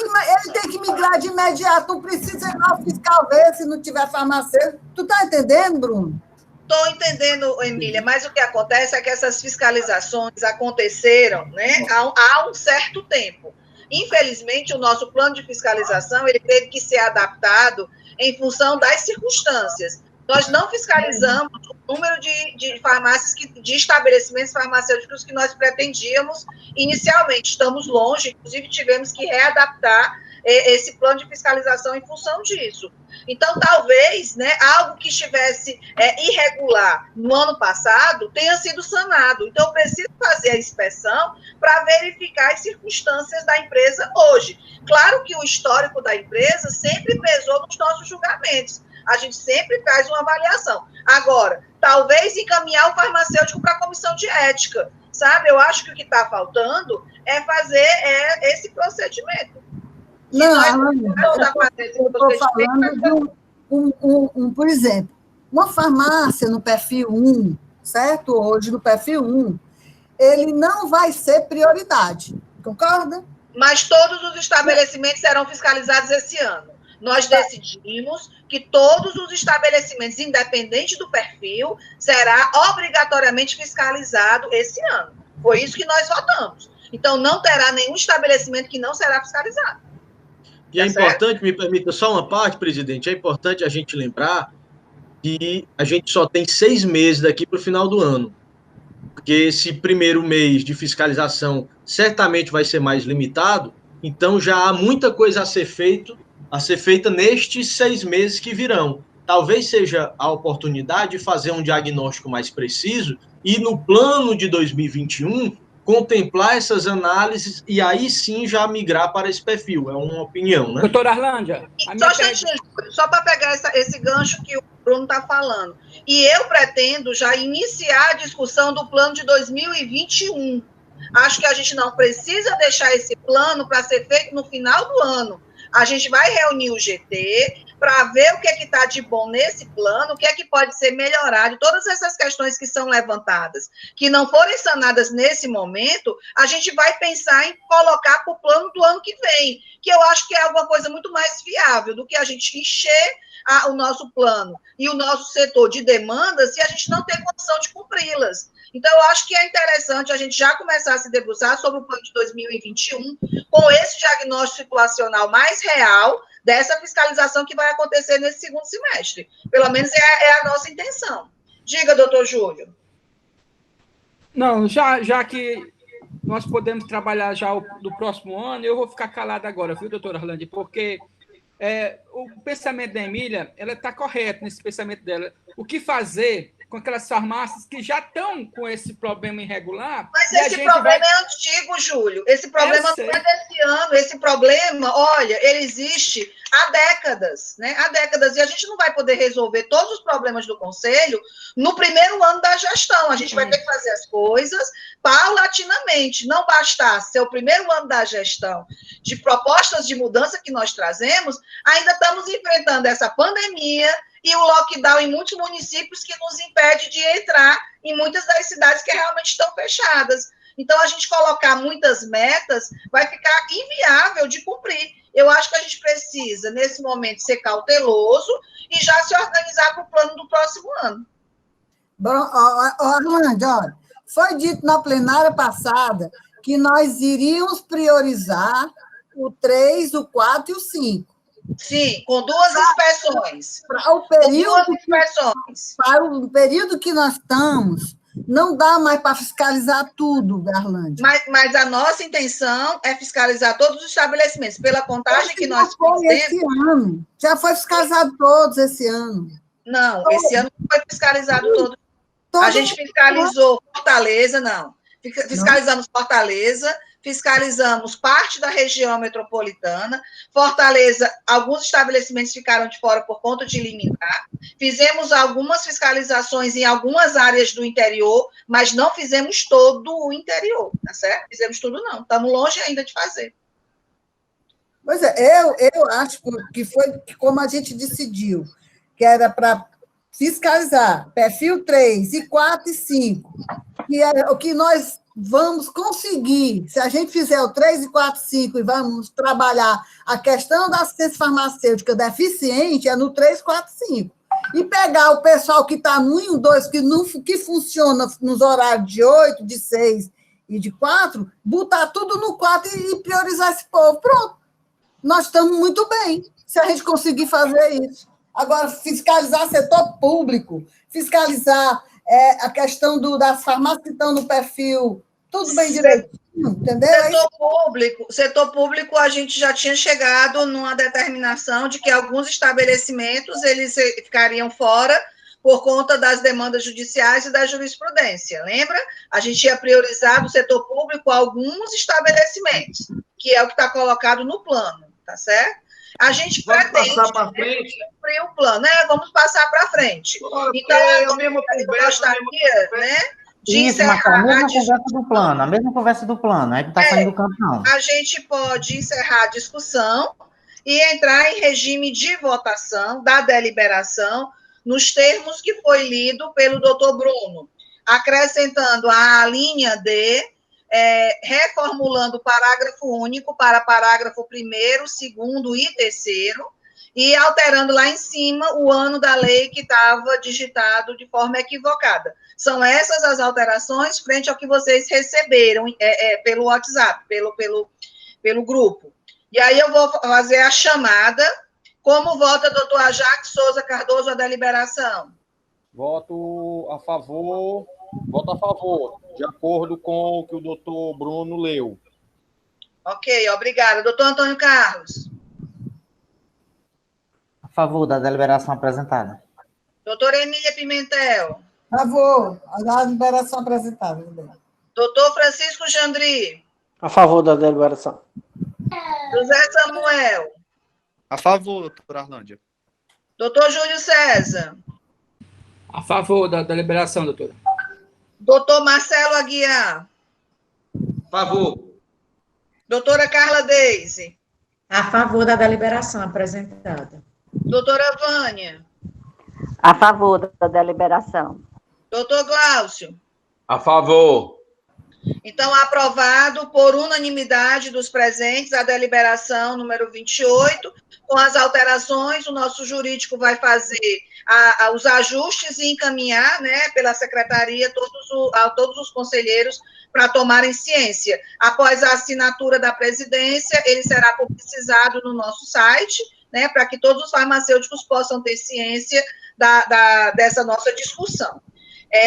que migrar de imediato, não precisa ir lá ao fiscal ver se não tiver farmacêutico. Tu está entendendo, Bruno? Estou entendendo, Emília, mas o que acontece é que essas fiscalizações aconteceram, né, há um certo tempo. Infelizmente, o nosso plano de fiscalização ele teve que ser adaptado em função das circunstâncias. Nós não fiscalizamos o número de farmácias, de estabelecimentos farmacêuticos que nós pretendíamos inicialmente. Estamos longe, inclusive tivemos que readaptar esse plano de fiscalização em função disso. Então, talvez, né, algo que estivesse irregular no ano passado tenha sido sanado. Então, eu preciso fazer a inspeção para verificar as circunstâncias da empresa hoje. Claro que o histórico da empresa sempre pesou nos nossos julgamentos. A gente sempre faz uma avaliação. Agora, talvez encaminhar o farmacêutico para a comissão de ética, sabe? Eu acho que o que está faltando é fazer esse procedimento. Não, eu estou falando de por exemplo, uma farmácia no perfil 1, certo? Hoje, no perfil 1, ele não vai ser prioridade, concorda? Mas todos os estabelecimentos serão fiscalizados esse ano. Nós decidimos que todos os estabelecimentos, independente do perfil, será obrigatoriamente fiscalizado esse ano. Foi isso que nós votamos. Então, não terá nenhum estabelecimento que não será fiscalizado. E é importante, me permita só uma parte, presidente, é importante a gente lembrar que a gente só tem 6 meses daqui para o final do ano, porque esse primeiro mês de fiscalização certamente vai ser mais limitado, então já há muita coisa a ser feita nestes 6 meses que virão. Talvez seja a oportunidade de fazer um diagnóstico mais preciso e no plano de 2021 contemplar essas análises e aí sim já migrar para esse perfil. É uma opinião, né? Doutora Arlândia. Só para pegar esse gancho que o Bruno está falando. E eu pretendo já iniciar a discussão do plano de 2021. Acho que a gente não precisa deixar esse plano para ser feito no final do ano. A gente vai reunir o GT para ver o que é que está de bom nesse plano, o que é que pode ser melhorado, todas essas questões que são levantadas, que não forem sanadas nesse momento, a gente vai pensar em colocar para o plano do ano que vem, que eu acho que é alguma coisa muito mais viável do que a gente encher o nosso plano e o nosso setor de demandas se a gente não tem condição de cumpri-las. Então, eu acho que é interessante a gente já começar a se debruçar sobre o plano de 2021, com esse diagnóstico situacional mais real dessa fiscalização que vai acontecer nesse segundo semestre. Pelo menos é a nossa intenção. Diga, doutor Júlio. Não, já que nós podemos trabalhar já do próximo ano, eu vou ficar calado agora, viu, doutora Arlândia? Porque o pensamento da Emília, ela está correta nesse pensamento dela. O que fazer com aquelas farmácias que já estão com esse problema irregular? Mas esse problema é antigo, Júlio. Esse problema não é desse ano. Esse problema, olha, ele existe há décadas, né? Há décadas. E a gente não vai poder resolver todos os problemas do Conselho no primeiro ano da gestão. A gente vai ter que fazer as coisas paulatinamente. Não bastasse ser o primeiro ano da gestão de propostas de mudança que nós trazemos, ainda estamos enfrentando essa pandemia e o lockdown em muitos municípios que nos impede de entrar em muitas das cidades que realmente estão fechadas. Então, a gente colocar muitas metas vai ficar inviável de cumprir. Eu acho que a gente precisa, nesse momento, ser cauteloso e já se organizar para o plano do próximo ano. Arlândia, olha, foi dito na plenária passada que nós iríamos priorizar o 3, o 4 e o 5. Sim, com 2 inspeções. Para o período que nós estamos, não dá mais para fiscalizar tudo, Arlândia. Mas a nossa intenção é fiscalizar todos os estabelecimentos, pela contagem que nós fizemos. Esse ano. Já foi fiscalizado todos esse ano. Não, esse ano não foi fiscalizado todo. A gente fiscalizou Fortaleza, não. Fiscalizamos Fortaleza, fiscalizamos parte da região metropolitana, Fortaleza, alguns estabelecimentos ficaram de fora por conta de liminar, fizemos algumas fiscalizações em algumas áreas do interior, mas não fizemos todo o interior, tá certo? Fizemos tudo não, estamos longe ainda de fazer. Pois é, eu acho que foi como a gente decidiu, que era para fiscalizar perfil 3, e 4 e 5, que é o que nós vamos conseguir, se a gente fizer o 3, e 4, 5 e vamos trabalhar a questão da assistência farmacêutica deficiente, é no 3, 4, 5. E pegar o pessoal que está no 1, 2, que funciona nos horários de 8, de 6 e de 4, botar tudo no 4 e priorizar esse povo. Pronto. Nós estamos muito bem, se a gente conseguir fazer isso. Agora, fiscalizar setor público, fiscalizar a questão das farmácias que estão no perfil, tudo bem direitinho, entendeu? Setor público, a gente já tinha chegado numa determinação de que alguns estabelecimentos eles ficariam fora por conta das demandas judiciais e da jurisprudência, lembra? A gente tinha priorizado o setor público alguns estabelecimentos, que é o que está colocado no plano, tá certo? A gente pretende cumprir o plano, né? Vamos passar para frente. Então, eu gostaria, né, Isso, Marcelo, a mesma conversa do plano, aí não está saindo do campo, não. A gente pode encerrar a discussão e entrar em regime de votação da deliberação nos termos que foi lido pelo doutor Bruno, acrescentando a linha D, reformulando o parágrafo único para parágrafo 1º, 2º e 3º, e alterando lá em cima o ano da lei que estava digitado de forma equivocada. São essas as alterações frente ao que vocês receberam pelo WhatsApp, pelo grupo. E aí eu vou fazer a chamada. Como vota doutor Ajax Souza Cardoso a deliberação? Voto a favor, de acordo com o que o doutor Bruno leu. Ok, obrigada. Doutor Antônio Carlos? A favor da deliberação apresentada. Doutora Emília Pimentel? A favor da deliberação apresentada. Doutor Francisco Jandri? A favor da deliberação. José Samuel? A favor, doutora Arlândia. Doutor Júlio César? A favor da deliberação, doutora. Doutor Marcelo Aguiar? A favor. Doutora Carla Deise? A favor da deliberação apresentada. Doutora Vânia? A favor da deliberação. Doutor Glaucio? A favor. Então, aprovado por unanimidade dos presentes a deliberação número 28, com as alterações, o nosso jurídico vai fazer os ajustes e encaminhar, né, pela secretaria a todos os conselheiros para tomarem ciência. Após a assinatura da presidência, ele será publicizado no nosso site, né, para que todos os farmacêuticos possam ter ciência dessa nossa discussão.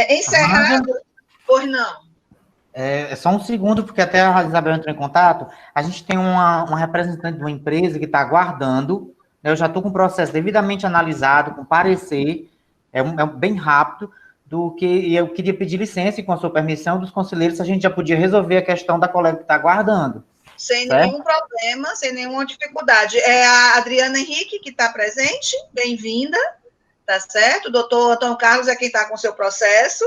Encerrado, pois não. Só um segundo, porque até a Isabel entrou em contato. A gente tem uma representante de uma empresa que está aguardando. Eu já estou com o processo devidamente analisado, com parecer, bem rápido, e eu queria pedir licença e, com a sua permissão, dos conselheiros, se a gente já podia resolver a questão da colega que está aguardando. Sem nenhum problema, sem nenhuma dificuldade. É a Adriana Henrique que está presente, bem-vinda, tá certo? O doutor Antônio Carlos é quem está com o seu processo,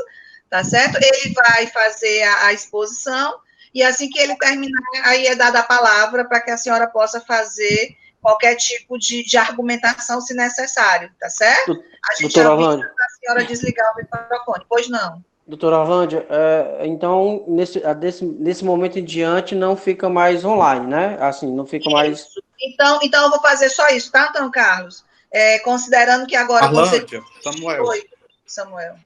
tá certo? Ele vai fazer a exposição, e assim que ele terminar, aí é dada a palavra para que a senhora possa fazer qualquer tipo de argumentação, se necessário, tá certo? A gente já pediu para a senhora desligar o microfone, pois não. Doutora Arlândia, então, nesse momento em diante, não fica mais online, né? Assim, não fica mais... Então, eu vou fazer só isso, tá, Antônio Carlos? Considerando que agora Arlândia, você... Samuel. Oi, Samuel.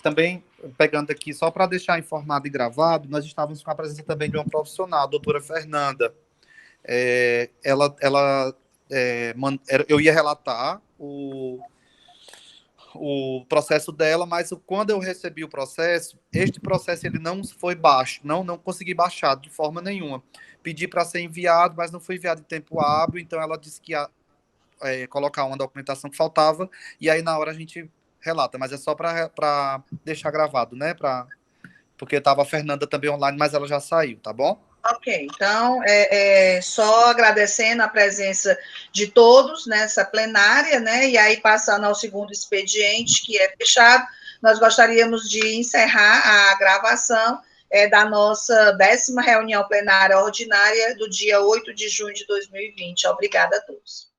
Também, pegando aqui, só para deixar informado e gravado, nós estávamos com a presença também de uma profissional, a doutora Fernanda. Eu ia relatar o processo dela, mas quando eu recebi o processo, este processo ele não foi baixo, não consegui baixar de forma nenhuma. Pedi para ser enviado, mas não foi enviado em tempo hábil, então ela disse que ia colocar uma documentação que faltava, e aí na hora a gente relata, mas é só para deixar gravado, né? Porque estava a Fernanda também online, mas ela já saiu, tá bom? Ok, então, só agradecendo a presença de todos nessa plenária, né, e aí passando ao segundo expediente, que é fechado, nós gostaríamos de encerrar a gravação da nossa 10ª reunião plenária ordinária do dia 8 de junho de 2020. Obrigada a todos.